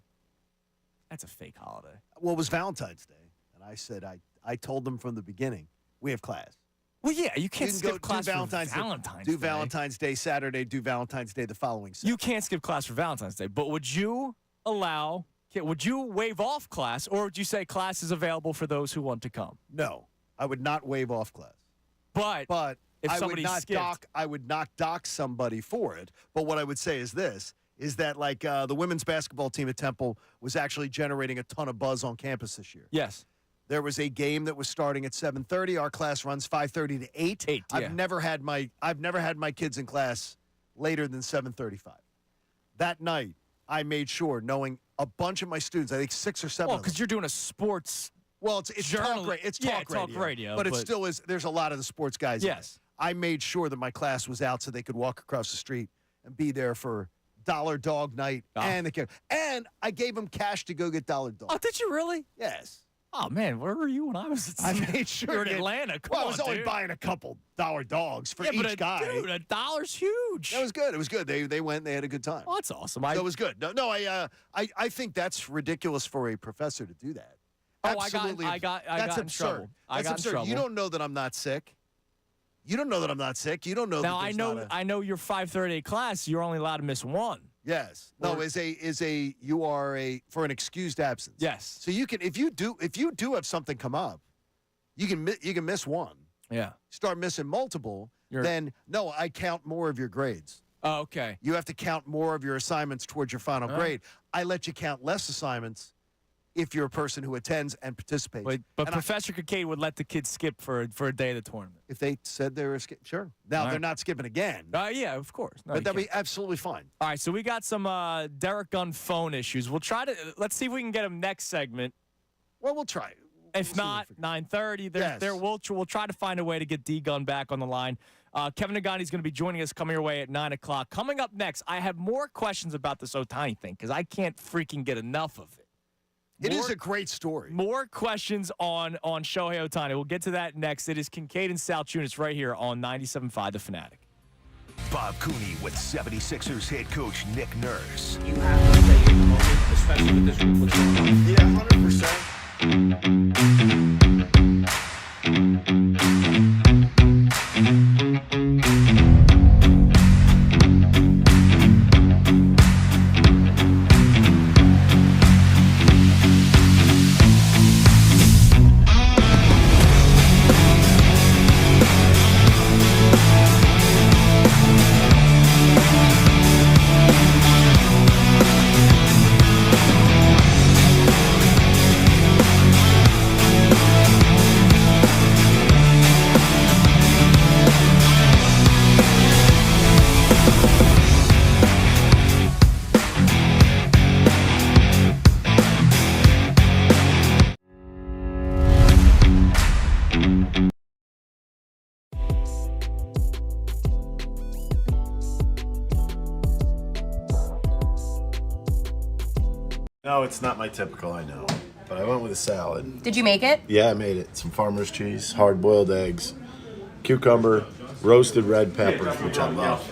That's a fake holiday. Well, it was Valentine's Day, and I said I told them from the beginning we have class. Well, yeah, you can't skip go class do Valentine's for Valentine's Day. Day. Do Valentine's Day Saturday, do Valentine's Day the following Saturday. You can't skip class for Valentine's Day, but would you waive off class, or would you say class is available for those who want to come? No, I would not waive off class. But if I would not dock somebody for it. But what I would say is this, is that like the women's basketball team at Temple was actually generating a ton of buzz on campus this year. Yes. There was a game that was starting at 7:30. Our class runs 5:30 to 8. Yeah. I've never had my kids in class later than 7:35. That night, I made sure, knowing a bunch of my students, I think 6 or 7 Well, of them. because you're doing a sports. Well, it's talk radio. It's talk radio. But it still is. There's a lot of the sports guys. Yes. I made sure that my class was out so they could walk across the street and be there for Dollar Dog Night and I gave them cash to go get Dollar Dog. Oh, did you really? Yes. Oh man, where were you when I was? I made sure you're in Atlanta. I was only buying a couple $1 dogs for each guy. Dude, $1's huge. That was good. It was good. They went. They had a good time. Oh, that's awesome. That was good. No. I think that's ridiculous for a professor to do that. Oh, Absolutely. I got that's in absurd. trouble. That's absurd. You don't know that I'm not sick. You don't know that I'm not sick. You don't know. Now that I know your 5:30 class. You're only allowed to miss one. Yes. No. You are for an excused absence. Yes. So you can if you do have something come up, you can miss one. Yeah. Start missing multiple. Then no, I count more of your grades. Oh, okay. You have to count more of your assignments towards your final grade. I let you count less assignments if you're a person who attends and participates. But Professor Kincade would let the kids skip for a day of the tournament. If they said they were skipping, sure. Now, they're not skipping again. Yeah, of course. No, but that'd be absolutely fine. All right, so we got some Derek Gunn phone issues. Let's see if we can get him next segment. Well, we'll try. If not, 9:30. We'll try to find a way to get D Gunn back on the line. Kevin Negandhi is going to be joining us coming your way at 9 o'clock. Coming up next, I have more questions about this Ohtani thing because I can't freaking get enough of it. It is a great story. More questions on Shohei Ohtani. We'll get to that next. It is Kincade Salciunas right here on 97.5 The Fanatic. Bob Cooney with 76ers head coach Nick Nurse. You have to stay in the moment, especially with this group. What's going on? Yeah, 100%. No, it's not my typical, I know. But I went with a salad. Did you make it? Yeah, I made it. Some farmer's cheese, hard-boiled eggs, cucumber, roasted red peppers, which I love.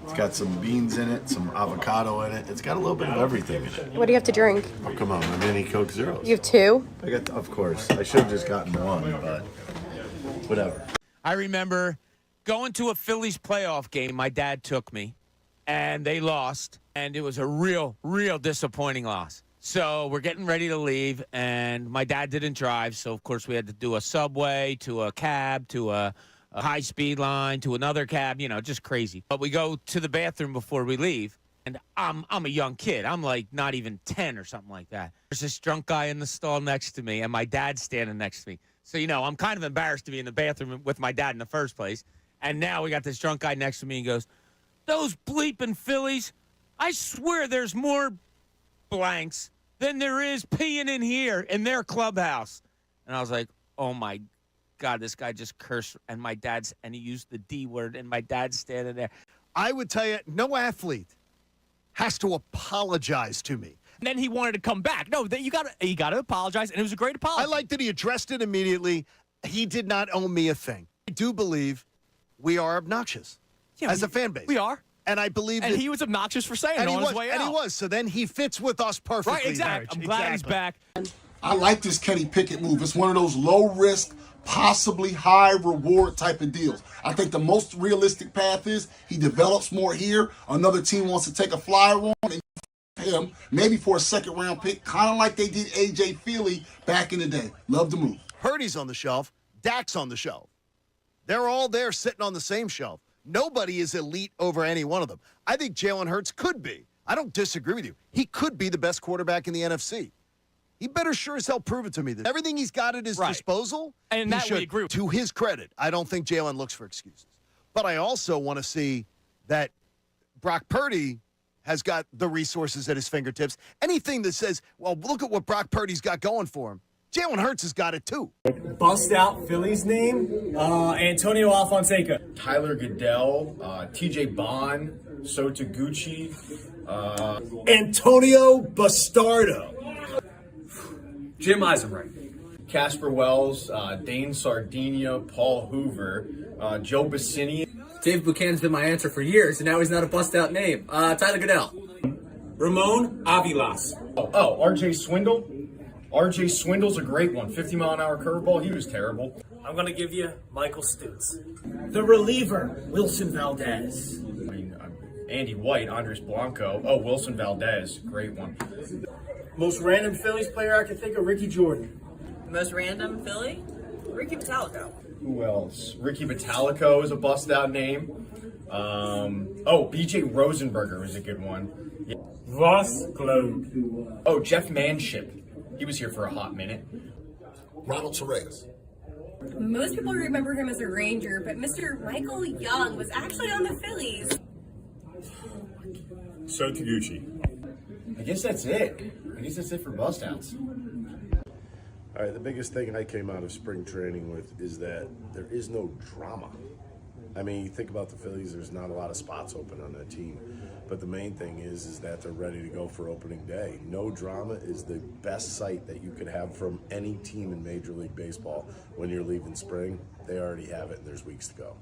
It's got some beans in it, some avocado in it. It's got a little bit of everything in it. What do you have to drink? Oh, come on, my mini Coke Zeros. You have two? Of course. I should have just gotten one, but whatever. I remember going to a Phillies playoff game. My dad took me, and they lost, and it was a real disappointing loss. So we're getting ready to leave, and my dad didn't drive, so of course we had to do a subway to a cab to a high-speed line to another cab, just crazy. But we go to the bathroom before we leave, and I'm a young kid. I'm like not even 10 or something like that. There's this drunk guy in the stall next to me, and my dad's standing next to me. So, I'm kind of embarrassed to be in the bathroom with my dad in the first place. And now we got this drunk guy next to me and goes, "Those bleeping Phillies, I swear there's more blanks than there is peeing in here in their clubhouse." And I was like, oh my God, this guy just cursed. And he used the D word, and my dad's standing there. I would tell you, no athlete has to apologize to me. And then he wanted to come back. No, you got to apologize, and it was a great apology. I like that he addressed it immediately. He did not owe me a thing. I do believe we are obnoxious as a fan base. We are. And I believe that he was obnoxious for saying it on his way out. And he was. So then he fits with us perfectly. Right, exactly. I'm glad he's back. I like this Kenny Pickett move. It's one of those low-risk, possibly high-reward type of deals. I think the most realistic path is he develops more here. Another team wants to take a flyer on and him, maybe for a second-round pick, kind of like they did A.J. Feely back in the day. Love the move. Purdy's on the shelf. Dak's on the shelf. They're all there sitting on the same shelf. Nobody is elite over any one of them. I think Jalen Hurts could be. I don't disagree with you. He could be the best quarterback in the NFC. He better sure as hell prove it to me that everything he's got at his disposal, and that we agree with. To his credit, I don't think Jalen looks for excuses. But I also want to see that Brock Purdy has got the resources at his fingertips. Anything that says, well, look at what Brock Purdy's got going for him. Jalen Hurts has got it too. Bust out Philly's name, Antonio Alfonseca. Tyler Goodell, TJ Bond, Sota Gucci. Antonio Bastardo. Jim Eisenreich. Casper Wells, Dane Sardinia, Paul Hoover, Joe Bassini. Dave Buchanan's been my answer for years, and now he's not a bust-out name. Tyler Goodell. Ramon Avilas. Oh, RJ Swindle. RJ Swindle's a great one. 50-mile-an-hour curveball. He was terrible. I'm going to give you Michael Stutz. The reliever, Wilson Valdez. Andy White, Andres Blanco. Oh, Wilson Valdez. Great one. Most random Phillies player I can think of, Ricky Jordan. Most random Philly? Ricky Metallico. Who else? Ricky Metallico is a bust-out name. BJ Rosenberger is a good one. Yeah. Ross Globe. Oh, Jeff Manship. He was here for a hot minute. Ronald Torres. Most people remember him as a Ranger, but Mr. Michael Young was actually on the Phillies. So Taguchi. I guess that's it. For bust-outs. All right, the biggest thing I came out of spring training with is that there is no drama. I mean, you think about the Phillies, there's not a lot of spots open on that team. But the main thing is that they're ready to go for opening day. No drama is the best sight that you could have from any team in Major League Baseball when you're leaving spring. They already have it, and there's weeks to go.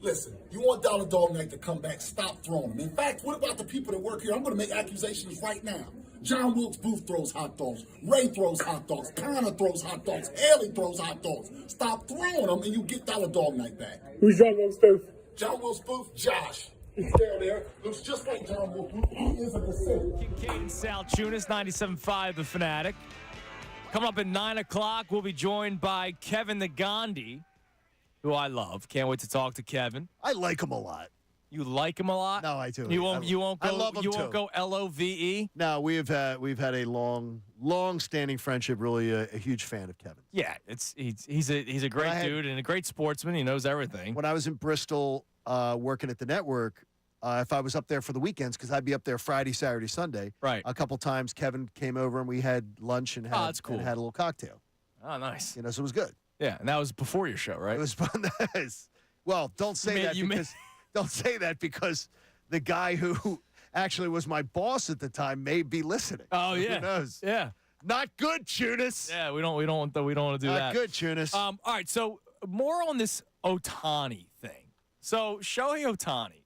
Listen, you want Dollar Dog Night to come back, stop throwing them. In fact, what about the people that work here? I'm going to make accusations right now. John Wilkes Booth throws hot dogs. Ray throws hot dogs. Connor throws hot dogs. Haley throws hot dogs. Stop throwing them, and you get Dollar Dog Night back. Who's John Wilkes Booth? John Wilkes Booth, Josh. He's down there. Looks just like John Wilkes Booth. He is a descendant. Kincade Salciunas, 97.5 The Fanatic. Coming up at 9 o'clock, we'll be joined by Kevin Negandhi, who I love. Can't wait to talk to Kevin. I like him a lot. You like him a lot? No, I do. You won't go. I love him you too. won't go LOVE. No, we've had a long-standing friendship. Really, a huge fan of Kevin. Yeah, he's a great dude and a great sportsman. He knows everything. When I was in Bristol working at the network, if I was up there for the weekends, because I'd be up there Friday, Saturday, Sunday. Right. A couple times, Kevin came over and we had lunch and had, that's cool. and had a little cocktail. Oh, nice. So it was good. Yeah, and that was before your show, right? It was fun. Well, don't say that don't say that because the guy who actually was my boss at the time may be listening. Oh yeah. Who knows? Yeah. Not good, Chunas. Yeah, we don't want to do that. Not good, Chunas. All right, so more on this Ohtani thing. So Shohei Ohtani.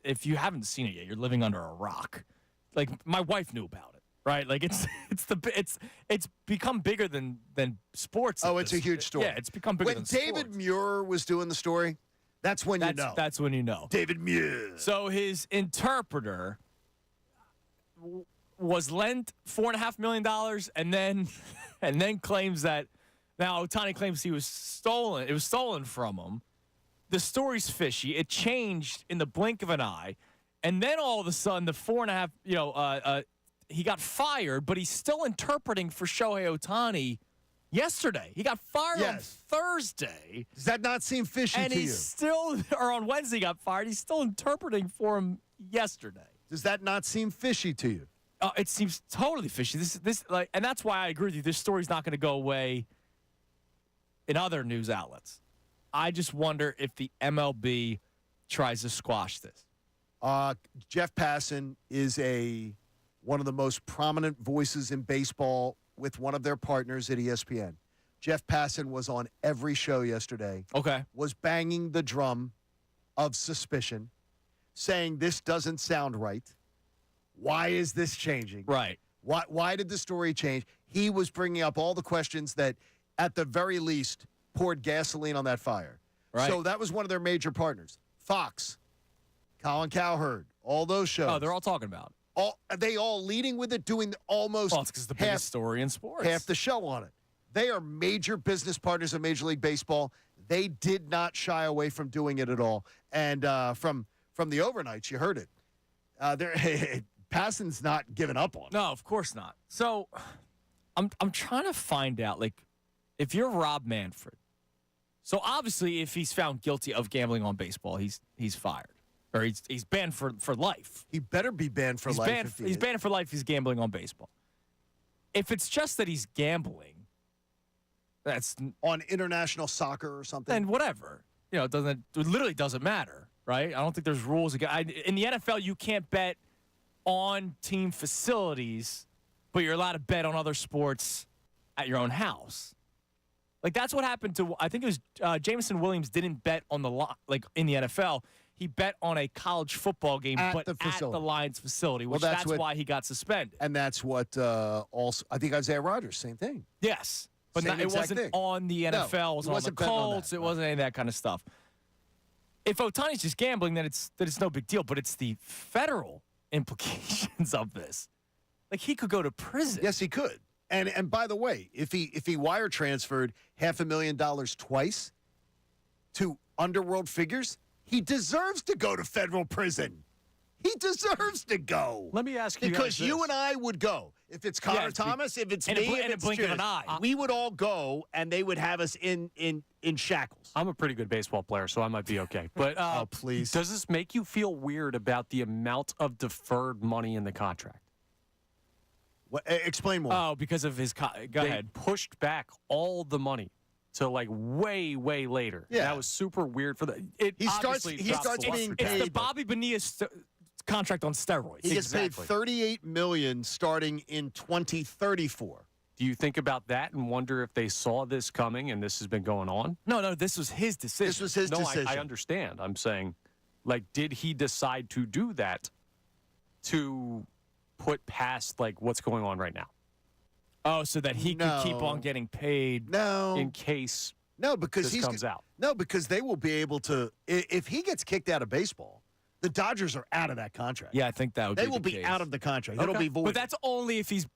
If you haven't seen it yet, you're living under a rock. Like my wife knew about it, right? Like it's become bigger than sports. Oh, it's a huge story. Yeah, it's become bigger than sports. When David Muir was doing the story, that's when you know. That's when you know. David Muir. So his interpreter was lent $4.5 million, and then claims that now Ohtani claims he was stolen. It was stolen from him. The story's fishy. It changed in the blink of an eye, and then all of a sudden, the $4.5, he got fired, but he's still interpreting for Shohei Ohtani. Yesterday, he got fired on Thursday. Does that not seem fishy to you? And he's still, or on Wednesday, he got fired. He's still interpreting for him yesterday. Does that not seem fishy to you? It seems totally fishy. And that's why I agree with you. This story's not going to go away in other news outlets. I just wonder if the MLB tries to squash this. Jeff Passan is one of the most prominent voices in baseball with one of their partners at ESPN. Jeff Passan was on every show yesterday. Okay. Was banging the drum of suspicion, saying this doesn't sound right. Why is this changing? Right. Why did the story change? He was bringing up all the questions that, at the very least, poured gasoline on that fire. Right. So that was one of their major partners. Fox, Colin Cowherd, all those shows. Oh, they're all talking about it. Are they all leading with it, doing almost it's because the biggest story in sports. Half the show on it. They are major business partners of Major League Baseball. They did not shy away from doing it at all. And from the overnights, you heard it. Passan's not giving up on it. No, of course not. So I'm trying to find out, like, if you're Rob Manfred. So obviously, if he's found guilty of gambling on baseball, he's fired. Or he's banned for life. He better be banned for life. He's banned for life if he's gambling on baseball. If it's just that he's gambling, that's on international soccer or something. Then whatever. It literally doesn't matter, right? I don't think there's rules. In the NFL, you can't bet on team facilities, but you're allowed to bet on other sports at your own house. Like that's what happened to. I think it was Jameson Williams didn't bet on the in the NFL. He bet on a college football game, but at the Lions facility, which that's why he got suspended. And that's what also, I think Isaiah Rodgers, same thing. Yes, but it wasn't on the NFL. No, it wasn't on the Colts. It wasn't any of that kind of stuff. If Ohtani's just gambling, then it's no big deal. But it's the federal implications of this. Like he could go to prison. Yes, he could. And by the way, if he wire transferred $500,000 twice to underworld figures, he deserves to go to federal prison. He deserves to go. Let me ask you because guys you this. and I would go. If it's Connor Thomas, if it's me, if it's blink of an Judith, eye. we would all go, and they would have us in shackles. I'm a pretty good baseball player, so I might be okay. But oh, please. Does this make you feel weird about the amount of deferred money in the contract? What, explain more. Oh, because of his. Go ahead. Pushed back all the money to like way later. Yeah. That was super weird for the. He starts being paid. It's the Bobby Bonilla contract on steroids. He gets paid $38 million starting in 2034. Do you think about that and wonder if they saw this coming and this has been going on? No, this was his decision. This was his decision. I understand. I'm saying, like, did he decide to do that to put past, like, what's going on right now? Oh, so that he could keep on getting paid. No. In case because this comes out. No, because they will be able to, if he gets kicked out of baseball, the Dodgers are out of that contract. Yeah, I think that would be They will the be case. out of the contract. It'll be void. But that's only if he's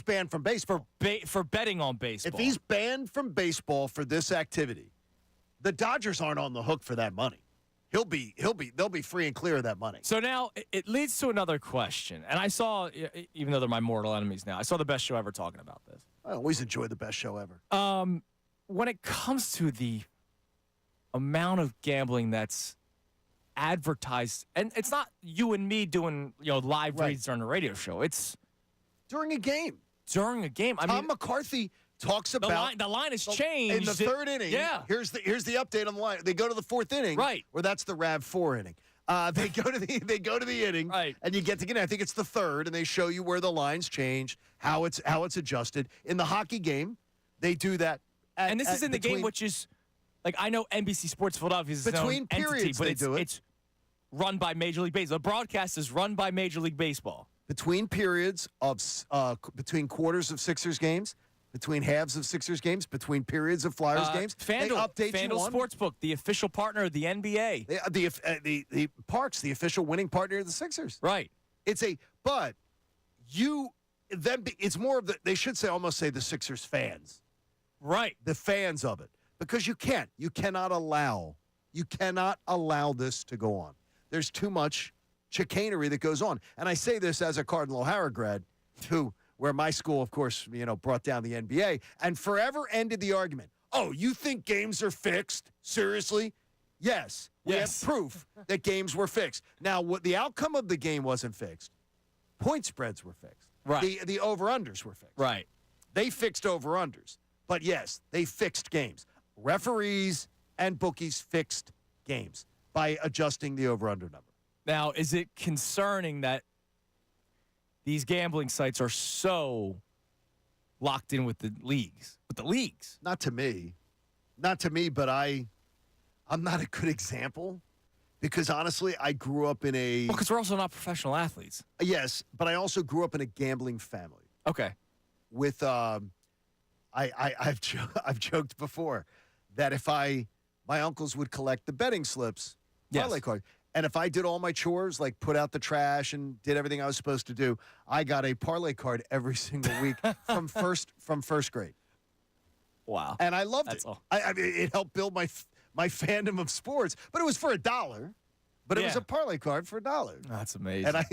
banned from baseball. For betting on baseball. If he's banned from baseball for this activity, the Dodgers aren't on the hook for that money. They'll be free and clear of that money. So now it leads to another question. And I saw, even though they're my mortal enemies now, I saw the best show ever talking about this. I always enjoy the best show ever. When it comes to the amount of gambling that's advertised, and it's not you and me doing live reads during a radio show. It's during a game. I Tom McCarthy talks about the line has changed in the third inning. Yeah, here's the update on the line. They go to the fourth inning, right? Or that's the RAV4 inning. They go to the inning, right? And you get to get. I think it's the third, and they show you where the lines change, how it's adjusted. In the hockey game, they do that. And this is in the game, which is like I know NBC Sports Philadelphia is between its own periods, entity, but it's run by Major League Baseball. The broadcast is run by Major League Baseball. Between periods of between quarters of Sixers games, between halves of Sixers games, between periods of Flyers games, they update you on Sportsbook, the official partner of the NBA. The Parks, the official winning partner of the Sixers. Right. It's more of they should almost say the Sixers fans. Right. The fans of it. Because you cannot allow this to go on. There's too much chicanery that goes on. And I say this as a Cardinal O'Hara grad, where my school, of course, brought down the NBA and forever ended the argument. Oh, you think games are fixed? Seriously? Yes. We have proof that games were fixed. Now, what the outcome of the game wasn't fixed. Point spreads were fixed. Right. The over-unders were fixed. Right. They fixed over-unders. But yes, they fixed games. Referees and bookies fixed games by adjusting the over-under number. Now, is it concerning that these gambling sites are so locked in with the leagues? Not to me, but I'm not a good example because honestly, I grew up in a. Well, because we're also not professional athletes. Yes, but I also grew up in a gambling family. Okay. With I've joked before that if my uncles would collect the betting slips, parlay card. And if I did all my chores, like put out the trash and did everything I was supposed to do, I got a parlay card every single week from first grade. Wow! And I loved it. I mean, it helped build my fandom of sports. But it was for $1. But it was a parlay card for $1. That's amazing. And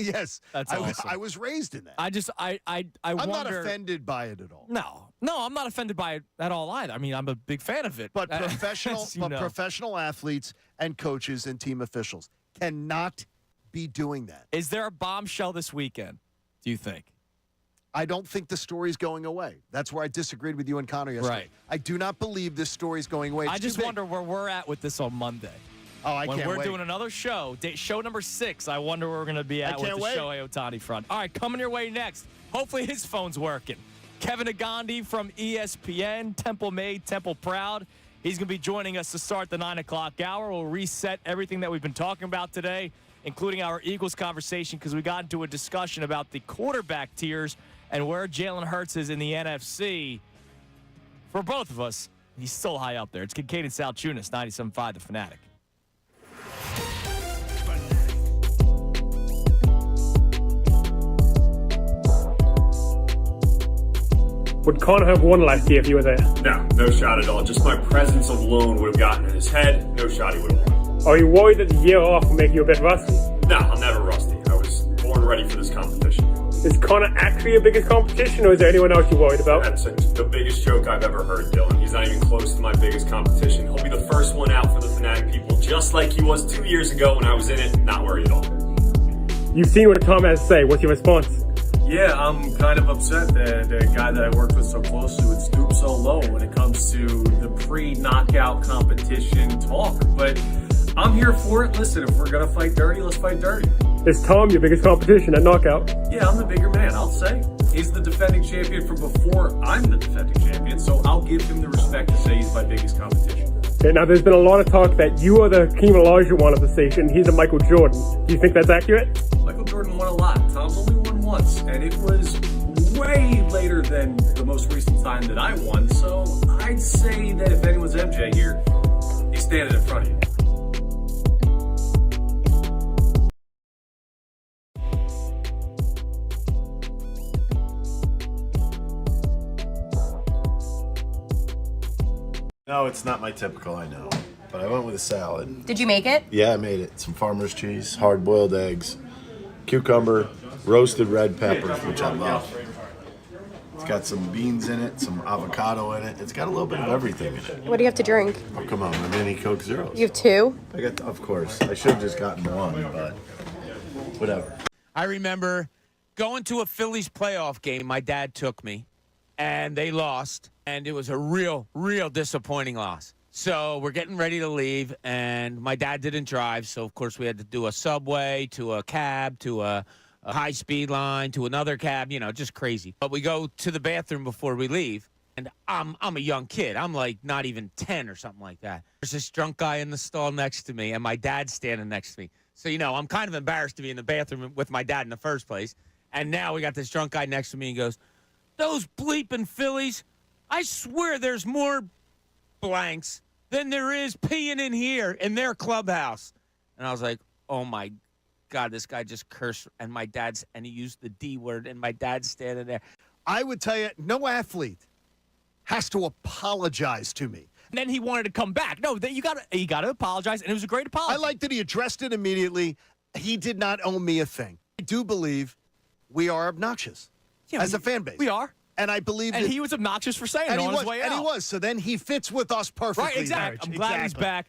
that's awesome. I was raised in that. I'm not offended by it at all. No, I'm not offended by it at all either. I mean, I'm a big fan of it. But professional athletes and coaches and team officials cannot be doing that. Is there a bombshell this weekend, do you think? I don't think the story's going away. That's where I disagreed with you and Connor yesterday. Right. I do not believe this story's going away. I just wonder where we're at with this on Monday. Oh, I can't wait. When we're doing another show, show number 6, I wonder where we're going to be at with the Shohei Ohtani front. All right, coming your way next. Hopefully his phone's working. Kevin Negandhi from ESPN, Temple made, Temple proud. He's going to be joining us to start the 9 o'clock hour. We'll reset everything that we've been talking about today, including our Eagles conversation, because we got into a discussion about the quarterback tiers and where Jalen Hurts is in the NFC. For both of us, he's still high up there. It's Kincade Salciunas, 97.5 The Fanatic. Would Connor have won last year if you were there? No shot at all. Just my presence alone would have gotten in his head. No shot he would have won. Are you worried that the year off will make you a bit rusty? No, I'm never rusty. I was born ready for this competition. Is Connor actually your biggest competition, or is there anyone else you're worried about? That's the biggest joke I've ever heard, Dylan. He's not even close to my biggest competition. He'll be the first one out for the Fanatic people, just like he was 2 years ago when I was in it. Not worried at all. You've seen what Tom has to say. What's your response? Yeah, I'm kind of upset that the guy that I worked with so closely would stoop so low when it comes to the pre-knockout competition talk. But I'm here for it. Listen, if we're going to fight dirty, let's fight dirty. Is Tom your biggest competition at knockout? Yeah, I'm the bigger man, I'll say. He's the defending champion from before I'm the defending champion, so I'll give him the respect to say he's my biggest competition. Okay, now there's been a lot of talk that you are the Hakeem Olajuwon of the station. He's a Michael Jordan. Do you think that's accurate? Michael Jordan won a lot. Tom's only won once, and it was way later than the most recent time that I won, so I'd say that if anyone's MJ here, he's standing in front of you. No, it's not my typical, I know. But I went with a salad. Did you make it? Yeah, I made it. Some farmer's cheese, hard-boiled eggs, cucumber, roasted red peppers, which I love. It's got some beans in it, some avocado in it. It's got a little bit of everything in it. What do you have to drink? Oh, come on, my mini Coke Zeros. You have two? I got, of course. I should have just gotten one, but whatever. I remember going to a Phillies playoff game. My dad took me, and they lost, and it was a real disappointing loss. So we're getting ready to leave, and my dad didn't drive, so of course we had to do a subway to a cab to a high-speed line to another cab, you know, just crazy. But we go to the bathroom before we leave, and I'm a young kid. I'm like not even 10 or something like that. There's this drunk guy in the stall next to me, and my dad's standing next to me. So, you know, I'm kind of embarrassed to be in the bathroom with my dad in the first place. And now we got this drunk guy next to me and goes, "Those bleeping Phillies, I swear there's more blanks than there is peeing in here in their clubhouse." And I was like, oh my God, this guy just cursed, and he used the D word, and my dad's standing there. I would tell you, no athlete has to apologize to me. And then he wanted to come back. No, he got to apologize, and it was a great apology. I like that he addressed it immediately. He did not owe me a thing. I do believe we are obnoxious as a fan base. We are. And I believe and he was obnoxious for saying it on his way out. And he was. So then he fits with us perfectly. Right, exactly. I'm glad he's back.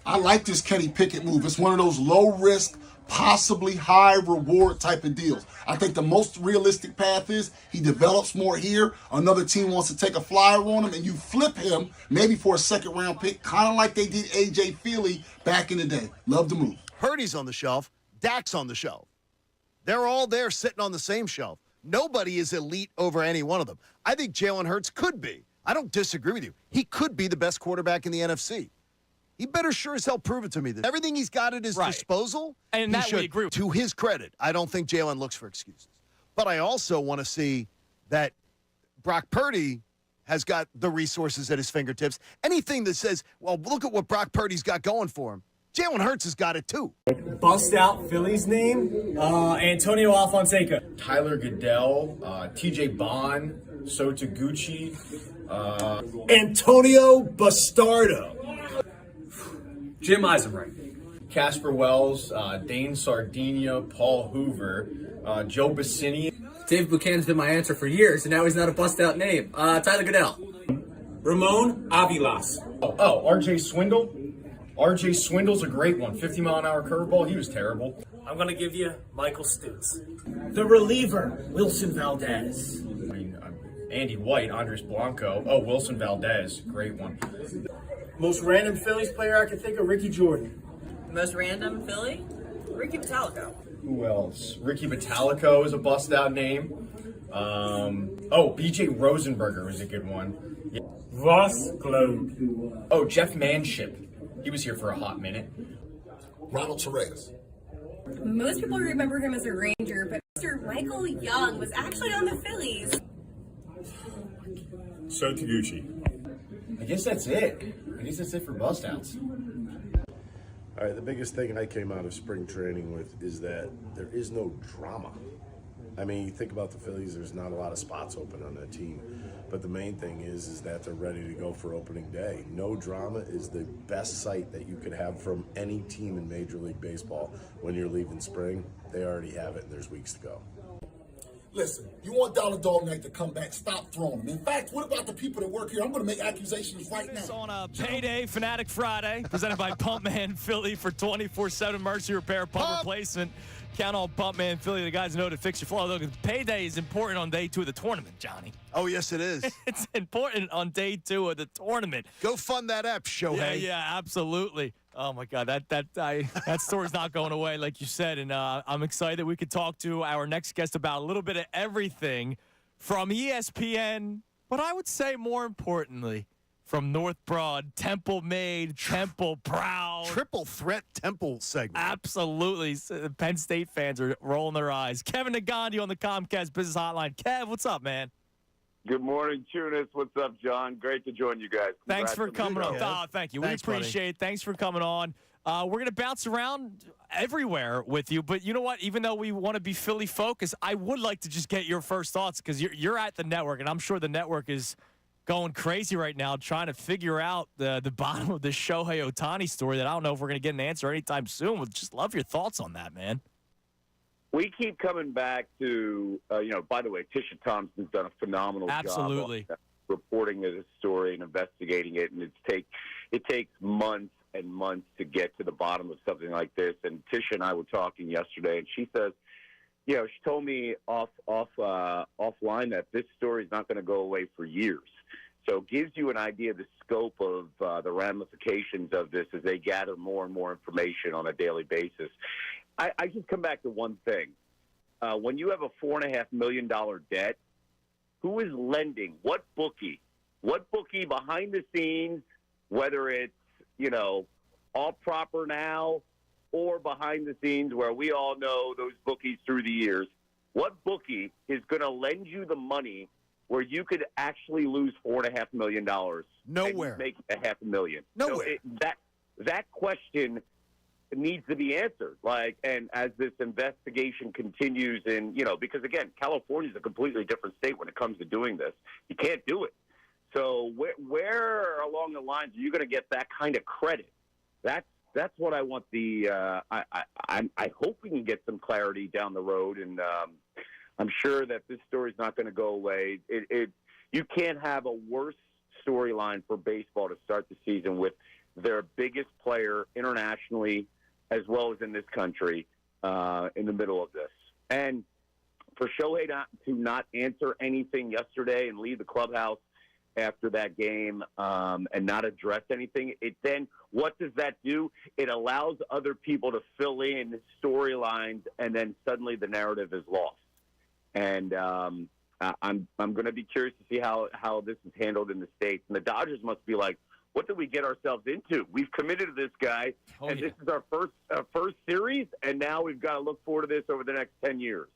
I like this Kenny Pickett move. It's one of those low-risk, possibly high-reward type of deals. I think the most realistic path is he develops more here. Another team wants to take a flyer on him, and you flip him maybe for a second-round pick, kind of like they did A.J. Feely back in the day. Love the move. Purdy's on the shelf. Dak's on the shelf. They're all there sitting on the same shelf. Nobody is elite over any one of them. I think Jalen Hurts could be. I don't disagree with you. He could be the best quarterback in the NFC. He better sure as hell prove it to me that everything he's got at his disposal, and that we agree with. To his credit, I don't think Jalen looks for excuses. But I also want to see that Brock Purdy has got the resources at his fingertips. Anything that says, well, look at what Brock Purdy's got going for him. Jalen Hurts has got it too. Bust out Philly's name, Antonio Alfonseca. Tyler Goodell, TJ Bond, Sota Gucci, Antonio Bastardo. Jim Eisenreich. Casper Wells, Dane Sardinia, Paul Hoover, Joe Bassini. Dave Buchanan's been my answer for years, and now he's not a bust-out name. Tyler Goodell. Ramon Avilas. Oh, RJ Swindle. RJ Swindle's a great one. 50-mile-an-hour curveball. He was terrible. I'm going to give you Michael Stutz. The reliever, Wilson Valdez. I mean, Andy White, Andres Blanco. Oh, Wilson Valdez. Great one. Most random Phillies player I can think of, Ricky Jordan. Most random Philly? Ricky Metallico. Who else? Ricky Metallico is a bust-out name. BJ Rosenberger was a good one. Yeah. Ross Globe. Oh, Jeff Manship. He was here for a hot minute. Ronald Torres. Most people remember him as a Ranger, but Mr. Michael Young was actually on the Phillies. So Taguchi. I guess that's it. I guess that's it for bust-outs. All right, the biggest thing I came out of spring training with is that there is no drama. I mean, you think about the Phillies, there's not a lot of spots open on that team. But the main thing is that they're ready to go for opening day. No drama is the best sight that you could have from any team in Major League Baseball when you're leaving spring. They already have it, and there's weeks to go. Listen, you want Dollar Dog Night to come back, stop throwing them. In fact, what about the people that work here? I'm going to make accusations right now. On a Payday Fanatic Friday, presented by Pumpman Philly for 24/7 Mercy Repair Pump Replacement. Count on Pumpman Philly. The guys know to fix your flow. Look, Payday is important on day 2 of the tournament, Johnny. Oh, yes, it is. It's important on day 2 of the tournament. Go fund that app, Shohei. Yeah, absolutely. Oh, my God. That story's not going away, like you said. And I'm excited we could talk to our next guest about a little bit of everything from ESPN, but I would say more importantly, from North Broad, Temple made, Temple proud. Triple threat Temple segment. Absolutely. Penn State fans are rolling their eyes. Kevin Negandhi on the Comcast Business Hotline. Kev, what's up, man? Good morning, Tunis. What's up, John? Great to join you guys. Thanks for coming on. Oh, thank you. Thanks, we appreciate it. Thanks for coming on. We're going to bounce around everywhere with you, but you know what? Even though we want to be Philly focused, I would like to just get your first thoughts because you're at the network, and I'm sure the network is going crazy right now trying to figure out the bottom of this Shohei Ohtani story that I don't know if we're going to get an answer anytime soon. Would just love your thoughts on that, man. We keep coming back to, by the way, Tisha Thompson's done a phenomenal job on reporting this story and investigating it, and it takes months and months to get to the bottom of something like this. And Tisha and I were talking yesterday, and she says, she told me offline that this story is not going to go away for years. So it gives you an idea of the scope of the ramifications of this as they gather more and more information on a daily basis. I just come back to one thing. When you have a $4.5 million debt, who is lending? What bookie? What bookie behind the scenes, whether it's, all proper now or behind the scenes where we all know those bookies through the years, what bookie is going to lend you the money where you could actually lose $4.5 million? Nowhere. And make $500,000. Nowhere. So that question needs to be answered. And as this investigation continues, and because again, California is a completely different state when it comes to doing this. You can't do it. So where along the lines are you going to get that kind of credit? That's what I want. I hope we can get some clarity down the road, and I'm sure that this story is not going to go away. You can't have a worse storyline for baseball to start the season with their biggest player internationally as well as in this country in the middle of this. And for Shohei to not answer anything yesterday and leave the clubhouse after that game and not address anything, what does that do? It allows other people to fill in storylines, and then suddenly the narrative is lost. And I'm going to be curious to see how this is handled in the States. And the Dodgers must be like, what did we get ourselves into? We've committed to this guy, this is our first series, and now we've got to look forward to this over the next 10 years.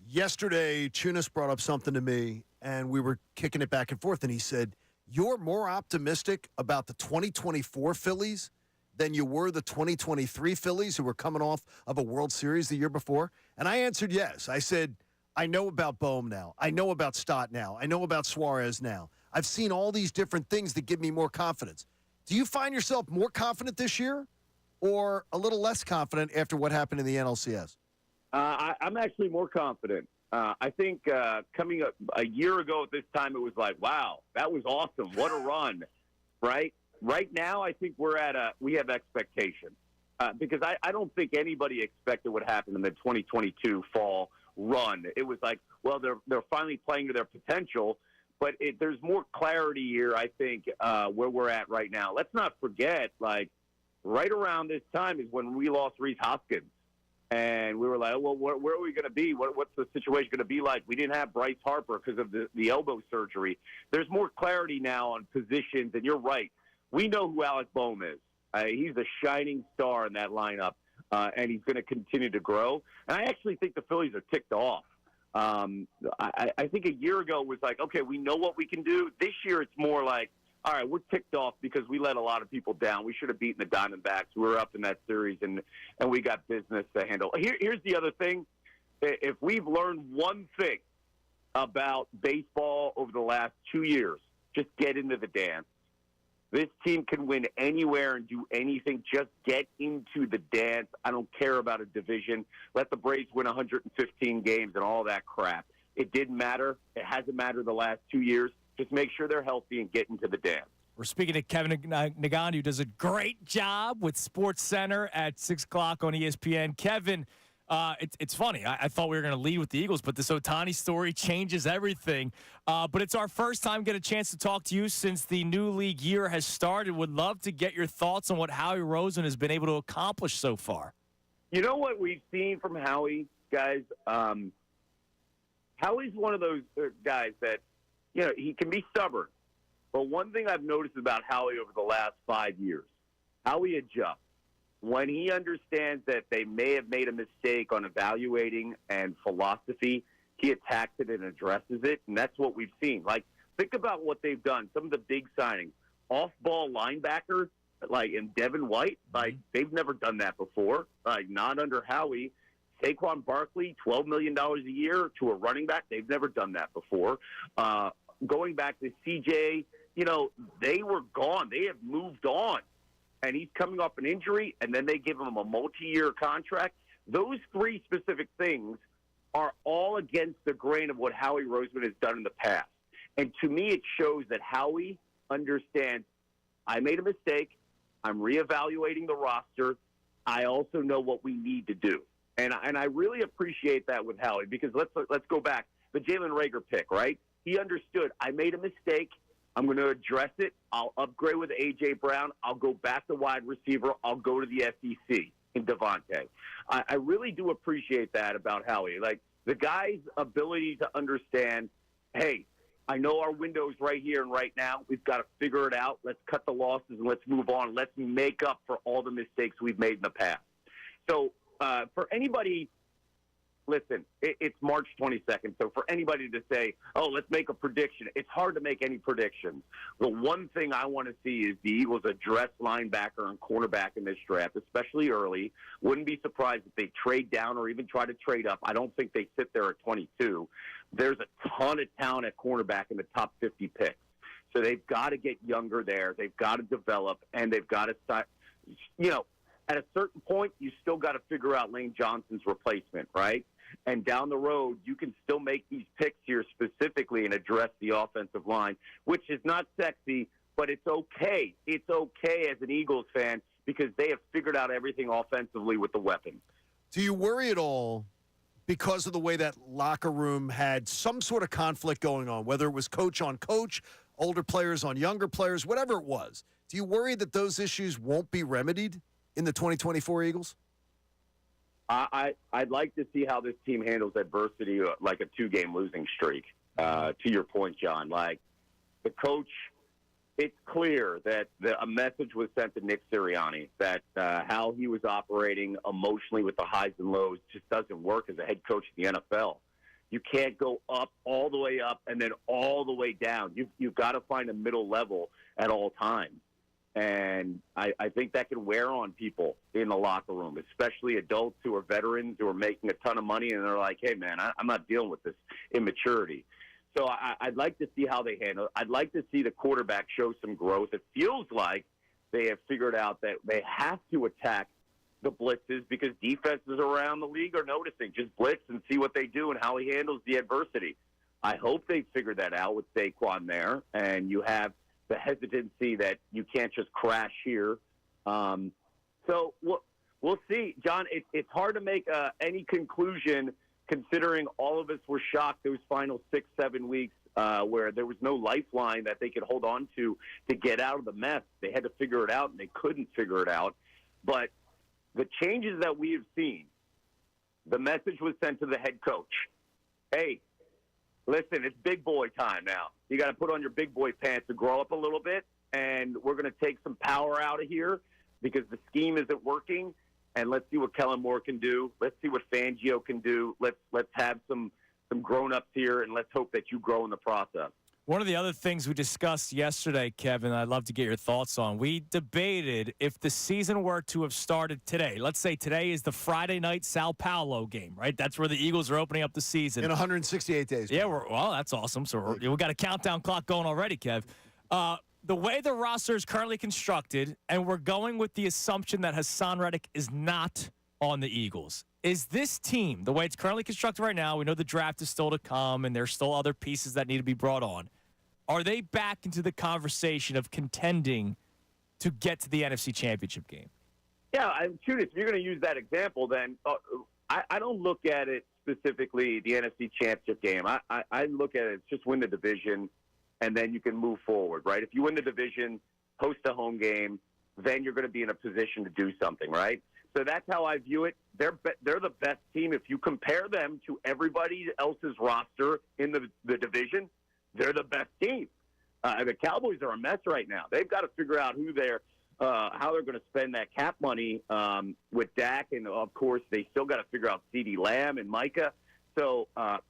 Yesterday, Chunas brought up something to me, and we were kicking it back and forth, and he said, you're more optimistic about the 2024 Phillies than you were the 2023 Phillies who were coming off of a World Series the year before? And I answered yes. I said, I know about Bohm now. I know about Stott now. I know about Suarez now. I've seen all these different things that give me more confidence. Do you find yourself more confident this year or a little less confident after what happened in the NLCS? I'm actually more confident. I think coming up a year ago at this time, it was like, wow, that was awesome. What a run, right? Right now, I think we have expectation because I don't think anybody expected what happened in the 2022 fall run. It was like, well, they're finally playing to their potential, but there's more clarity here, I think, where we're at right now. Let's not forget, right around this time is when we lost Rhys Hoskins. And we were like, well, where are we going to be? What's the situation going to be like? We didn't have Bryce Harper because of the elbow surgery. There's more clarity now on positions, and you're right. We know who Alec Bohm is. He's a shining star in that lineup, and he's going to continue to grow. And I actually think the Phillies are ticked off. I think a year ago it was like, okay, we know what we can do. This year it's more like, all right, we're ticked off because we let a lot of people down. We should have beaten the Diamondbacks. We were up in that series, and we got business to handle. Here's the other thing. if we've learned one thing about baseball over the last 2 years, just get into the dance. This team can win anywhere and do anything. Just get into the dance. I don't care about a division. Let the Braves win 115 games and all that crap. It didn't matter. It hasn't mattered the last 2 years. Just make sure they're healthy and get into the dance. We're speaking to Kevin Negandhi, who does a great job with Sports Center at 6 o'clock on ESPN. Kevin, it's funny. I thought we were going to lead with the Eagles, but this Ohtani story changes everything. But it's our first time get a chance to talk to you since the new league year has started. Would love to get your thoughts on what Howie Roseman has been able to accomplish so far. You know what we've seen from Howie, guys? Howie's one of those guys that, he can be stubborn. But one thing I've noticed about Howie over the last 5 years, Howie adjusts. When he understands that they may have made a mistake on evaluating and philosophy, he attacks it and addresses it, and that's what we've seen. Like, think about what they've done. Some of the big signings, off-ball linebacker, like in Devin White, like they've never done that before. Like, not under Howie. Saquon Barkley, $12 million a year to a running back, they've never done that before. Going back to CJ, they were gone. They have moved on. And he's coming off an injury, and then they give him a multi-year contract. Those three specific things are all against the grain of what Howie Roseman has done in the past. And to me, it shows that Howie understands, I made a mistake. I'm reevaluating the roster. I also know what we need to do. And I really appreciate that with Howie, because let's go back. The Jalen Reagor pick, right? He understood, I made a mistake. I'm going to address it. I'll upgrade with A.J. Brown. I'll go back to wide receiver. I'll go to the SEC in Devontae. I really do appreciate that about Howie. Like, the guy's ability to understand, hey, I know our window's right here and right now. We've got to figure it out. Let's cut the losses and let's move on. Let's make up for all the mistakes we've made in the past. So for anybody – listen, it's March 22nd, so for anybody to say, oh, let's make a prediction, it's hard to make any predictions. The one thing I want to see is the Eagles address linebacker and cornerback in this draft, especially early. Wouldn't be surprised if they trade down or even try to trade up. I don't think they sit there at 22. There's a ton of talent at cornerback in the top 50 picks. So they've got to get younger there. They've got to develop, and they've got to start, at a certain point, you still got to figure out Lane Johnson's replacement, right? And down the road, you can still make these picks here specifically and address the offensive line, which is not sexy, but it's okay. It's okay as an Eagles fan because they have figured out everything offensively with the weapons. Do you worry at all because of the way that locker room had some sort of conflict going on, whether it was coach on coach, older players on younger players, whatever it was? Do you worry that those issues won't be remedied in the 2024 Eagles? I'd like to see how this team handles adversity, like a 2-game losing streak. To your point, John, like the coach, it's clear that a message was sent to Nick Serriani that how he was operating emotionally with the highs and lows just doesn't work as a head coach in the NFL. You can't go up all the way up and then all the way down. You've got to find a middle level at all times. And I think that can wear on people in the locker room, especially adults who are veterans who are making a ton of money, and they're like, hey, man, I'm not dealing with this immaturity. So I'd like to see how they handle it. I'd like to see the quarterback show some growth. It feels like they have figured out that they have to attack the blitzes because defenses around the league are noticing. Just blitz and see what they do and how he handles the adversity. I hope they figured that out with Saquon there, and you have the hesitancy that you can't just crash here. So we'll see. John, it's hard to make any conclusion considering all of us were shocked those final 6-7 weeks where there was no lifeline that they could hold on to get out of the mess. They had to figure it out, and they couldn't figure it out. But the changes that we have seen, the message was sent to the head coach. Hey, listen, it's big boy time now. You got to put on your big boy pants to grow up a little bit, and we're going to take some power out of here because the scheme isn't working, and let's see what Kellen Moore can do. Let's see what Fangio can do. Let's have some grown-ups here, and let's hope that you grow in the process. One of the other things we discussed yesterday, Kevin, I'd love to get your thoughts on. We debated if the season were to have started today. Let's say today is the Friday night Sao Paulo game, right? That's where the Eagles are opening up the season. In 168 days. Yeah, well, that's awesome. So we've got a countdown clock going already, Kev. The way the roster is currently constructed, and we're going with the assumption that Hassan Reddick is not on the Eagles. Is this team, the way it's currently constructed right now, we know the draft is still to come, and there's still other pieces that need to be brought on. Are they back into the conversation of contending to get to the NFC Championship game? Yeah, shoot, if you're going to use that example, then I don't look at it specifically the NFC Championship game. I look at it, just win the division, and then you can move forward, right? If you win the division, host a home game, then you're going to be in a position to do something, right? So that's how I view it. They're the best team. If you compare them to everybody else's roster in the division, they're the best team. The Cowboys are a mess right now. They've got to figure out how they're going to spend that cap money with Dak, and of course they still got to figure out CeeDee Lamb and Micah. So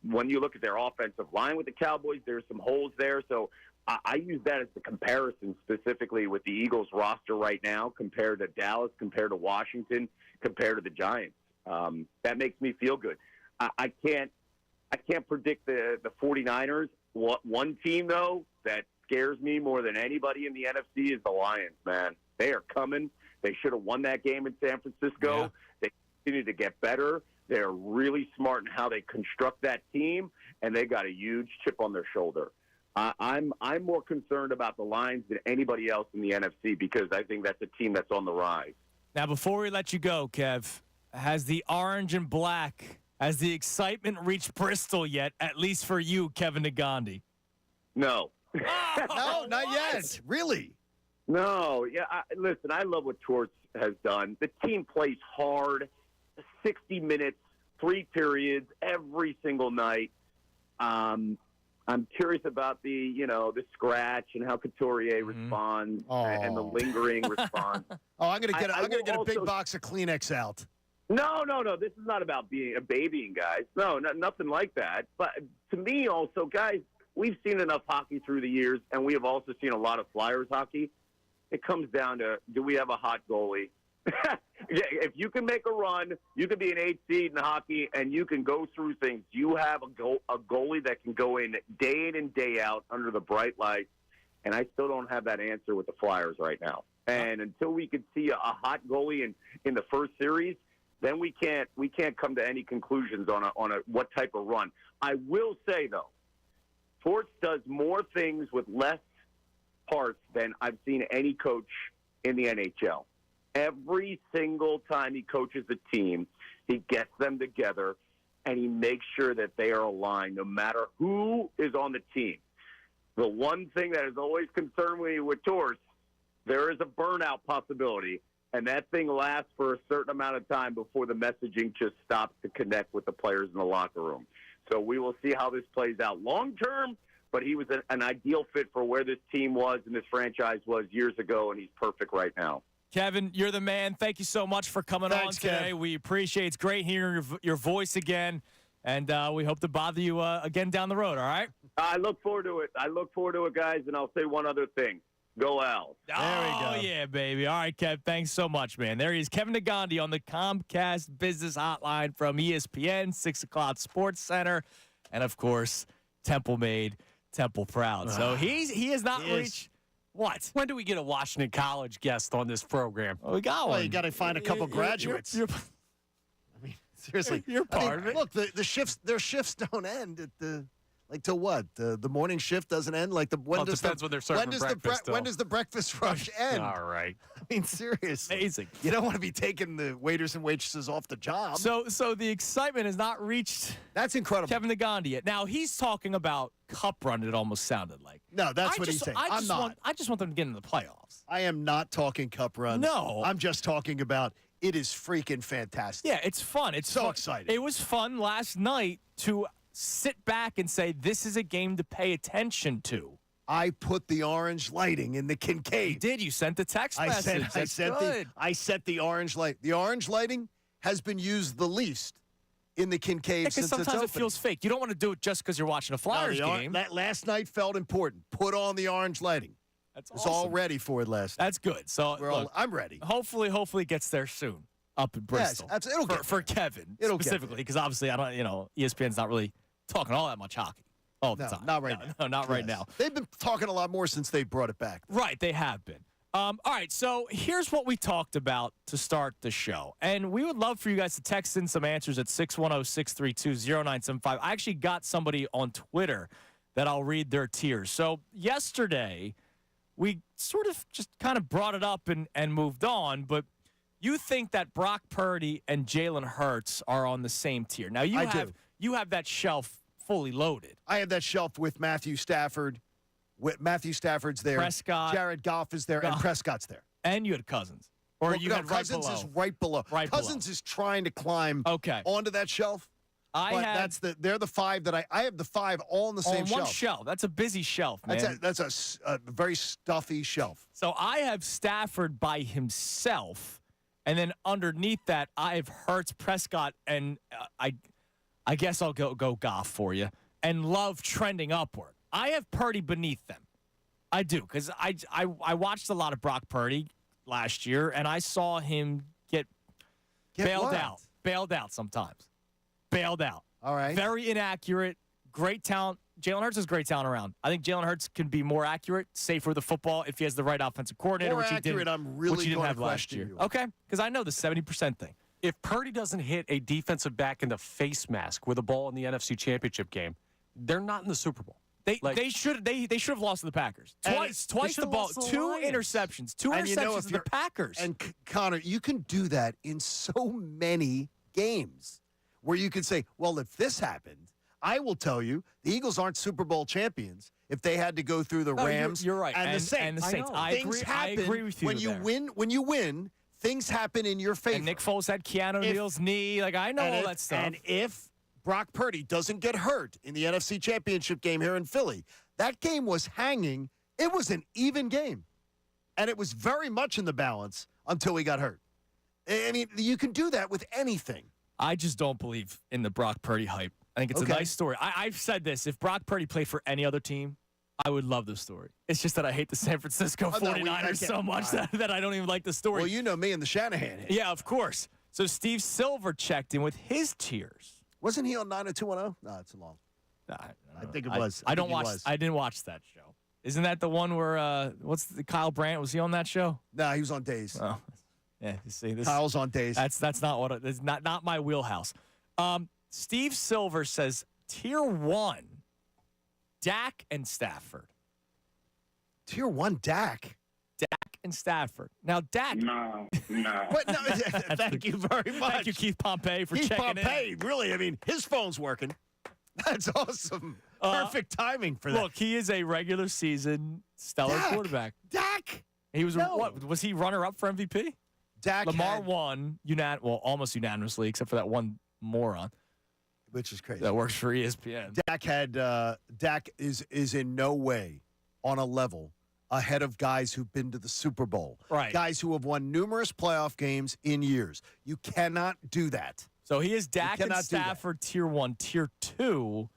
when you look at their offensive line with the Cowboys, there's some holes there. So I use that as the comparison specifically with the Eagles roster right now compared to Dallas, compared to Washington, compared to the Giants. That makes me feel good. I can't predict the 49ers. One team, though, that scares me more than anybody in the NFC is the Lions, man. They are coming. They should have won that game in San Francisco. Yeah. They continue to get better. They're really smart in how they construct that team, and they got a huge chip on their shoulder. I'm more concerned about the Lions than anybody else in the NFC because I think that's a team that's on the rise. Now, before we let you go, Kev, has the orange and black, has the excitement reached Bristol yet, at least for you, Kevin Negandhi? No. No, not yet. Really? No. Yeah. Listen, I love what Torts has done. The team plays hard, 60 minutes, 3 periods, every single night. I'm curious about the scratch and how Couturier responds and the lingering response. I'm gonna get a big box of Kleenex out. No. This is not about being a babying guys. No, nothing like that. But to me, also, guys, we've seen enough hockey through the years, and we have also seen a lot of Flyers hockey. It comes down to, do we have a hot goalie? If you can make a run, you can be an 8 seed in hockey, and you can go through things. You have a goalie that can go in and day out under the bright lights, and I still don't have that answer with the Flyers right now. And until we could see a hot goalie in the first series, then we can't come to any conclusions on a what type of run. I will say though, Torts does more things with less parts than I've seen any coach in the NHL. Every single time he coaches a team, he gets them together, and he makes sure that they are aligned no matter who is on the team. The one thing that has always concerned me with Torts, there is a burnout possibility, and that thing lasts for a certain amount of time before the messaging just stops to connect with the players in the locker room. So we will see how this plays out long term, but he was an ideal fit for where this team was and this franchise was years ago, and he's perfect right now. Kevin, you're the man. Thank you so much for coming on today. Kev. We appreciate it. It's great hearing your voice again, and we hope to bother you again down the road, all right? I look forward to it. Guys, and I'll say one other thing. Go Owls. There we go. Oh, yeah, baby. All right, Kev, thanks so much, man. There he is, Kevin Negandhi on the Comcast Business Hotline from ESPN, 6 o'clock Sports Center, and, of course, Temple made, Temple proud. So he has not reached – what? When do we get a Washington College guest on this program? Oh, we got one. Well, you got to find a couple graduates. I mean, seriously. You're part of it. Look, their shifts don't end at till what? The morning shift doesn't end? Like when does the breakfast rush end? All right. I mean, seriously. Amazing. You don't want to be taking the waiters and waitresses off the job. So the excitement has not reached That's incredible. Kevin Negandhi yet. Now, he's talking about cup run, it almost sounded like. No, that's what he's saying. I'm not. I just want them to get into the playoffs. I am not talking cup run. No. I'm just talking about it is freaking fantastic. Yeah, it's fun. It's so fun. exciting. It was fun last night to sit back and say, this is a game to pay attention to. I put the orange lighting in the Kincade. You did. You sent the text message. I set the orange light. The orange lighting has been used the least in the Kincade Because since it's sometimes it opening. feels fake. You don't want to do it just because you're watching a Flyers game. That last night felt important. Put on the orange lighting. That's It's all ready for it last night. That's good. So look, I'm ready. Hopefully it gets there soon up in Bristol. Yes, it'll get for Kevin It'll get specifically, because obviously I don't. ESPN's not really talking all that much hockey all the time. Not right now. No, not right now. They've been talking a lot more since they brought it back. Right, they have been. All right, so here's what we talked about to start the show. And we would love for you guys to text in some answers at 610-632-0975. I actually got somebody on Twitter that I'll read their tiers. So yesterday, we sort of just kind of brought it up and moved on, but you think that Brock Purdy and Jalen Hurts are on the same tier. Now, you have that shelf fully loaded. I have that shelf with Matthew Stafford. Matthew Stafford's there. Prescott. Jared Goff is there, and Prescott's there. And you had Cousins. Or you had Cousins right is right below. Cousins is trying to climb onto that shelf. They're the five that I have the five all on the same on shelf. one shelf. That's a busy shelf, man. That's a very stuffy shelf. So I have Stafford by himself, and then underneath that I have Hurts, Prescott, and I guess I'll go Goff for you, and Love trending upward. I have Purdy beneath them. I do, because I watched a lot of Brock Purdy last year, and I saw him get bailed out. Bailed out sometimes. Bailed out. All right. Very inaccurate. Great talent. Jalen Hurts has great talent around. I think Jalen Hurts can be more accurate, safer with the football if he has the right offensive coordinator. More which accurate, he didn't, I'm really which he didn't going have to last question year. you. Okay, because I know the 70% thing. If Purdy doesn't hit a defensive back in the face mask with a ball in the NFC Championship game, they're not in the Super Bowl. They should have lost to the Packers twice the ball, two interceptions to the Packers. And Connor, you can do that in so many games where you can say, well, if this happened, I will tell you the Eagles aren't Super Bowl champions if they had to go through the Rams. You're right, and the Saints. I agree with you when you win. When you win, things happen in your favor. And Nick Foles had Keanu Neal's knee. I know all that stuff. And if Brock Purdy doesn't get hurt in the NFC Championship game here in Philly, that game was hanging. It was an even game. And it was very much in the balance until he got hurt. I mean, you can do that with anything. I just don't believe in the Brock Purdy hype. I think it's a nice story. I've said this. If Brock Purdy played for any other team, I would love the story. It's just that I hate the San Francisco 49ers so much that I don't even like the story. Well, you know me and the Shanahan hate. Yeah, of course. So Steve Silver checked in with his tiers. Wasn't he on 90210? No, it's long. I think it was. I didn't watch that show. Isn't that the one where Kyle Brandt, was he on that show? No, he was on Days. Oh. Yeah, you see this. Kyle's on Days. That's not what it's not my wheelhouse. Steve Silver says tier 1, Dak and Stafford. Tier 1 Dak. Dak and Stafford. Now Dak. No. But no, thank you very much. Thank you, Keith Pompey, for checking in. Really, I mean, his phone's working. That's awesome. Perfect timing for that. Look, he is a regular season stellar quarterback. Dak. He was what? Was he runner up for MVP? Dak. Lamar won almost unanimously, except for that one moron, which is crazy. That works for ESPN. Dak is in no way on a level ahead of guys who've been to the Super Bowl. Right. Guys who have won numerous playoff games in years. You cannot do that. So he is Dak and Stafford tier 1. Tier 2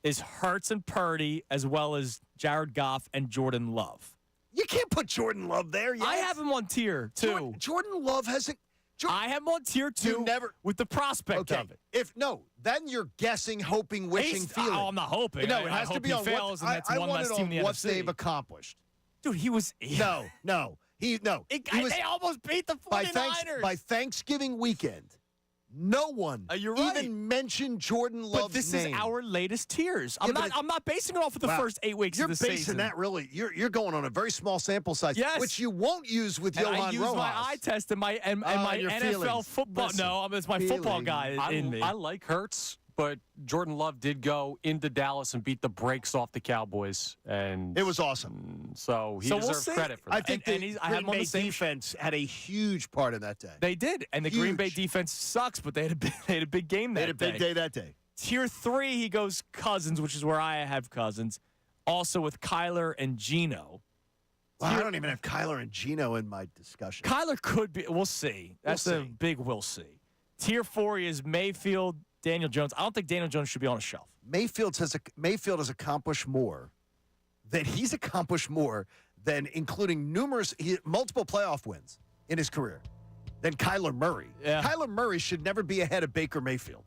is Hurts and Purdy, as well as Jared Goff and Jordan Love. You can't put Jordan Love there yet. I have him on tier 2. Jordan Love hasn't. I have him on tier 2 with the prospect of it. Then you're guessing, hoping, wishing, feeling. Oh, I'm not hoping. No, it has to be on fails, and that's I one want less it team on in the what NFC. they've accomplished. Dude, he was. No. They almost beat the 49ers. By Thanksgiving weekend, no one even mentioned Jordan Love's But this name. is our latest tiers. I'm not basing it off of the first 8 weeks of the season. You're basing that really. You're going on a very small sample size, which you won't use with Johan Rojas. I use my eye test and my NFL feelings. football. Listen, it's my football guy in me. I like Hurts, but Jordan Love did go into Dallas and beat the brakes off the Cowboys, and it was awesome. So he deserves credit for that. I think the Green Bay defense had a huge part in that day. They did, and the Green Bay defense sucks, but they had a big game that day. They had a big day that day. Tier 3, he goes Cousins, which is where I have Cousins, also with Kyler and Geno. Well, I don't even have Kyler and Geno in my discussion. Kyler could be. We'll see. That's a big we'll see. Tier 4 is Mayfield, Daniel Jones. I don't think Daniel Jones should be on a shelf. Mayfield has accomplished more than including multiple playoff wins in his career than Kyler Murray. Yeah. Kyler Murray should never be ahead of Baker Mayfield.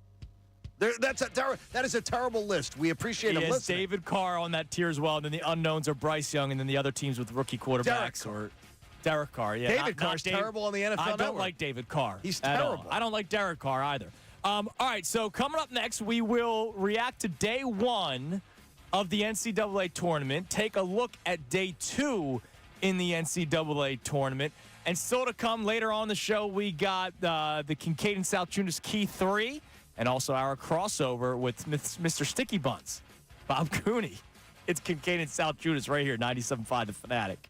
That is a terrible list. We appreciate him listening. David Carr on that tier as well, and then the unknowns are Bryce Young, and then the other teams with rookie quarterbacks or Derek Carr. Yeah, David Carr's terrible on the NFL I don't like David Carr. He's at all. terrible. I don't like Derek Carr either. All right, so coming up next, we will react to day 1 of the NCAA tournament, take a look at day 2 in the NCAA tournament, and still to come later on the show, we got the Kincade Salciunas Key 3, and also our crossover with Mr. Sticky Buns, Bob Cooney. It's Kincade and Salciunas right here, 97.5 The Fanatic.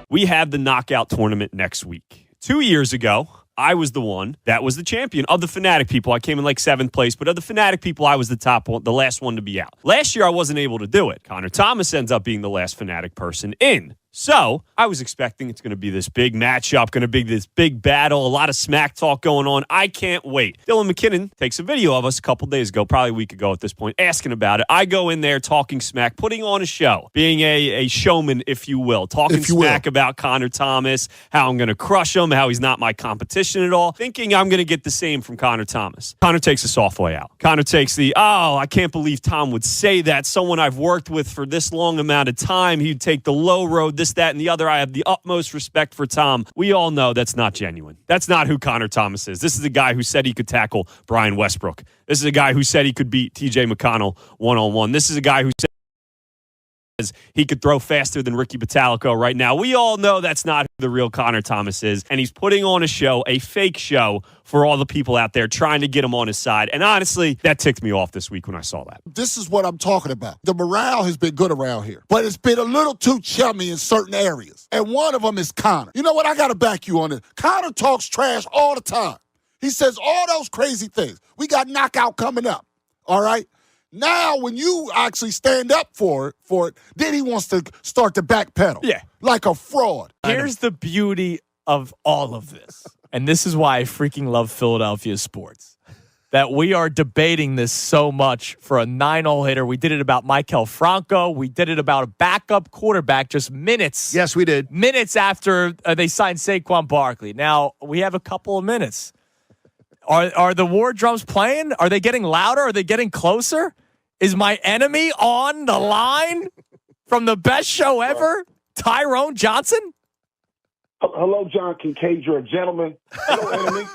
We have the knockout tournament next week. 2 years ago, I was the one that was the champion of the Fanatic people. I came in like 7th place, but of the Fanatic people, I was the top one, the last one to be out. Last year, I wasn't able to do it. Connor Thomas ends up being the last Fanatic person in. So I was expecting it's going to be this big matchup, going to be this big battle, a lot of smack talk going on. I can't wait. Dylan McKinnon takes a video of us a couple days ago, probably a week ago at this point, asking about it. I go in there talking smack, putting on a show, being a showman, if you will, talking smack about Connor Thomas, how I'm going to crush him, how he's not my competition at all, thinking I'm going to get the same from Connor Thomas. Connor takes a soft way out. Connor takes I can't believe Tom would say that. Someone I've worked with for this long amount of time, he'd take the low road, this, that, and the other. I have the utmost respect for Tom. We all know that's not genuine. That's not who Connor Thomas is. This is a guy who said he could tackle Brian Westbrook. This is a guy who said he could beat TJ McConnell one-on-one. This is a guy who said he could throw faster than Ricky Batalico right now. We all know that's not who the real Connor Thomas is, and he's putting on a show, a fake show, for all the people out there trying to get him on his side. And honestly, that ticked me off this week when I saw that. This is what I'm talking about. The morale has been good around here, but it's been a little too chummy in certain areas. And one of them is Connor. You know what? I got to back you on this. Connor talks trash all the time. He says all those crazy things. We got knockout coming up, all right? Now, when you actually stand up for it, then he wants to start to backpedal. Yeah. Like a fraud. Here's the beauty of all of this, and this is why I freaking love Philadelphia sports, that we are debating this so much for a 9-hole hitter. We did it about Maikel Franco. We did it about a backup quarterback just minutes. Yes, we did. Minutes after they signed Saquon Barkley. Now, we have a couple of minutes. Are the war drums playing? Are they getting louder? Are they getting closer? Is my enemy on the line from the best show ever, Tyrone Johnson? Hello, John Kincade. You're a gentleman. Hello, enemy.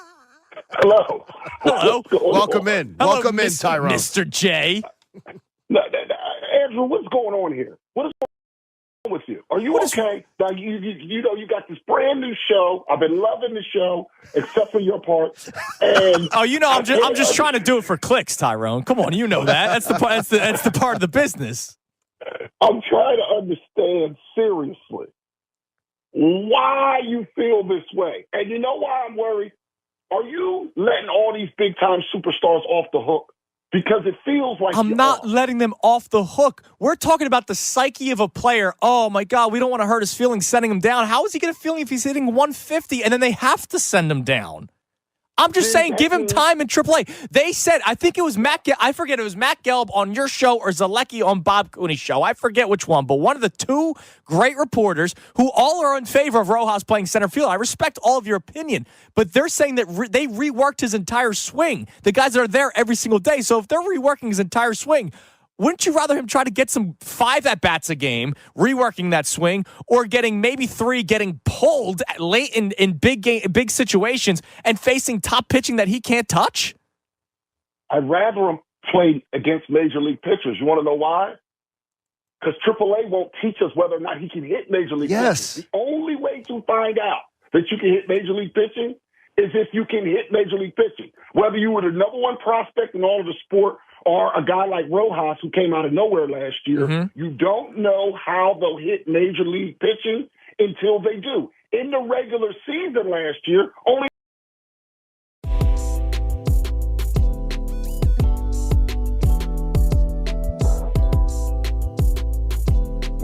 Hello. Hello. Welcome in. Hello, Welcome in, Tyrone. Mr. J. Andrew, what's going on here? What is going on with you? Are you okay? Now, you know you got this brand new show. I've been loving the show, except for your part. And I'm just trying to do it for clicks, Tyrone. Come on, you know that. That's the part of the business. I'm trying to understand seriously why you feel this way. And you know why I'm worried? Are you letting all these big-time superstars off the hook? Because it feels like I'm not letting them off the hook. We're talking about the psyche of a player. Oh, my God, we don't want to hurt his feelings sending him down. How is he going to feel if he's hitting 150 and then they have to send him down? I'm just saying, give him time in AAA. They said, I think it was I forget, it was Matt Gelb on your show or Zalecki on Bob Cooney's show. I forget which one, but one of the two great reporters who all are in favor of Rojas playing center field. I respect all of your opinion, but they're saying that they reworked his entire swing. The guys that are there every single day. So if they're reworking his entire swing, wouldn't you rather him try to get some 5 at-bats a game, reworking that swing, or getting maybe 3 getting pulled late in big situations and facing top pitching that he can't touch? I'd rather him play against Major League pitchers. You want to know why? Because AAA won't teach us whether or not he can hit Major League pitching. The only way to find out that you can hit Major League pitching is if you can hit Major League pitching. Whether you were the number one prospect in all of the sport or a guy like Rojas who came out of nowhere last year, you don't know how they'll hit Major League pitching until they do. In the regular season last year, only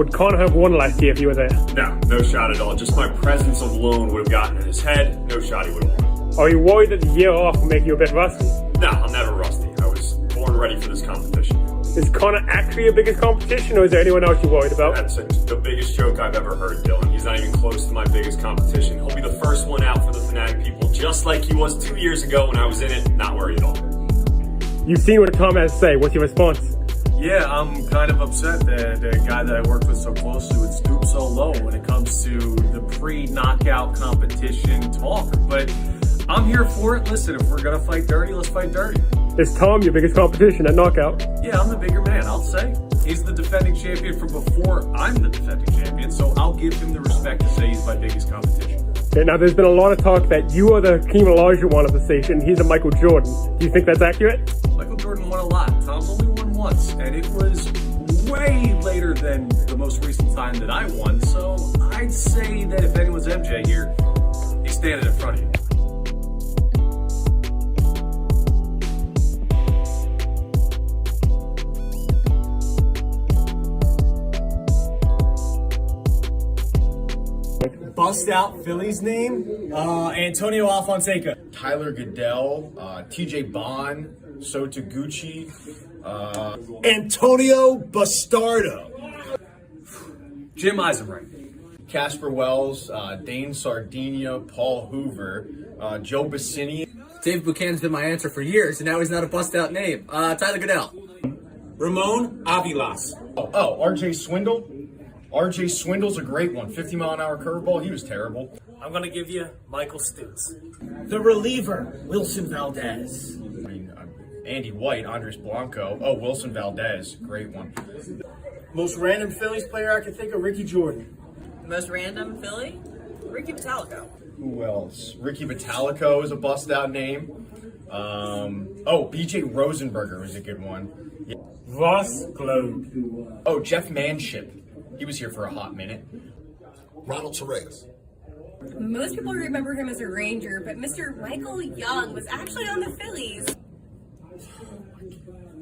Would Connor have won last year if you were there? No shot at all. Just my presence alone would have gotten in his head. No shot he would have won. Are you worried that the year off will make you a bit rusty? No, I'm never rusty. I was born ready for this competition. Is Connor actually your biggest competition, or is there anyone else you're worried about? That's the biggest joke I've ever heard, Dylan. He's not even close to my biggest competition. He'll be the first one out for the Fanatic people, just like he was 2 years ago when I was in it. Not worried at all. You've seen what Tom has to say. What's your response? Yeah, I'm kind of upset that the guy that I worked with so closely would stoop so low when it comes to the pre-knockout competition talk. But I'm here for it. Listen, if we're going to fight dirty, let's fight dirty. Is Tom your biggest competition at knockout? Yeah, I'm the bigger man, I'll say. He's the defending champion from before I'm the defending champion, so I'll give him the respect to say he's my biggest competition. Okay, now there's been a lot of talk that you are the Hakeem Olajuwon of the station. He's a Michael Jordan. Do you think that's accurate? Michael Jordan won a lot. Tom's only won once, and it was way later than the most recent time that I won, so I'd say that if anyone's MJ here, he's standing in front of you. Bust out Phillies name? Antonio Alfonseca. Tyler Goodell, TJ Bond, Sotaguchi, Antonio Bastardo. Jim Eisenreich. Casper Wells, Dane Sardinia, Paul Hoover, Joe Bassini. Dave Buchanan's been my answer for years, and now he's not a bust out name. Tyler Goodell. Ramon Avilas. Oh, RJ Swindle. RJ Swindle's a great one. 50-mile-an-hour curveball. He was terrible. I'm going to give you Michael Stutz. The reliever, Wilson Valdez. Andy White, Andres Blanco. Oh, Wilson Valdez. Great one. Most random Phillies player I can think of, Ricky Jordan. Most random Philly? Ricky Metallico. Who else? Ricky Metallico is a bust-out name. BJ Rosenberger is a good one. Yeah. Ross Globe. Oh, Jeff Manship. He was here for a hot minute. Ronald Torres. Most people remember him as a Ranger, but Mr. Michael Young was actually on the Phillies.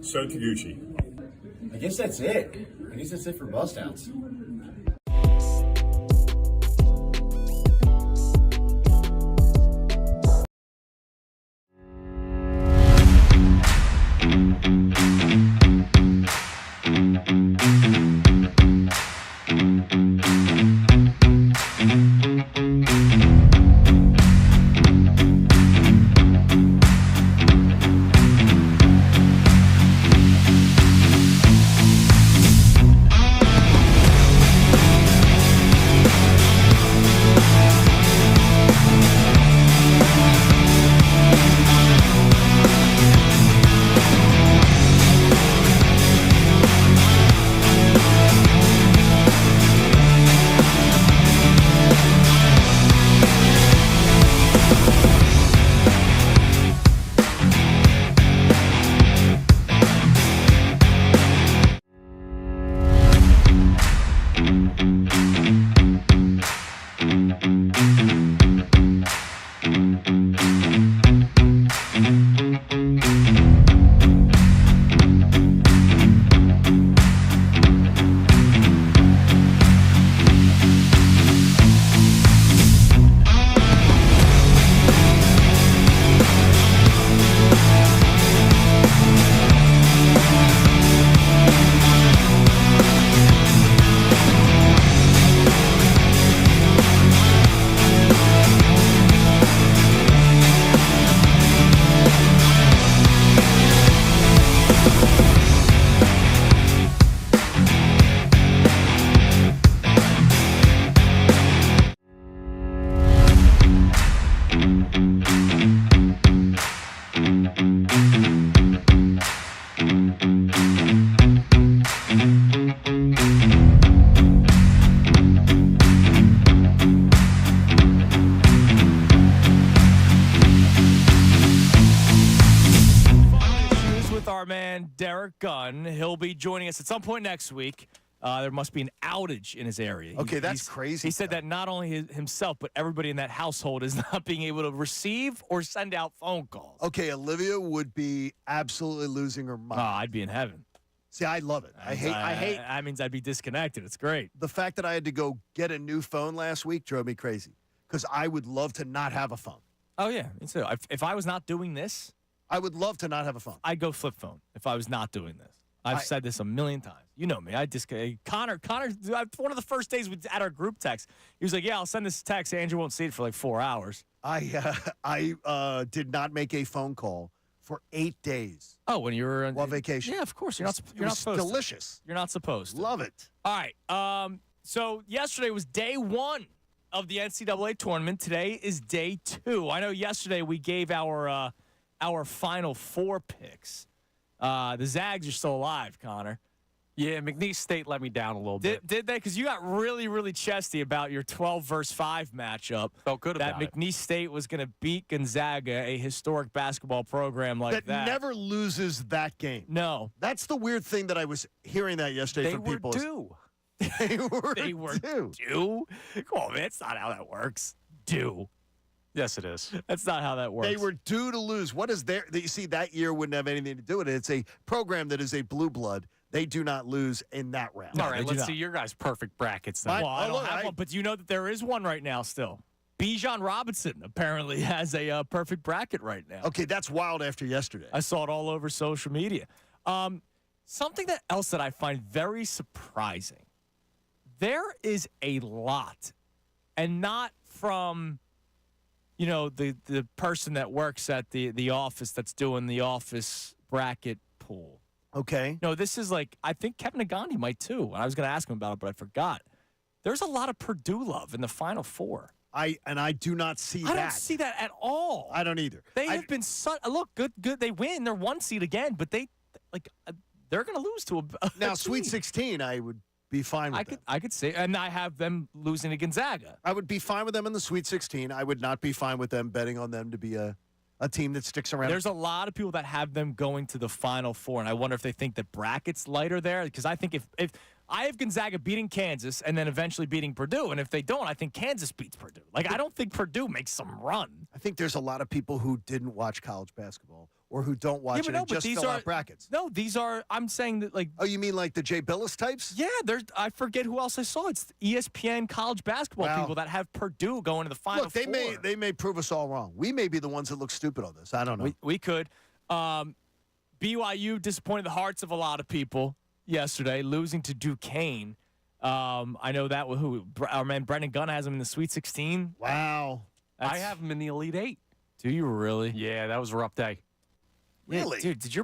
Sotaguchi. I guess that's it. I guess that's it for bust-outs. Gunn. He'll be joining us at some point next week. There must be an outage in his area. Okay, that's crazy. He said that not only himself, but everybody in that household is not being able to receive or send out phone calls. Okay, Olivia would be absolutely losing her mind. I'd be in heaven. See, I love it. I hate. That means I'd be disconnected. It's great. The fact that I had to go get a new phone last week drove me crazy because I would love to not have a phone. Oh, yeah. Me too. If I was not doing this, I would love to not have a phone. I'd go flip phone if I was not doing this. I've said this a million times. You know me. Connor, one of the first days at our group text, he was like, yeah, I'll send this text. Andrew won't see it for like 4 hours. I did not make a phone call for 8 days. Oh, when you were on vacation? Yeah, of course. You're not supposed to. Delicious. You're not supposed to. Love it. All right. So yesterday was day 1 of the NCAA tournament. Today is day 2. I know yesterday we gave our Final Four picks. The Zags are still alive, Connor. Yeah, McNeese State let me down a little bit. Did they? Because you got really, really chesty about your 12 versus 5 matchup. Felt good about it. That McNeese State was going to beat Gonzaga, a historic basketball program like that. That never loses that game. No. That's the weird thing that I was hearing that yesterday from people. They were due. Come on, man. That's not how that works. Due. Yes, it is. That's not how that works. They were due to lose. What is there? You see, that year wouldn't have anything to do with it. It's a program that is a blue blood. They do not lose in that round. All right, let's see your guys' perfect brackets then. Well, I don't have one, but you know that there is one right now still. Bijan Robinson apparently has a perfect bracket right now. Okay, that's wild after yesterday. I saw it all over social media. Something else that I find very surprising. There is a lot, and not from, the person that works at the office that's doing the office bracket pool. Okay. No, this is I think Kevin Negandhi might too. I was going to ask him about it, but I forgot. There's a lot of Purdue love in the Final Four. I do not see that. I don't see that at all. I don't either. They have been good. They win. They're 1 seed again, but they're going to lose to a now team. Sweet 16. I would be fine with them. I could say, and I have them losing to Gonzaga. I would be fine with them in the Sweet 16. I would not be fine with them betting on them to be a team that sticks around. There's a lot of people that have them going to the Final Four, and I wonder if they think that bracket's lighter there. Because I think if I have Gonzaga beating Kansas and then eventually beating Purdue, and if they don't, I think Kansas beats Purdue. I don't think Purdue makes some run. I think there's a lot of people who didn't watch college basketball or who don't watch it and just fill out brackets. No, these are. I'm saying that Oh, you mean like the Jay Billis types? Yeah, I forget who else I saw. It's ESPN college basketball people that have Purdue going to the Final Four. They may prove us all wrong. We may be the ones that look stupid on this. I don't know. We could. BYU disappointed the hearts of a lot of people yesterday, losing to Duquesne. I know that who our man Brendan Gunn has him in the Sweet 16. Wow. I have him in the Elite 8. Do you really? Yeah, that was a rough day. Really? Yeah, dude, did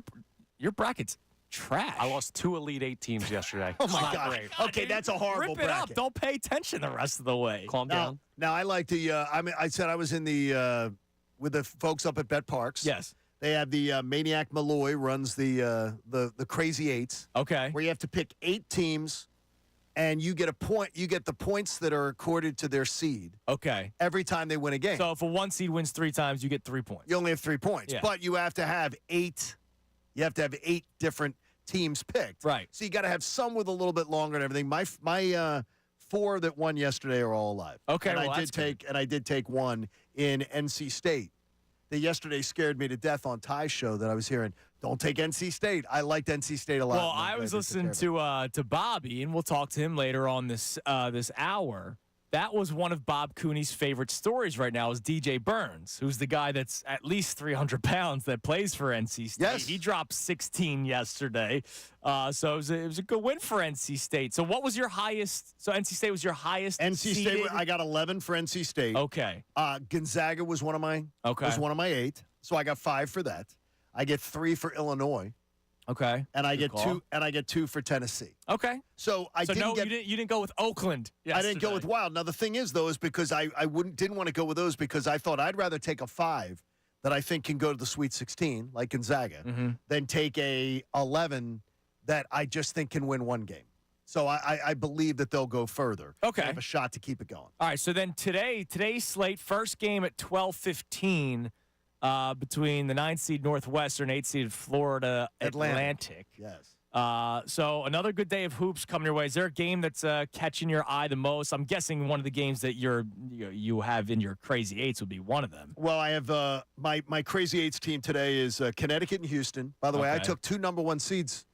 your bracket's trash? I lost 2 Elite 8 teams yesterday. Oh, my God. Okay, that's a horrible bracket. Rip it bracket. up. Don't pay attention the rest of the way. Calm down. Now, I like the I said I was in the with the folks up at Bet Parks. Yes. They have the Maniac Malloy runs the Crazy Eights. Okay. Where you have to pick 8 teams, and you get a point. You get the points that are accorded to their seed. Okay. Every time they win a game. So if a 1 seed wins 3 times, you get 3 points. You only have 3 points, Yeah. but you have to have 8. You have to have 8 different teams picked. Right. So you got to have some with a little bit longer and everything. My 4 that won yesterday are all alive. Okay. And well, I did take one in NC State. That yesterday scared me to death on Ty's show that I was hearing. Don't take NC State. I liked NC State a lot. Well, I was listening to Bobby, and we'll talk to him later on this hour. That was one of Bob Cooney's favorite stories right now is DJ Burns, who's the guy that's at least 300 pounds that plays for NC State. Yes. He dropped 16 yesterday. So it was a good win for NC State. So what was your highest? So NC State was your highest NC seeded? State, I got 11 for NC State. Okay. Gonzaga was one of my 8. So I got 5 for that. I get 3 for Illinois. Okay. And I Good get call. 2 and I get 2 for Tennessee. Okay. So you didn't go with Oakland yesterday. I didn't go with Wild. Now the thing is though is because I didn't want to go with those because I thought I'd rather take a 5 that I think can go to the Sweet 16 like Gonzaga than take a 11 that I just think can win one game. So I believe that they'll go further. Okay. They have a shot to keep it going. All right, so then today's slate, first game at 12:15 between the 9 seed Northwestern, 8 seed Florida Atlantic. Yes. So another good day of hoops coming your way. Is there a game that's catching your eye the most? I'm guessing one of the games that you have in your Crazy Eights would be one of them. Well, I have my Crazy Eights team today is Connecticut and Houston. By the way, I Okay. took 2 number 1 seeds,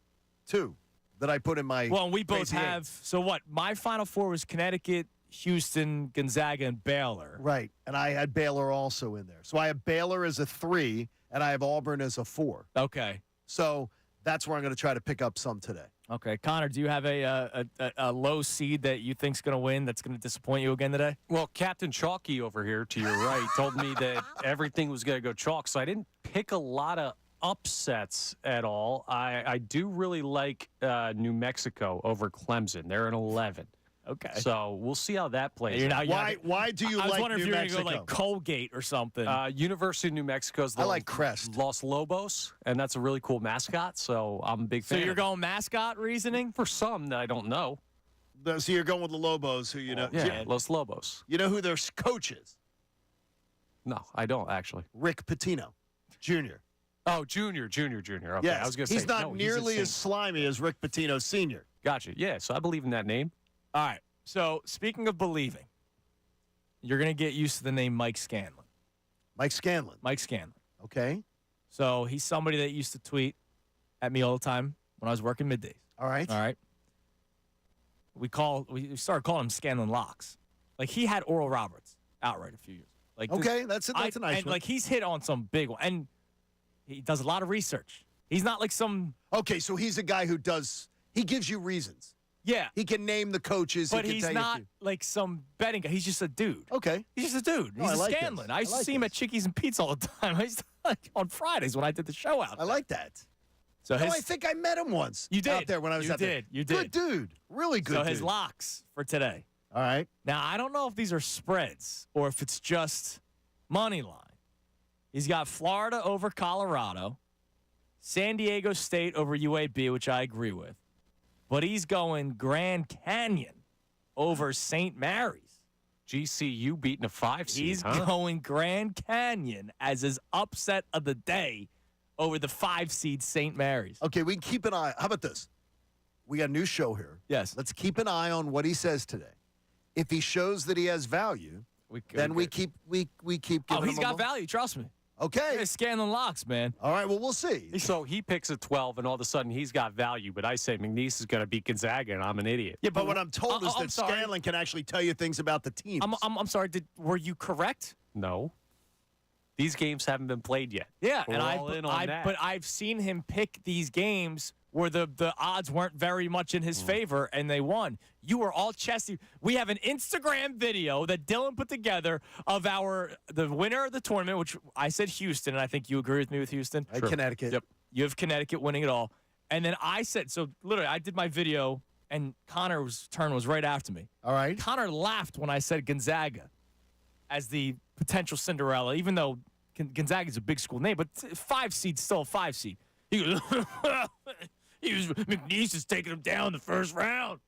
2. that I put in my. Well, we both crazy have. So what? My Final Four was Connecticut, Houston, Gonzaga, and Baylor. Right, and I had Baylor also in there. So I have Baylor as a 3, and I have Auburn as a 4. Okay. So that's where I'm going to try to pick up some today. Okay, Connor, do you have a low seed that you think's going to win that's going to disappoint you again today? Well, Captain Chalky over here to your right told me that everything was going to go chalk, so I didn't pick a lot of upsets at all. I do really like New Mexico over Clemson. They're an 11. Okay. So we'll see how that plays out. Why do you I was like wondering New if you were Mexico? going to go like Colgate or something. University of New Mexico's I like Crest. Los Lobos, and that's a really cool mascot, so I'm a big fan. So you're of it. going mascot reasoning? For some that I don't know. So you're going with the Lobos, who you know. Yeah, Los Lobos. You know who their coach is? No, I don't actually. Rick Pitino, Jr. Oh, Junior. Okay, Yes, I was going to say he's not no, nearly he's as slimy as Rick Pitino Sr. Gotcha. Yeah, so I believe in that name. All right. So speaking of believing, you're going to get used to the name Mike Scanlon. Mike Scanlon. Mike Scanlon. Okay. So he's somebody that used to tweet at me all the time when I was working middays. All right. All right. We started calling him Scanlon Locks. Like he had Oral Roberts outright a few years. Like Okay, that's a nice and one. like he's hit on some big one, and he does a lot of research. He's not like some. Okay, so he's a guy who does. He gives you reasons. Yeah. He can name the coaches. But he can he's tell you not like some betting guy. He's just a dude. Okay. He's just a dude. Oh, He's I a like Scanlon. this. I used I to like see him at this. Chickies and Pete's all the time. I used to, like, on Fridays when I did the show out. I like that. So I think I met him once. You did. Out there when I was You out there. did. You did. Good dude. Really good So dude. his locks for today. All right. Now, I don't know if these are spreads or if it's just money line. He's got Florida over Colorado, San Diego State over UAB, which I agree with. But he's going Grand Canyon over St. Mary's. GCU beating a 5 seed. He's huh? going Grand Canyon as his upset of the day over the 5 seed St. Mary's. Okay, we can keep an eye. How about this? We got a new show here. Yes. Let's keep an eye on what he says today. If he shows that he has value, then we keep giving him he's got value. Trust me. Okay. He's Scanlon Locks, man. All right, well, we'll see. So he picks a 12, and all of a sudden he's got value. But I say McNeese is going to beat Gonzaga, and I'm an idiot. Yeah, but what I'm told is I'm that sorry. Scanlon can actually tell you things about the team. I'm sorry. Were you correct? No. These games haven't been played yet. Yeah, We're and all in on that. But I've seen him pick these games where the odds weren't very much in his favor, and they won. You were all chesty. We have an Instagram video that Dylan put together of the winner of the tournament, which I said Houston, and I think you agree with me with Houston. Sure. Connecticut. Yep. You have Connecticut winning it all. And then I said, so literally I did my video, and Connor's turn was right after me. All right. Connor laughed when I said Gonzaga as the potential Cinderella, even though Gonzaga's a big school name, but 5 seed's still a 5 seed. He goes, McNeese is taking him down the first round.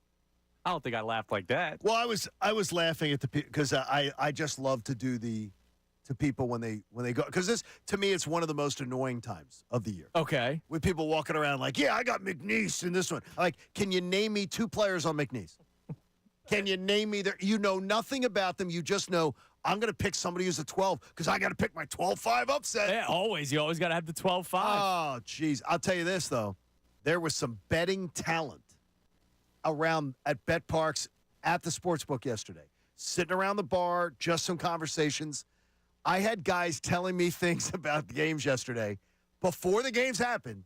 I don't think I laughed like that. Well, I was laughing at the because I just love to do to people when they go, because this, to me, it's one of the most annoying times of the year. Okay. With people walking around like, yeah, I got McNeese in this one. Like, can you name me 2 players on McNeese? Can you name me you know nothing about them. You just know I'm going to pick somebody who's a 12 because I got to pick my 12-5 upset. Yeah, always. You always got to have the 12-5. Oh, geez. I'll tell you this, though. There was some betting talent around at Bet Parks at the sportsbook yesterday. Sitting around the bar, just some conversations. I had guys telling me things about the games yesterday before the games happened,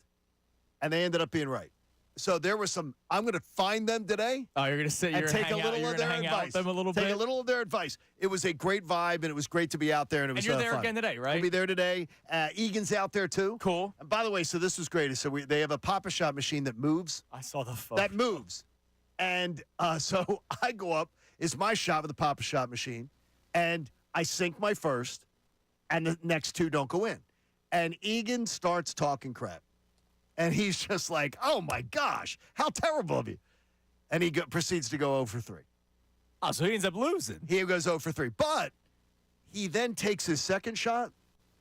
and they ended up being right. So there was some. I'm going to find them today. Oh, you're going to sit and take a little of their advice. Them a little bit. Take a little of their advice. It was a great vibe, and it was great to be out there. And it was. And you're there fun. again today, right? I'll be there today. Egan's out there too. Cool. And by the way, so this was great. So they have a Papa Shot machine that moves. I saw the photo. That moves, and so I go up. It's my shot with the Papa Shot machine, and I sink my first, and the next 2 don't go in, and Egan starts talking crap. And he's just like, oh, my gosh, how terrible of you. And he proceeds to go 0 for 3. Oh, so he ends up losing. He goes 0 for 3. But he then takes his second shot,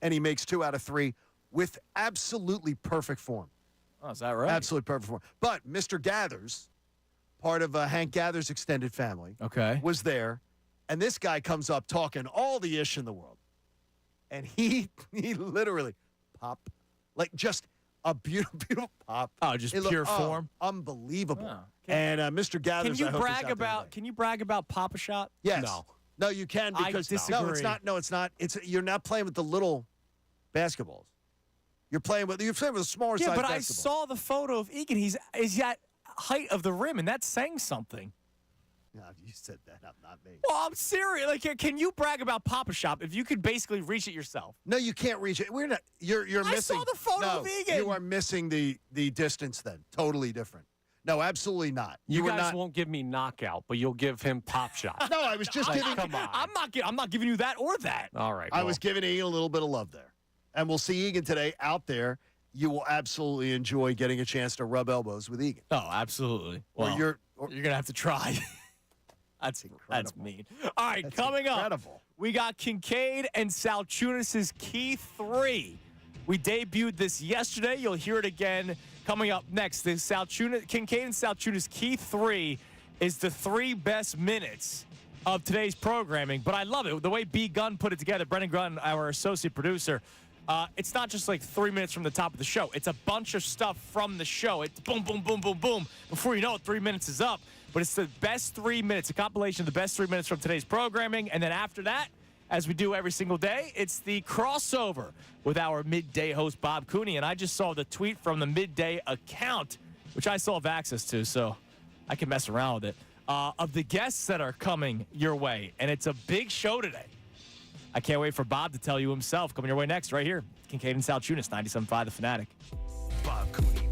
and he makes 2 out of 3 with absolutely perfect form. Oh, is that right? Absolutely perfect form. But Mr. Gathers, part of Hank Gathers' extended family, was there. And this guy comes up talking all the ish in the world. And he literally, pop, like just A beautiful pop. Oh, just pure form. Unbelievable. Oh, and Mr. Gathers, Can you brag about Pop-A-Shot? Yes. No, you can because disagree. No, it's not. You're not playing with the little basketballs. You're playing with a smaller size but basketball. I saw the photo of Egan. He's at height of the rim, and that's saying something. No, you said that, not me. Well, I'm serious. Like, can you brag about Pop-A-Shot if you could basically reach it yourself? No, you can't reach it. We're not. You're missing. I saw the photo of Egan. You are missing the distance. Then totally different. No, absolutely not. You guys won't give me knockout, but you'll give him pop shot. No, I was just giving. Come on. I'm not giving you that or that. All right. I was giving Egan a little bit of love there, and we'll see Egan today out there. You will absolutely enjoy getting a chance to rub elbows with Egan. Oh, absolutely. Well, you're gonna have to try. That's mean. All right, coming up, we got Kincade and Salciunas' Key 3. We debuted this yesterday. You'll hear it again coming up next. The Kincade and Salciunas' Key 3 is the 3 best minutes of today's programming. But I love it. The way B. Gunn put it together, Brendan Gunn, our associate producer, it's not just like 3 minutes from the top of the show. It's a bunch of stuff from the show. It's boom, boom, boom, boom, boom. Before you know it, 3 minutes is up. But it's the best 3 minutes, a compilation of the best 3 minutes from today's programming. And then after that, as we do every single day, it's the crossover with our midday host, Bob Cooney. And I just saw the tweet from the midday account, which I still have access to, so I can mess around with it, of the guests that are coming your way. And it's a big show today. I can't wait for Bob to tell you himself. Coming your way next, right here. Kincade and Salciunas, 97.5 The Fanatic. Bob Cooney.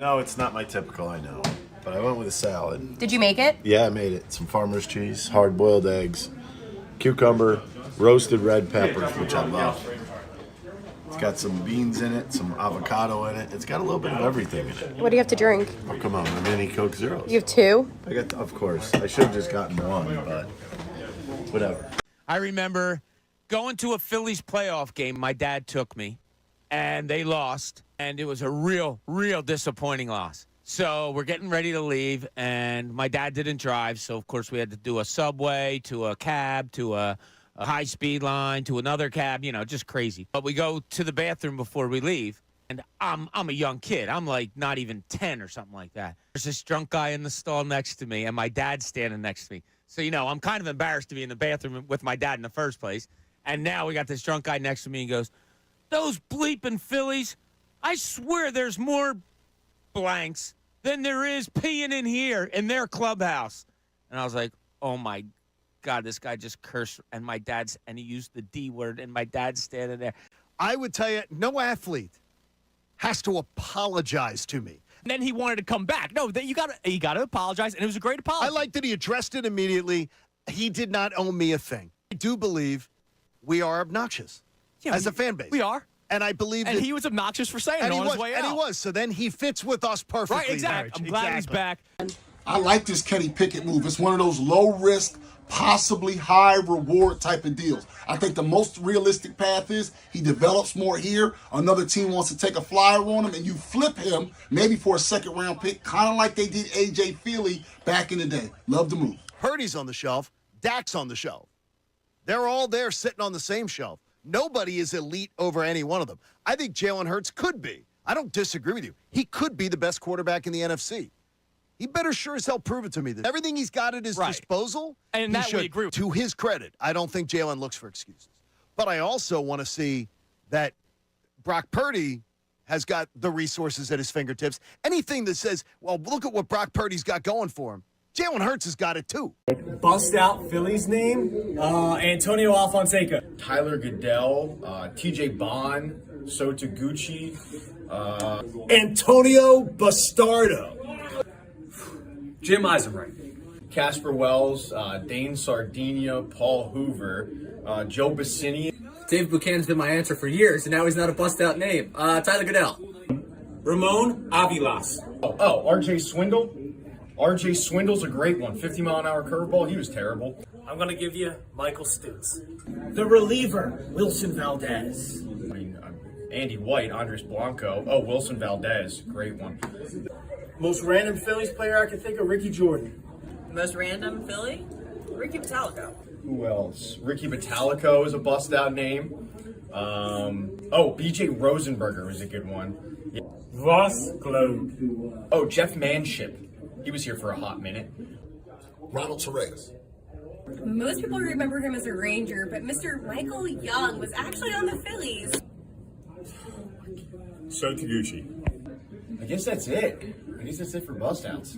No, it's not my typical, I know. But I went with a salad. Did you make it? Yeah, I made it. Some farmer's cheese, hard-boiled eggs, cucumber, roasted red peppers, which I love. It's got some beans in it, some avocado in it. It's got a little bit of everything in it. What do you have to drink? Oh, come on, my mini Coke Zeros. You have 2? Of course. I should have just gotten 1, but whatever. I remember going to a Phillies playoff game. My dad took me, and they lost, and it was a real, real disappointing loss. So we're getting ready to leave, and my dad didn't drive, so of course we had to do a subway to a cab to a high-speed line to another cab, just crazy. But we go to the bathroom before we leave, and I'm a young kid. I'm like not even 10 or something like that. There's this drunk guy in the stall next to me, and my dad's standing next to me. So, I'm kind of embarrassed to be in the bathroom with my dad in the first place. And now we got this drunk guy next to me and goes, "Those bleeping Phillies, I swear there's more blanks than there is peeing in here in their clubhouse." And I was like, oh my God, this guy just cursed. And he used the D word, and my dad's standing there. I would tell you, no athlete has to apologize to me. And then he wanted to come back. No, he got to apologize, and it was a great apology. I like that he addressed it immediately. He did not owe me a thing. I do believe we are obnoxious as a fan base. We are. And I believe and he was obnoxious for saying it on his way out. And he was. So then he fits with us perfectly. Right, exactly. I'm glad he's back. I like this Kenny Pickett move. It's one of those low-risk, possibly high-reward type of deals. I think the most realistic path is he develops more here. Another team wants to take a flyer on him, and you flip him maybe for a second-round pick, kind of like they did A.J. Feely back in the day. Love the move. Purdy's on the shelf. Dak's on the shelf. They're all there sitting on the same shelf. Nobody is elite over any one of them. I think Jalen Hurts could be. I don't disagree with you. He could be the best quarterback in the NFC. He better sure as hell prove it to me that everything he's got at his disposal, and that we agree with. To his credit, I don't think Jalen looks for excuses. But I also want to see that Brock Purdy has got the resources at his fingertips. Anything that says, well, look at what Brock Purdy's got going for him. Jalen Hurts has got it too. Bust out Philly's name, Antonio Alfonseca. Tyler Goodell, TJ Bond, Sota Gucci. Antonio Bastardo. Jim Eisenreich. Casper Wells, Dane Sardinia, Paul Hoover, Joe Bassini. Dave Buchanan's been my answer for years, and now he's not a bust-out name. Tyler Goodell. Ramon Avilas. Oh, R.J. Swindle. R.J. Swindle's a great one. 50-mile-an-hour curveball. He was terrible. I'm going to give you Michael Stutz. The reliever, Wilson Valdez. Andy White, Andres Blanco. Oh, Wilson Valdez. Great one. Most random Phillies player I can think of, Ricky Jordan. Most random Philly? Ricky Metallico. Who else? Ricky Metallico is a bust-out name. BJ Rosenberger is a good one. Yeah. Voss Globe. Oh, Jeff Manship. He was here for a hot minute. Ronald Torres. Most people remember him as a Ranger, but Mr. Michael Young was actually on the Phillies. Sho Taguchi. I guess that's it. For bust-outs.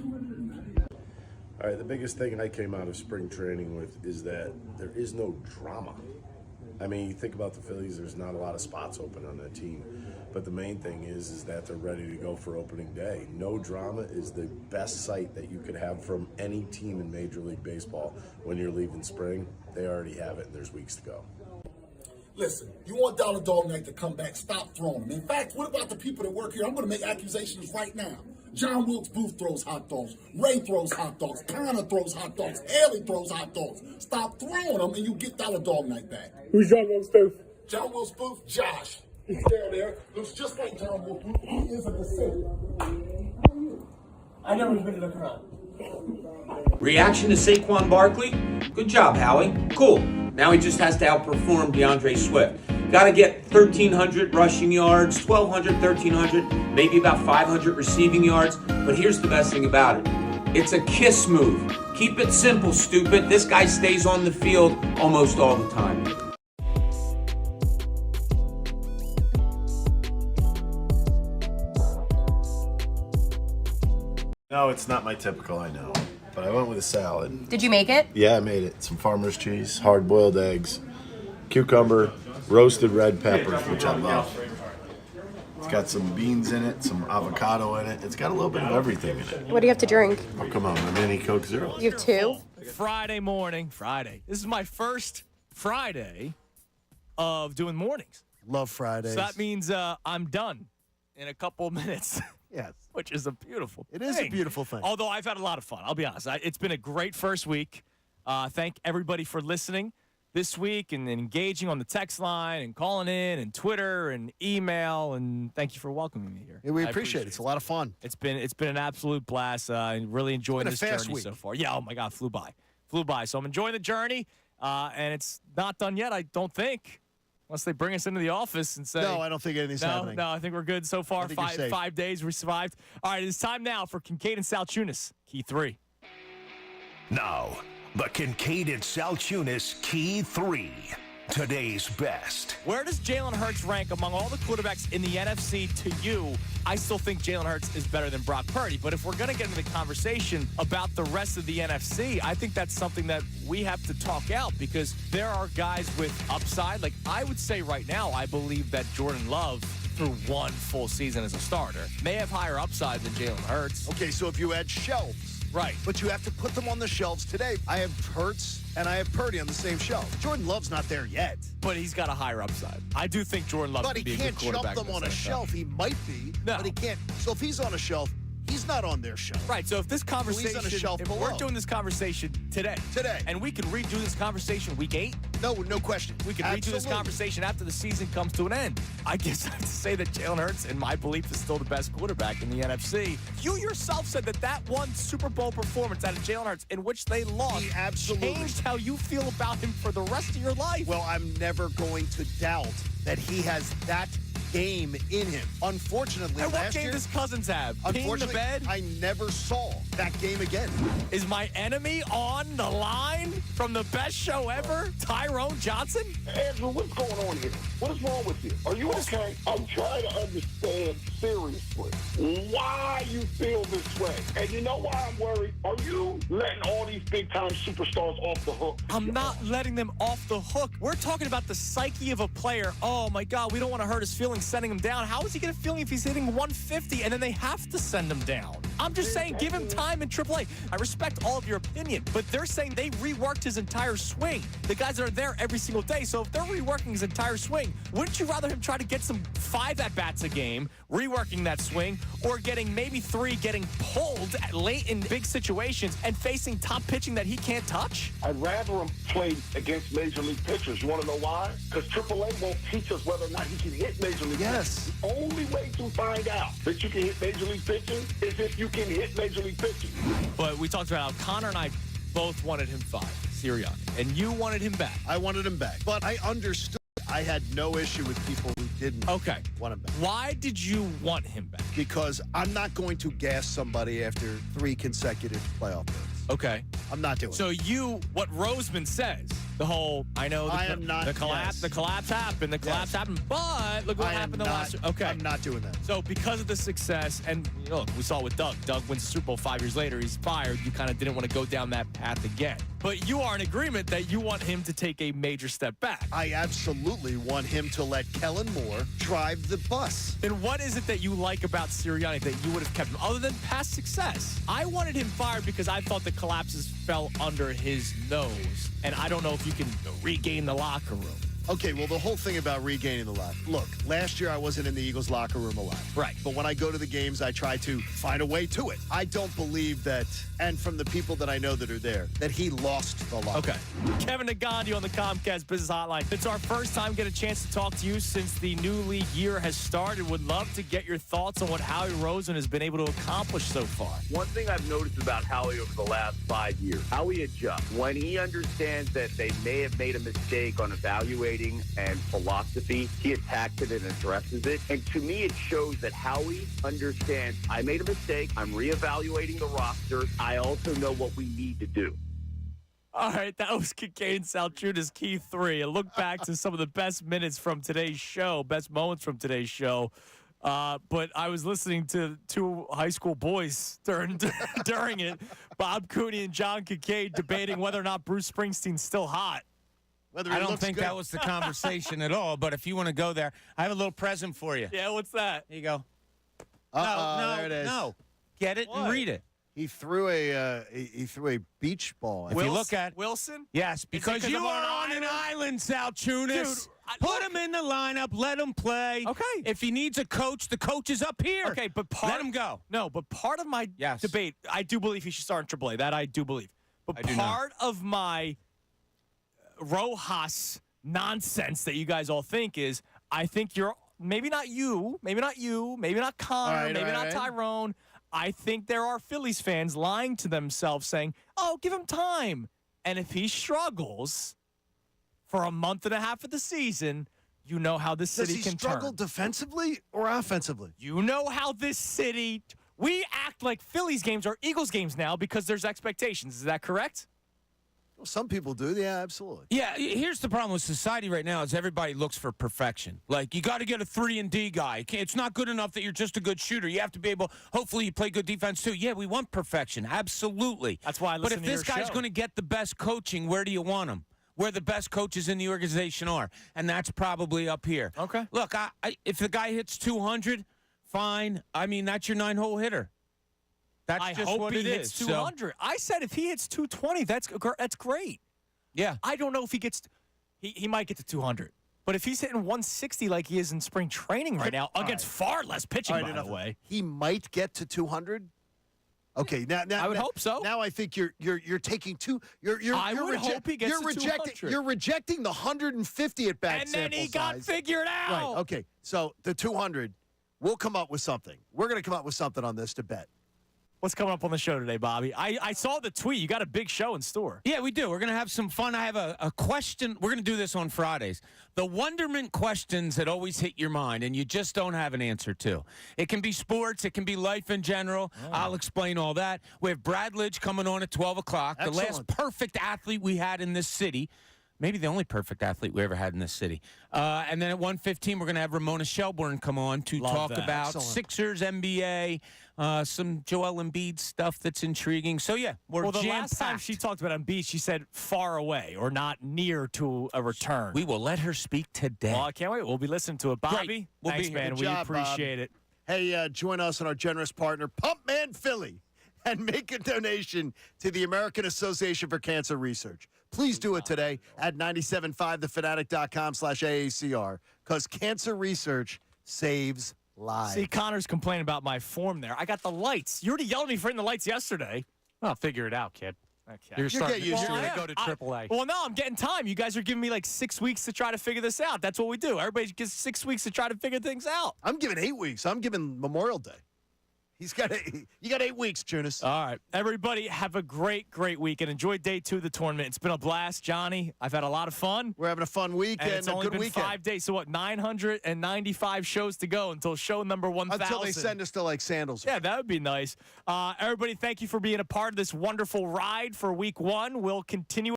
All right, the biggest thing I came out of spring training with is that there is no drama. I mean, you think about the Phillies, there's not a lot of spots open on that team. But the main thing is that they're ready to go for opening day. No drama is the best sight that you could have from any team in Major League Baseball when you're leaving spring. They already have it, and there's weeks to go. Listen, you want Dollar Dog Night to come back, stop throwing them. In fact, what about the people that work here? I'm going to make accusations right now. John Wilkes Booth throws hot dogs. Ray throws hot dogs. Connor throws hot dogs. Haley throws hot dogs. Stop throwing them and you get Dollar Dog Night back. Who's John Wilkes Booth? John Wilkes Booth, Josh. He's down there. Looks just like John Wilkes Booth. He is a descendant. I never been to look around. Reaction to Saquon Barkley? Good job, Howie. Cool. Now he just has to outperform DeAndre Swift. Got to get 1,300 rushing yards, 1,200, 1,300, maybe about 500 receiving yards. But here's the best thing about it. It's a KISS move. Keep it simple, stupid. This guy stays on the field almost all the time. No, it's not my typical, I know. But I went with a salad. Did you make it? Yeah, I made it. Some farmer's cheese, hard-boiled eggs, cucumber, roasted red peppers, which I love. It's got some beans in it, some avocado in it. It's got a little bit of everything in it. What do you have to drink? Oh, come on, my mini Coke Zero. You have two? Friday morning. This is my first Friday of doing mornings. Love Fridays. So that means I'm done in a couple of minutes. Yes. Which is a beautiful thing. It is a beautiful thing. Although I've had a lot of fun. I'll be honest. It's been a great first week. Thank everybody for listening this week and engaging on the text line and calling in and Twitter and email. And thank you for welcoming me here. Yeah, we appreciate it. It's a lot of fun. It's been an absolute blast. Really enjoying this journey so far. Yeah, oh my God, flew by. So I'm enjoying the journey. And it's not done yet, I don't think. Unless they bring us into the office and say... No, I don't think anything's happening. No, I think we're good so far. 5 days, we survived. All right, it's time now for Kincade and Salciunas, Key 3. Now, the Kincade and Salciunas Key 3. Today's best. Where does Jalen Hurts rank among all the quarterbacks in the NFC to you? I still think Jalen Hurts is better than Brock Purdy. But if we're going to get into the conversation about the rest of the NFC, I think that's something that we have to talk out because there are guys with upside. Like I would say right now, I believe that Jordan Love, through one full season as a starter, may have higher upside than Jalen Hurts. Okay, so if you add shelves. Right. But you have to put them on the shelves today. I have Hurts and I have Purdy on the same shelf. Jordan Love's not there yet. But he's got a higher upside. I do think Jordan Love can be a good quarterback. But he can't jump them on a shelf. He might be, but he can't. So if he's on a shelf, he's not on their shelf. Right, so if this conversation, he's on a shelf below. We're doing this conversation today, and we can redo this conversation week 8. No question. We can redo this conversation after the season comes to an end. I guess I have to say that Jalen Hurts, in my belief, is still the best quarterback in the NFC. You yourself said that one Super Bowl performance out of Jalen Hurts, in which they lost, changed how you feel about him for the rest of your life. Well, I'm never going to doubt that he has that game in him. Unfortunately, and what game does Cousins have? Unfortunately, the bed? I never saw that game again. Is my enemy on the line from the best show ever, Tyrone Johnson? Andrew, what's going on here? What is wrong with you? Are you okay? I'm trying to understand seriously why you feel this way. And you know why I'm worried? Are you letting all these big-time superstars off the hook? I'm not letting them off the hook. We're talking about the psyche of a player. Oh, my God, we don't want to hurt his feelings sending him down. How is he going to feel if he's hitting 150 and then they have to send him down? I'm just saying, give him time in AAA. I respect all of your opinion, but they're saying they reworked his entire swing. The guys that are there every single day. So if they're reworking his entire swing, wouldn't you rather him try to get some 5 at-bats a game, reworking that swing, or getting maybe 3, getting pulled late in big situations and facing top pitching that he can't touch? I'd rather him play against Major League pitchers. You want to know why? Because AAA won't teach us whether or not he can hit Major League pitching. The only way to find out that you can hit Major League pitching is if you can hit Major League pitching. But we talked about how Connor and I both wanted him 5. Serriani, and you wanted him back. I wanted him back, but I understood. I had no issue with people who didn't want him back. Why did you want him back? Because I'm not going to gas somebody after 3 consecutive playoff wins. Okay. I'm not doing it. What Roseman says, the whole, I know the collapse happened, but look what happened the last year. Okay. I'm not doing that. So because of the success, and look, we saw with Doug. Doug wins the Super Bowl 5 years later. He's fired. You kind of didn't want to go down that path again. But you are in agreement that you want him to take a major step back. I absolutely want him to let Kellen Moore drive the bus. Then what is it that you like about Serriani that you would have kept him, other than past success? I wanted him fired because I thought the collapses fell under his nose, and I don't know if you can regain the locker room. Okay, well, the whole thing about regaining the locker. Look, last year I wasn't in the Eagles locker room a lot. Right. But when I go to the games, I try to find a way to it. I don't believe that, and from the people that I know that are there, that he lost the locker room. Okay. Kevin Negandhi on the Comcast Business Hotline. It's our first time get a chance to talk to you since the new league year has started. Would love to get your thoughts on what Howie Roseman has been able to accomplish so far. One thing I've noticed about Howie over the last 5 years, Howie adjusts. When he understands that they may have made a mistake on evaluating and philosophy, he attacks it and addresses it. And to me, it shows that Howie understands, I made a mistake, I'm reevaluating the roster, I also know what we need to do. All right, that was Kincade Salciunas, Key 3. A look back to some of the best minutes from today's show, best moments from today's show. But I was listening to 2 high school boys during it, Bob Cooney and John Kincade, debating whether or not Bruce Springsteen's still hot. I don't think that was the conversation at all, but if you want to go there, I have a little present for you. Yeah, what's that? Here you go. There it is. No. Get it and read it. He threw a beach ball. If you look at Wilson? Yes, because you are on an island, Salciunas. Put him in the lineup. Let him play. Okay. If he needs a coach, the coach is up here. Okay, but let him go. No, but part of my debate, I do believe he should start in AAA. That I do believe. But part of my Rojas nonsense that you guys all think is, I think you're maybe not Connor, maybe not Tyrone. I think there are Phillies fans lying to themselves saying, oh, give him time. And if he struggles for a month and a half of the season, you know how this city can turn. Does he struggle defensively or offensively? You know how this city, we act like Phillies games are Eagles games now because there's expectations. Is that correct? Well, some people do. Yeah, absolutely. Yeah, here's the problem with society right now is everybody looks for perfection. Like, you got to get a 3-and-D guy. It's not good enough that you're just a good shooter. You have to be able, hopefully you play good defense too. Yeah, we want perfection. Absolutely. That's why I listen to But if this guy's going to get the best coaching, where do you want him? Where the best coaches in the organization are. And that's probably up here. Okay. Look, if the guy hits 200, fine. I mean, that's your 9-hole hitter. That's just what it is. I hope he hits 200. So. I said if he hits 220, that's great. Yeah. I don't know if he gets he might get to 200. But if he's hitting 160 like he is in spring training right now against far less pitching, by the way. He might get to 200? Okay, now I would hope so. Now I think you're taking two. I would hope he gets to 200. You're rejecting the 150 at bat and then he size. got figured out. Right. Okay. So the 200, we'll come up with something. We're going to come up with something on this to bet. What's coming up on the show today, Bobby? I saw the tweet. You got a big show in store. Yeah, we do. We're going to have some fun. I have a question. We're going to do this on Fridays. The wonderment questions that always hit your mind and you just don't have an answer to. It can be sports. It can be life in general. Oh. I'll explain all that. We have Brad Lidge coming on at 12 o'clock. Excellent. The last perfect athlete we had in this city. Maybe the only perfect athlete we ever had in this city. And then at 1:15, we're going to have Ramona Shelburne come on to talk about Excellent. Sixers, NBA, some Joel Embiid stuff that's intriguing. So, yeah, we're Well, the jam-packed. last time she talked about Embiid, she said far away or not near to a return. We will let her speak today. Well, I can't wait. We'll be listening to it. Bobby, Great. We'll thanks, be man. Good We job, appreciate Bob. it. Hey, join us and our generous partner, Pumpman Philly, and make a donation to the American Association for Cancer Research. Please do it today at 975thefanatic.com/AACR because cancer research saves lives. See, Connor's complaining about my form there. I got the lights. You already yelled at me for hitting the lights yesterday. Well, figure it out, kid. Okay. You're starting used to to it. go to AAA. Well, no, I'm getting time. You guys are giving me like 6 weeks to try to figure this out. That's what we do. Everybody gets 6 weeks to try to figure things out. I'm giving 8 weeks. I'm giving Memorial Day. You got 8 weeks, Jonas. All right. Everybody, have a great, great week and enjoy day 2 of the tournament. It's been a blast, Johnny. I've had a lot of fun. We're having a fun week and it's a only good been weekend. 5 days. So, 995 shows to go until show number 1,000. Until they send us to, like, sandals. Yeah, that would be nice. Everybody, thank you for being a part of this wonderful ride for week 1. We'll continue.